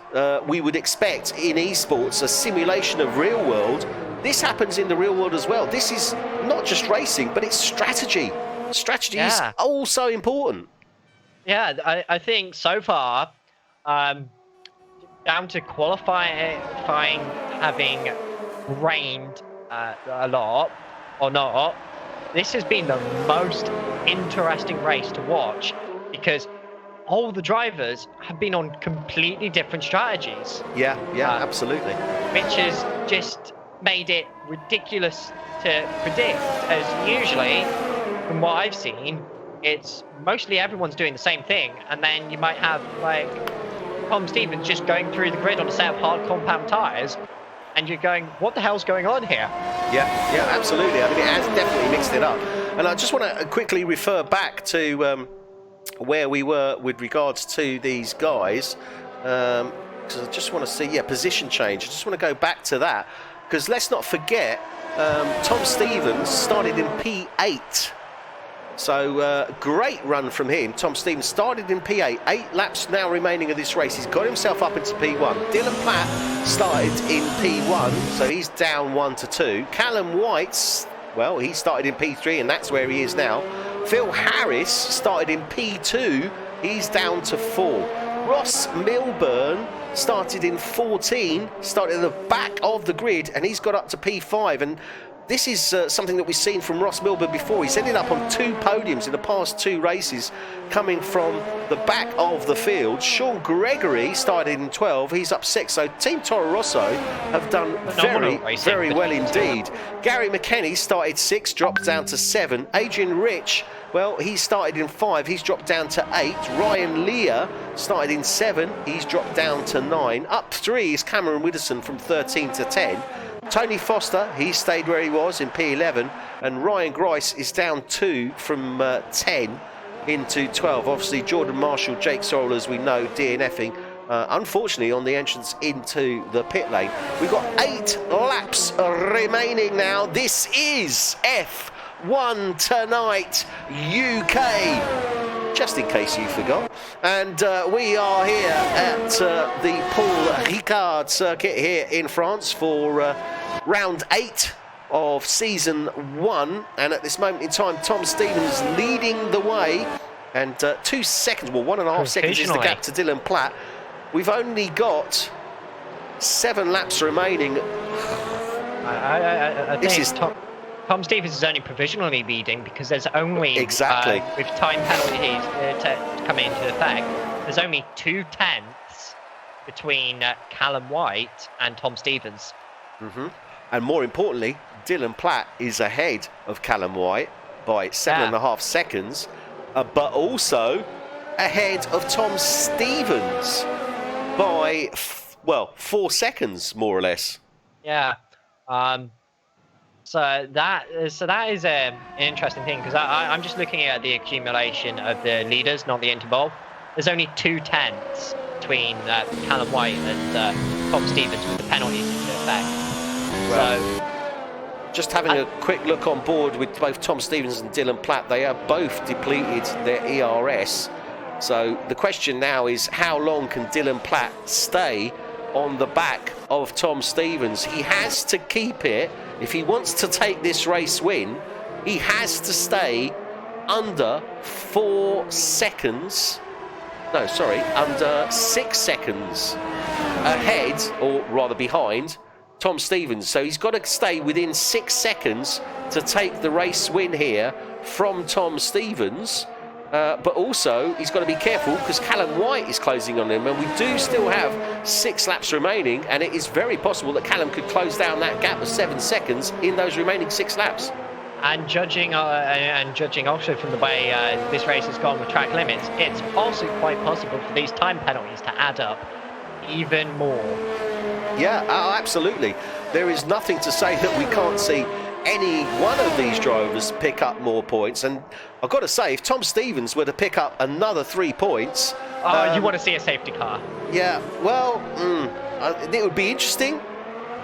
we would expect in esports, a simulation of real world. This happens in the real world as well. This is not just racing, but it's strategy. Strategy is also important. Yeah, I think so far, down to qualifying, having rained a lot or not, this has been the most interesting race to watch because all the drivers have been on completely different strategies. Yeah, absolutely. Which has just made it ridiculous to predict, as usually, from what I've seen, it's mostly everyone's doing the same thing, and then you might have like Tom Stevens just going through the grid on a set of hard compound tyres, and you're going, what the hell's going on here? Yeah, absolutely. I mean, it has definitely mixed it up. And I just want to quickly refer back to where we were with regards to these guys, because I just want to see, position change. I just want to go back to that, because let's not forget, Tom Stevens started in P8. So great run from him. Tom Stevens started in P8. 8 laps now remaining of this race. He's got himself up into P1. Dylan Platt started in P1, so he's down 1 to 2. Callum White's, well, he started in P3, and that's where he is now. Phil Harris started in P2. He's down to 4. Ross Milburn started in 14, started at the back of the grid, and he's got up to P5. And this is something that we've seen from Ross Milburn before. He's ended up on 2 podiums in the past 2 races, coming from the back of the field. Sean Gregory started in 12. He's up 6. So Team Toro Rosso have done very well indeed. Gary McKenny started 6, dropped down to 7. Adrian Rich, well, he started in 5. He's dropped down to 8. Ryan Lear started in 7. He's dropped down to 9. Up 3 is Cameron Widdowson from 13 to 10. Tony Foster, he stayed where he was in P11, and Ryan Grice is down 2 from 10 into 12. Obviously, Jordan Marshall, Jake Sorrell, as we know, DNFing, unfortunately, on the entrance into the pit lane. We've got 8 laps remaining now. This is F1 Tonight UK, just in case you forgot. And we are here at the Paul Ricard circuit here in France for round 8 of season 1. And at this moment in time, Tom Stevens leading the way, and 2 seconds, well, 1.5 seconds is the gap to Dylan Platt. We've only got 7 laps remaining. I think Tom Stevens is only provisionally leading because there's only, with time penalties to come into effect, there's only 2 tenths between Callum White and Tom Stevens. And more importantly, Dylan Platt is ahead of Callum White by 7.5 seconds, but also ahead of Tom Stevens by, 4 seconds, more or less. Yeah. So that is an interesting thing, because I'm just looking at the accumulation of the leaders, not the interval. There's only 2 tenths between Callum White and Tom Stevens with the penalties into effect. So, just having a quick look on board with both Tom Stevens and Dylan Platt, they have both depleted their ERS. So the question now is, how long can Dylan Platt stay on the back of Tom Stevens? He has to keep it. If he wants to take this race win, he has to stay under 4 seconds. No, sorry, under 6 seconds ahead, or rather behind, Tom Stevens. So he's got to stay within 6 seconds to take the race win here from Tom Stevens. But also, he's got to be careful because Callum White is closing on him, and we do still have 6 laps remaining, and it is very possible that Callum could close down that gap of 7 seconds in those remaining 6 laps. And judging also from the way this race has gone with track limits, it's also quite possible for these time penalties to add up even more. Yeah, absolutely. There is nothing to say that we can't see any one of these drivers pick up more points. And I've got to say, if Tom Stevens were to pick up another 3 points... you want to see a safety car. Yeah, well, it would be interesting.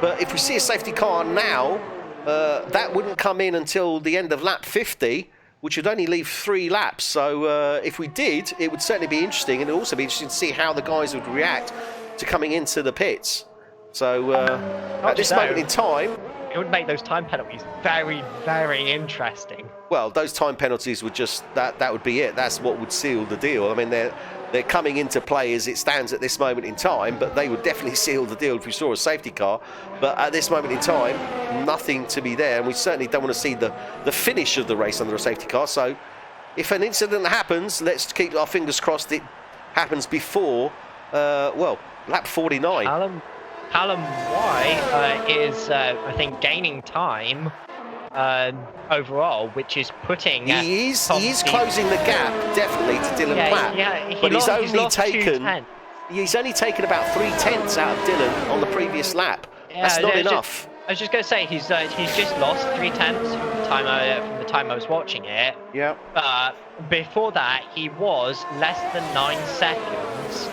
But if we see a safety car now, that wouldn't come in until the end of lap 50, which would only leave 3 laps. So if we did, it would certainly be interesting. And it would also be interesting to see how the guys would react to coming into the pits. So at this moment in time... It would make those time penalties very, very interesting. Well, those time penalties would just... That would be it. That's what would seal the deal. I mean, they're coming into play as it stands at this moment in time, but they would definitely seal the deal if we saw a safety car. But at this moment in time, nothing to be there. And we certainly don't want to see the finish of the race under a safety car. So if an incident happens, let's keep our fingers crossed it happens before, lap 49. Callum White is, I think, gaining time overall, which is putting... He is closing the gap, definitely, to Dylan Platt. Yeah, but he's only taken about 3/10 out of Dylan on the previous lap. Yeah, that's not enough. I was just going to say, he's just lost 3/10 from the time I was watching it. Yeah. Before that, he was less than 9 seconds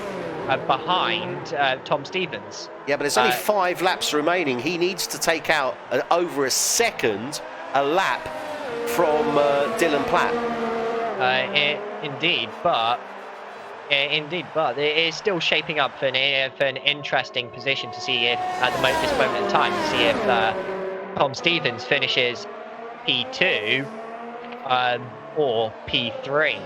behind Tom Stevens. Yeah, but there's only 5 laps remaining. He needs to take out over a second a lap from Dylan Platt. Indeed, but it is still shaping up for an interesting position to see if, at this moment in time, to see if Tom Stevens finishes P2 or P3.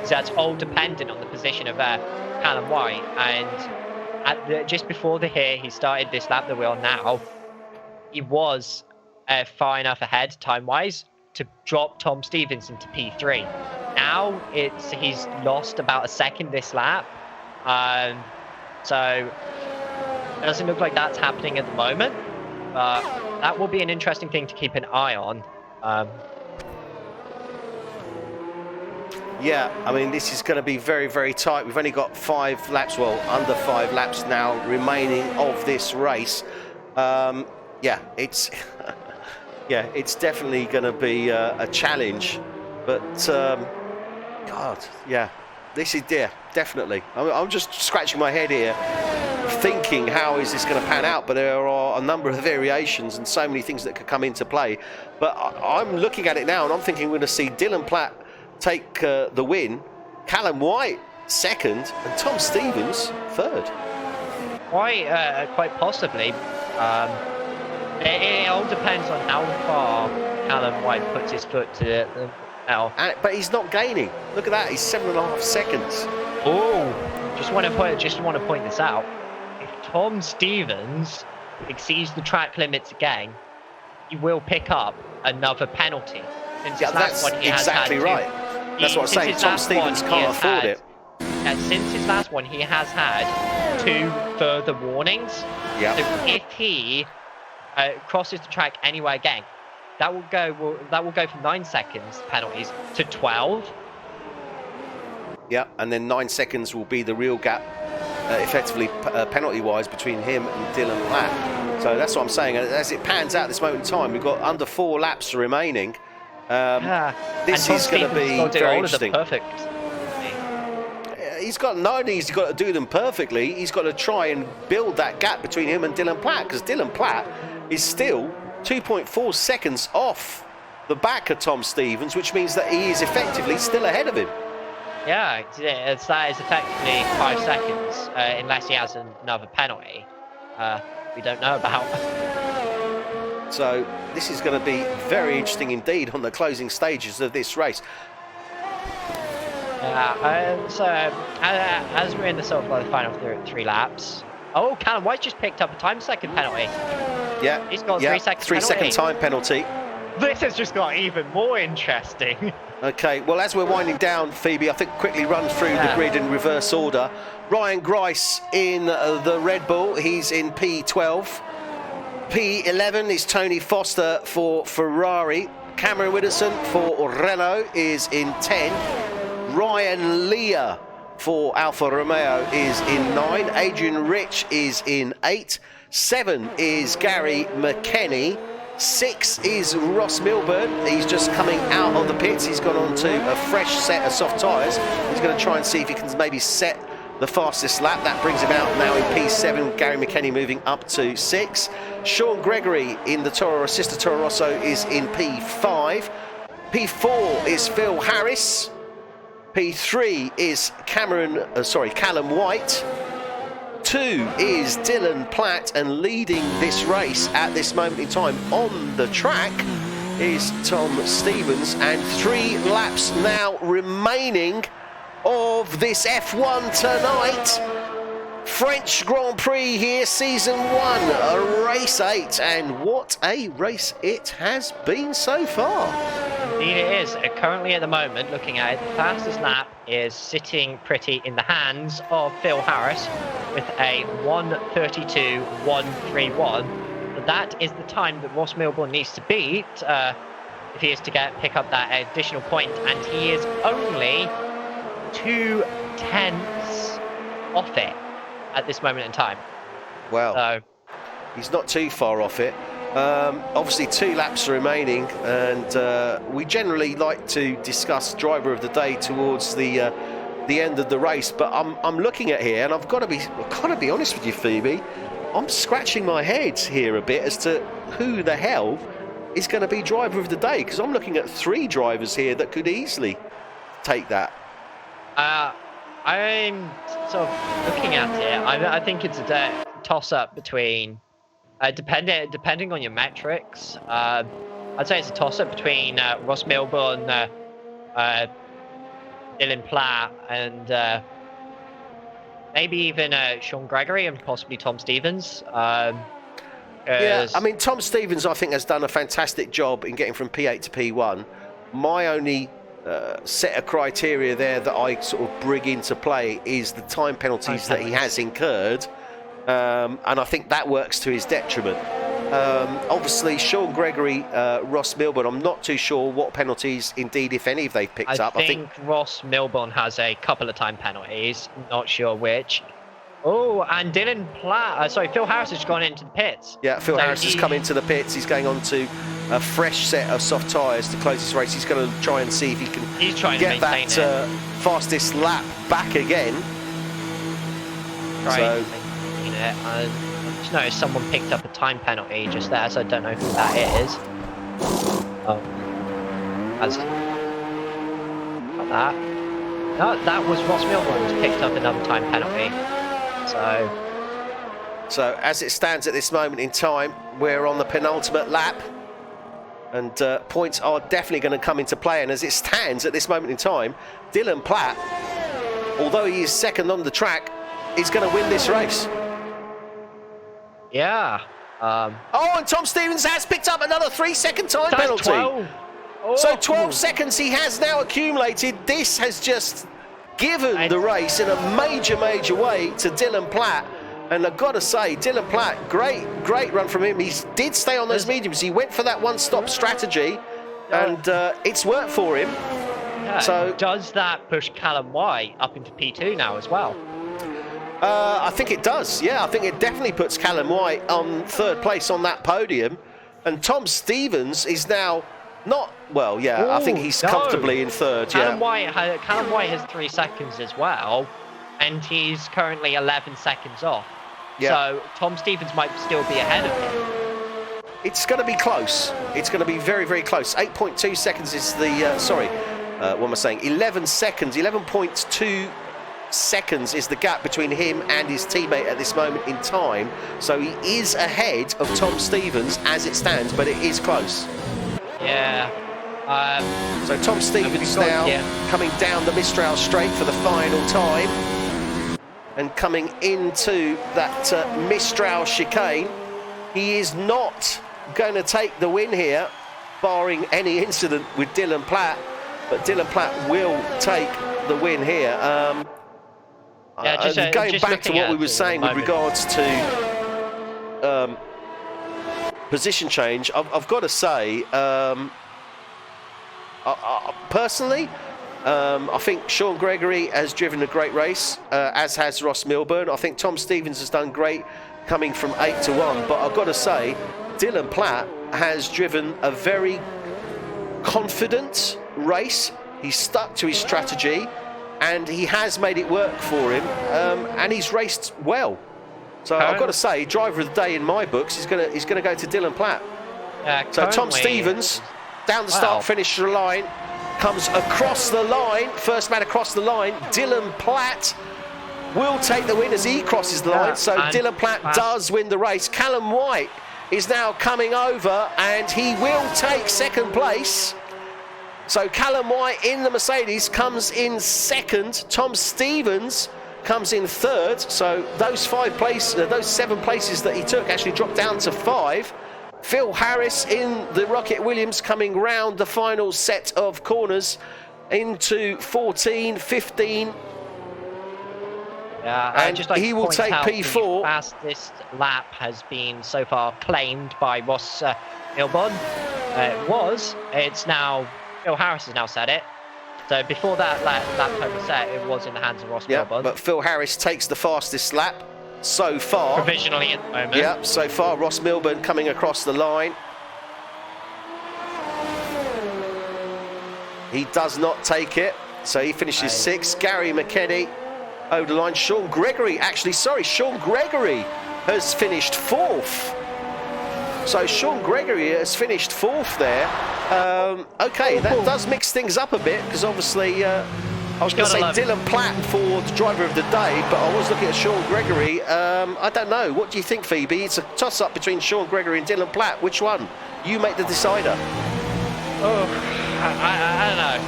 So that's all dependent on the position of Callum White. And just before he started this lap that we're on now, he was far enough ahead time-wise to drop Tom Stevens into P3. Now he's lost about a second this lap, so it doesn't look like that's happening at the moment. But that will be an interesting thing to keep an eye on. Yeah, I mean, this is going to be very, very tight. We've only got 5 laps, well, under 5 laps now remaining of this race. It's it's definitely going to be a challenge. But, this is, definitely. I'm just scratching my head here, thinking how is this going to pan out, but there are a number of variations and so many things that could come into play. But I'm looking at it now and I'm thinking we're going to see Dylan Platt take the win, Callum White second, and Tom Stevens third. Quite possibly. It all depends on how far Callum White puts his foot to the metal. But he's not gaining. Look at that, he's 7.5 seconds. Oh, just want to point this out. If Tom Stevens exceeds the track limits again, he will pick up another penalty. That's exactly right. That's what I'm saying. Tom Stevens can't afford it. Since his last one, he has had 2 further warnings. Yeah. So if he crosses the track anywhere again, that will go from 9 seconds penalties to 12. Yeah, and then 9 seconds will be the real gap, effectively penalty-wise, between him and Dylan Platt. So that's what I'm saying. As it pans out this moment in time, we've got under 4 laps remaining. This is going to be very interesting. He's got not only he's got to do them perfectly, he's got to try and build that gap between him and Dylan Platt, because Dylan Platt is still 2.4 seconds off the back of Tom Stevens, which means that he is effectively still ahead of him. Yeah, that is effectively 5 seconds, unless he has another penalty we don't know about. So this is going to be very interesting indeed on the closing stages of this race. As we're in the sort of the final 3 laps, Callum White just picked up a time-second penalty. Yeah, he's got 3 seconds. 3 second time penalty. This has just got even more interesting. Okay, well, as we're winding down, Phoebe, I think quickly run through the grid in reverse order. Ryan Grice in the Red Bull, he's in P12. P11 is Tony Foster for Ferrari. Cameron Widdowson for Renault is in 10. Ryan Lear for Alfa Romeo is in 9. Adrian Rich is in 8. 7 is Gary McKenny. 6 is Ross Milburn. He's just coming out of the pits. He's gone on to a fresh set of soft tyres. He's going to try and see if he can maybe set the fastest lap. That brings him out now in P7. Gary McKenny moving up to 6. Sean Gregory in the Toro Sister Toro Rosso is in P5. P4 is Phil Harris. P3 is Callum White. 2 is Dylan Platt, and leading this race at this moment in time on the track is Tom Stevens, and 3 laps now remaining of this F1 tonight. French Grand Prix here, season 1, race 8, and what a race it has been so far. Indeed it is. Currently at the moment, looking at it, the fastest lap is sitting pretty in the hands of Phil Harris with a 1:32.131. But that is the time that Ross Milburn needs to beat if he is to pick up that additional point, and he is only 2 tenths off it at this moment in time. Well, so he's not too far off it. Obviously 2 laps remaining, and we generally like to discuss driver of the day towards the end of the race, but I'm looking at here, and I've got to be honest with you, Phoebe, I'm scratching my head here a bit as to who the hell is going to be driver of the day, because I'm looking at 3 drivers here that could easily take that. I'm sort of looking at it. I think it's a toss-up between, depending on your metrics. I'd say it's a toss-up between Ross Milburn, Dylan Platt, and maybe even Sean Gregory and possibly Tom Stevens. Yeah, I mean, Tom Stevens, I think, has done a fantastic job in getting from P8 to P1. My only set of criteria there that I sort of bring into play is the time penalties that he has incurred, and I think that works to his detriment. Obviously, Sean Gregory, Ross Milburn, I'm not too sure what penalties, indeed, if any, they've picked up. I think Ross Milburn has a couple of time penalties, not sure which. Oh, and Dylan Platt, Phil Harris has gone into the pits. Yeah, Phil Harris has come into the pits. He's going on to a fresh set of soft tyres to close this race. He's going to try and see if he can get that fastest lap back again. I just noticed someone picked up a time penalty just there, so I don't know who that is. Oh, got that. No, that was Ross Milburn who's picked up another time penalty. So as it stands at this moment in time, we're on the penultimate lap, and points are definitely going to come into play. And as it stands at this moment in time, Dylan Platt, although he is second on the track, is going to win this race. Yeah. And Tom Stevens has picked up another 3-second time penalty. 12. So 12 seconds he has now accumulated. This has just given the race in a major way to Dylan Platt. And I've got to say, Dylan Platt, great run from him. He did stay on those mediums. He went for that one-stop strategy, and it's worked for him. Yeah, so does that push Callum White up into P2 now as well? I think it does. Yeah, I think it definitely puts Callum White on 3rd place on that podium. And Tom Stevens is now not... Well, yeah, I think he's comfortably in 3rd. Callum White has 3 seconds as well, and he's currently 11 seconds off. Yeah. So Tom Stevens might still be ahead of him. It's going to be close. It's going to be very close. 8.2 seconds is the... what am I saying? 11 seconds. 11.2 seconds is the gap between him and his teammate at this moment in time. So he is ahead of Tom Stevens as it stands, but it is close. Yeah. So Tom Stevens now coming down the Mistral straight for the final time, and coming into that Mistral chicane. He is not going to take the win here, barring any incident with Dylan Platt, but Dylan Platt will take the win here. Going back to what we were saying with regards to position change, I've got to say, personally, I think Sean Gregory has driven a great race, as has Ross Milburn. I think Tom Stevens has done great coming from 8 to 1. But I've got to say, Dylan Platt has driven a very confident race. He's stuck to his strategy, and he has made it work for him, and he's raced well. So I've got to say, driver of the day in my books, he's going to go to Dylan Platt. So Tom Stevens, down the start, finish the line, comes across the line, first man across the line. Dylan Platt will take the win as he crosses the line. So Dylan Platt does win the race. Callum White is now coming over, and he will take second place. So Callum White in the Mercedes comes in second. Tom Stevens comes in third. So those 7 places that he took actually dropped down to 5. Phil Harris in the Rocket Williams coming round the final set of corners into 14, 15. And he will take P4. The fastest lap has been so far claimed by Ross Milburn. It's now, Phil Harris has now said it. So before that lap time was set, it was in the hands of Ross Milburn. But Phil Harris takes the fastest lap so far. Provisionally at the moment. Yeah, so far Ross Milburn coming across the line. He does not take it, so he finishes 6th. Gary McKenny over the line. Sean Gregory has finished 4th. So Sean Gregory has finished 4th there. Okay, that does mix things up a bit, because obviously I was going to say Dylan Platt for the driver of the day, but I was looking at Sean Gregory. I don't know. What do you think, Phoebe? It's a toss-up between Sean Gregory and Dylan Platt. Which one? You make the decider. Oh, I don't know.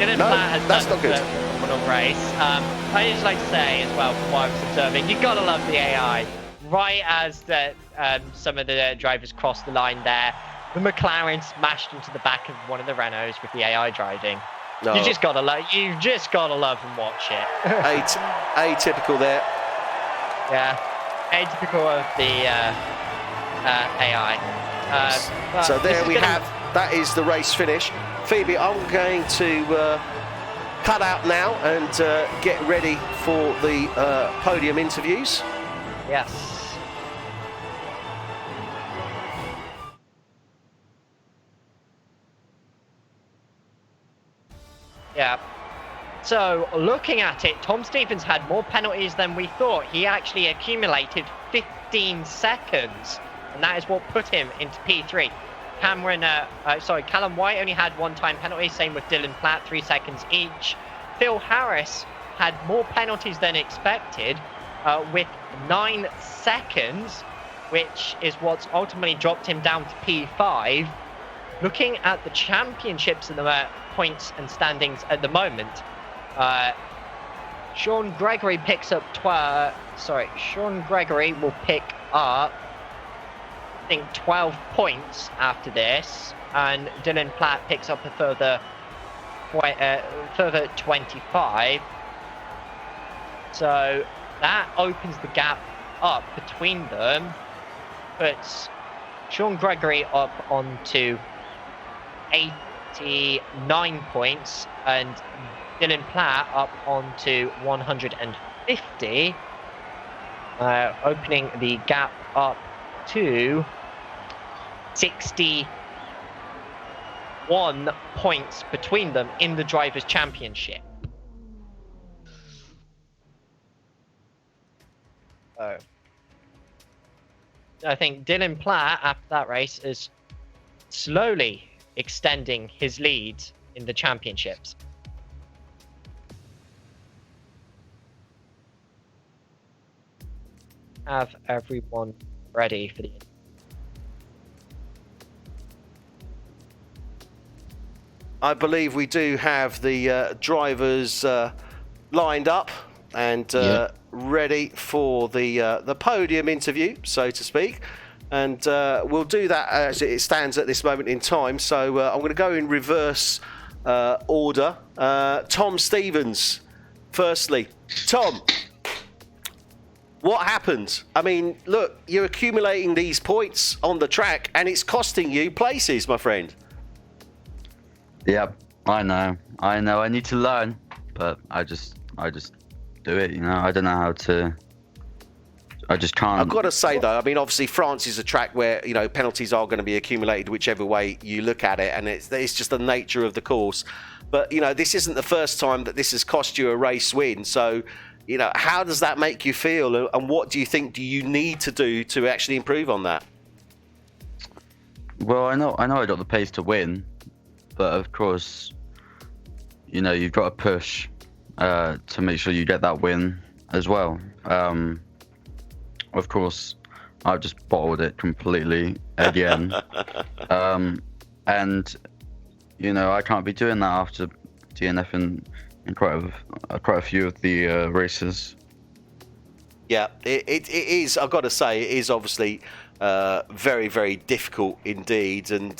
Dylan Platt has done a phenomenal race. I just like to say as well, from what I was observing, you've got to love the AI. Right as some of the drivers crossed the line there, the McLaren smashed into the back of one of the Renaults with the AI driving. No. You just gotta love and watch it. Atypical there. Yeah, atypical of the AI. So there we have. That is the race finish. Phoebe, I'm going to cut out now and get ready for the podium interviews. Yes. Yeah. So, looking at it, Tom Stevens had more penalties than we thought. He actually accumulated 15 seconds, and that is what put him into P3. Callum White only had 1 time penalty, same with Dylan Platt, 3 seconds each. Phil Harris had more penalties than expected, with 9 seconds, which is what's ultimately dropped him down to P5. Looking at the championships and the points and standings at the moment, Sean Gregory will pick up, I think, 12 points after this, and Dylan Platt picks up a further 25. So that opens the gap up between them, puts Sean Gregory up onto 89 points and Dylan Platt up onto 150, opening the gap up to 61 points between them in the Drivers' Championship. I think Dylan Platt, after that race, is slowly extending his lead in the championships. Have everyone ready for the... I believe we do have the drivers lined up and ready for the podium interview, so to speak. And we'll do that as it stands at this moment in time. So I'm going to go in reverse order. Tom Stevens, firstly. Tom, what happened? I mean, look, you're accumulating these points on the track and it's costing you places, my friend. Yeah, I know. I need to learn, but I just do it. I don't know how to. I just can't. I've got to say though, I mean, obviously France is a track where penalties are going to be accumulated whichever way you look at it, and it's just the nature of the course. But this isn't the first time that this has cost you a race win. So, how does that make you feel, and what do you need to do to actually improve on that? Well, I know I got the pace to win, but of course, you've got to push to make sure you get that win as well. Of course, I've just bottled it completely again. And, I can't be doing that after DNF in quite a few of the races. Yeah, it is. I've got to say, it is obviously very, very difficult indeed. And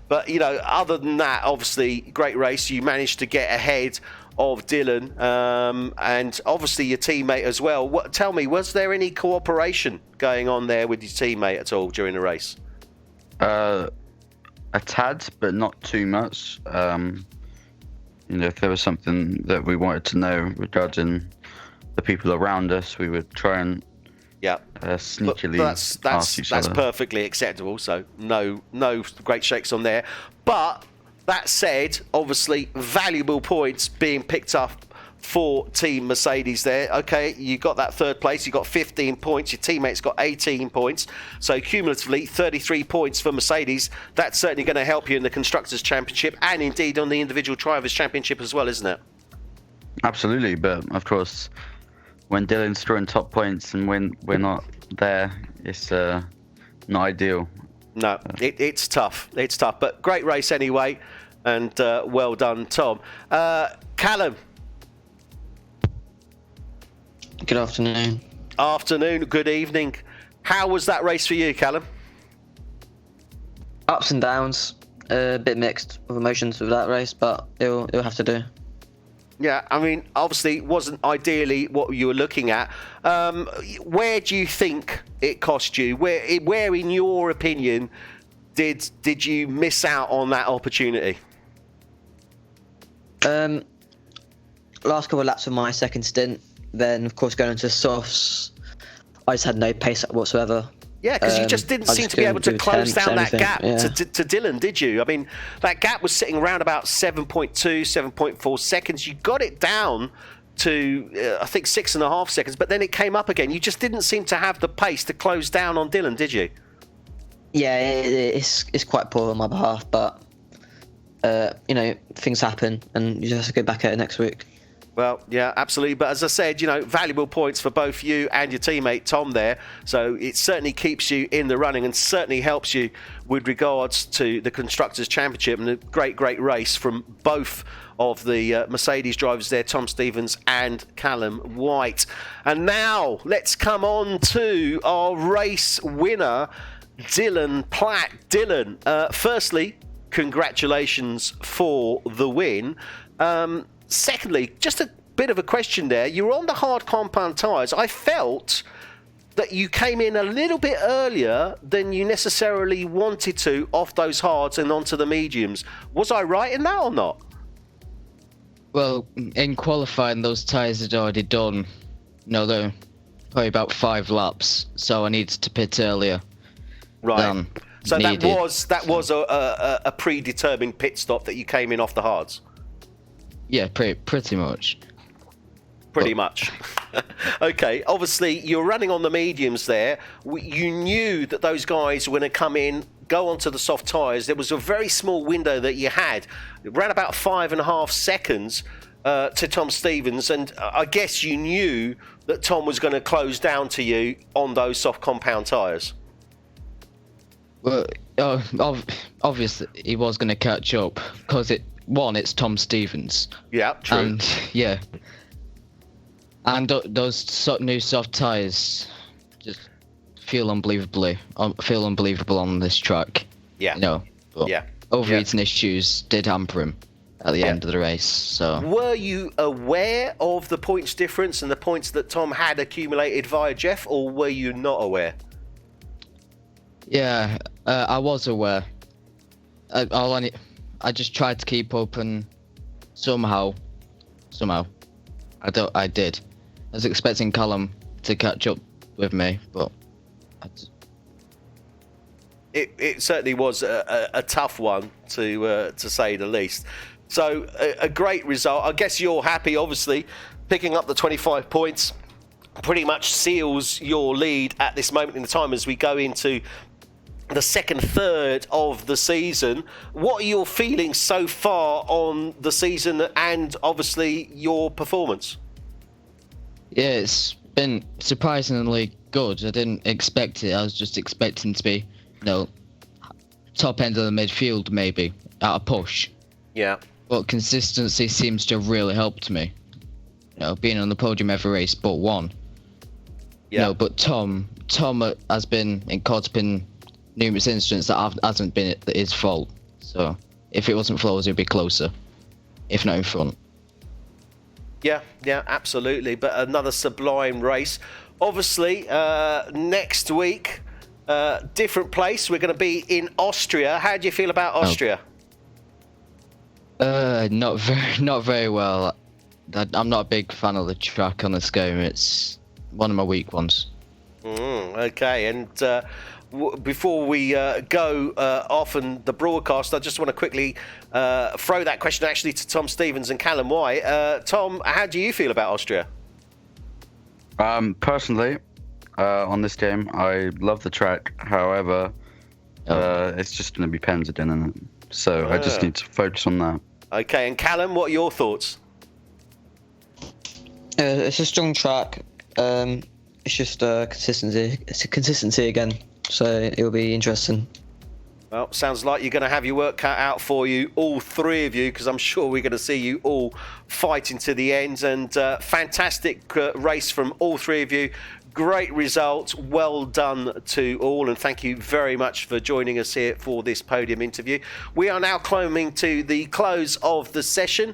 but other than that, obviously, great race. You managed to get ahead of Dylan, and obviously your teammate as well. Tell me, was there any cooperation going on there with your teammate at all during the race? A tad, but not too much. If there was something that we wanted to know regarding the people around us, we would try and sneakily ask each other. That's perfectly acceptable. So no great shakes on there. But that said, obviously valuable points being picked up for Team Mercedes there. Okay, you got that third place, you got 15 points, your teammates got 18 points. So cumulatively 33 points for Mercedes. That's certainly going to help you in the Constructors' Championship and indeed on the Individual Drivers' Championship as well, isn't it? Absolutely, but of course, when Dylan's scoring top points and when we're not there, it's not ideal. No, it's tough. It's tough, but great race anyway, and well done, Tom. Callum. Good afternoon. Afternoon, good evening. How was that race for you, Callum? Ups and downs, a bit mixed of emotions with that race, but it'll have to do. Yeah, I mean, obviously it wasn't ideally what you were looking at. Where do you think it cost you? Where in your opinion, did you miss out on that opportunity? Last couple of laps of my second stint, then of course going into softs, I just had no pace whatsoever. Yeah, because you just didn't seem to be able to close down that gap to Dylan, did you? I mean, that gap was sitting around about 7.2, 7.4 seconds. You got it down to, I think, 6.5 seconds, but then it came up again. You just didn't seem to have the pace to close down on Dylan, did you? Yeah, it's quite poor on my behalf, but, things happen, and you just have to go back at it next week. Well, yeah, absolutely. But as I said, valuable points for both you and your teammate Tom there. So it certainly keeps you in the running and certainly helps you with regards to the Constructors' Championship and a great race from both of the Mercedes drivers there, Tom Stevens and Callum White. And now let's come on to our race winner, Dylan Platt. Dylan, firstly, congratulations for the win. Secondly, just a bit of a question there. You were on the hard compound tyres. I felt that you came in a little bit earlier than you necessarily wanted to off those hards and onto the mediums. Was I right in that or not? Well, in qualifying, those tyres had already done, they're probably about 5 laps, so I needed to pit earlier. Right. So that was a predetermined pit stop that you came in off the hards? Yeah, pretty much. Pretty much. Okay, obviously you're running on the mediums there. You knew that those guys were going to come in, go onto the soft tyres. There was a very small window that you had. It ran about 5.5 seconds to Tom Stevens, and I guess you knew that Tom was going to close down to you on those soft compound tyres. Well, obviously he was going to catch up because it's Tom Stevens. Yeah, true. And those new soft tyres just feel unbelievable on this track. Yeah. Overheating issues did hamper him at the end of the race. So. Were you aware of the points difference and the points that Tom had accumulated via Jeff, or were you not aware? Yeah, I was aware. I just tried to keep up and somehow, I did. I was expecting Callum to catch up with me, but it certainly was a tough one to say the least. So a great result. I guess you're happy, obviously, picking up the 25 points. Pretty much seals your lead at this moment in the time as we go into the second third of the season. What are your feelings so far on the season and obviously your performance? Yeah, it's been surprisingly good. I didn't expect it. I was just expecting to be, top end of the midfield maybe, at a push. Yeah. But consistency seems to have really helped me. Being on the podium every race but one. Yeah. But Tom has been caught up in numerous incidents that hasn't been his fault. So if it wasn't flaws, it'd be closer, if not in front. Yeah, absolutely. But another sublime race. Obviously, next week, different place. We're going to be in Austria. How do you feel about Austria? Not very well. I'm not a big fan of the track on this game. It's one of my weak ones. Okay, and before we go off on the broadcast, I just want to quickly throw that question actually to Tom Stevens and Callum White. Tom, how do you feel about Austria? Personally, on this game, I love the track. However, it's just going to be Penzardin, isn't it? So I just need to focus on that. Okay, and Callum, what are your thoughts? It's a strong track. It's just consistency. It's a consistency again, so it'll be interesting. Well, sounds like you're going to have your work cut out for you, all three of you, because I'm sure we're going to see you all fighting to the end. And fantastic race from all three of you. Great result. Well done to all. And thank you very much for joining us here for this podium interview. We are now climbing to the close of the session.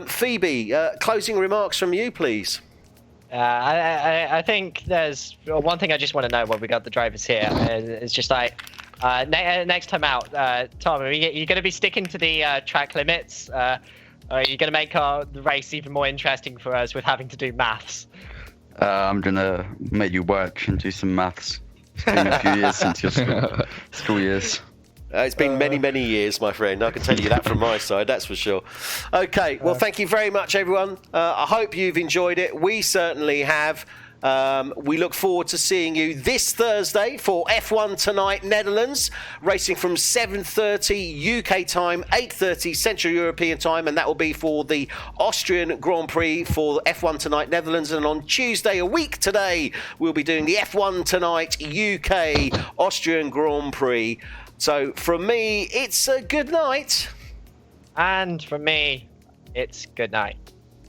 Phoebe, closing remarks from you, please. I think there's one thing I just want to know when we got the drivers here. It's just like, next time out, Tom, are you going to be sticking to the track limits? Or are you going to make the race even more interesting for us with having to do maths? I'm going to make you work and do some maths. It's been a few years since your school years. It's been many, many years, my friend. I can tell you that from my side, that's for sure. Okay, well, thank you very much, everyone. I hope you've enjoyed it. We certainly have. We look forward to seeing you this Thursday for F1 Tonight Netherlands, racing from 7:30 UK time, 8:30 Central European time, and that will be for the Austrian Grand Prix for F1 Tonight Netherlands. And on Tuesday, a week today, we'll be doing the F1 Tonight UK Austrian Grand Prix. So from me, it's a good night. And from me, it's good night.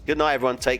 Good night, everyone. Take care.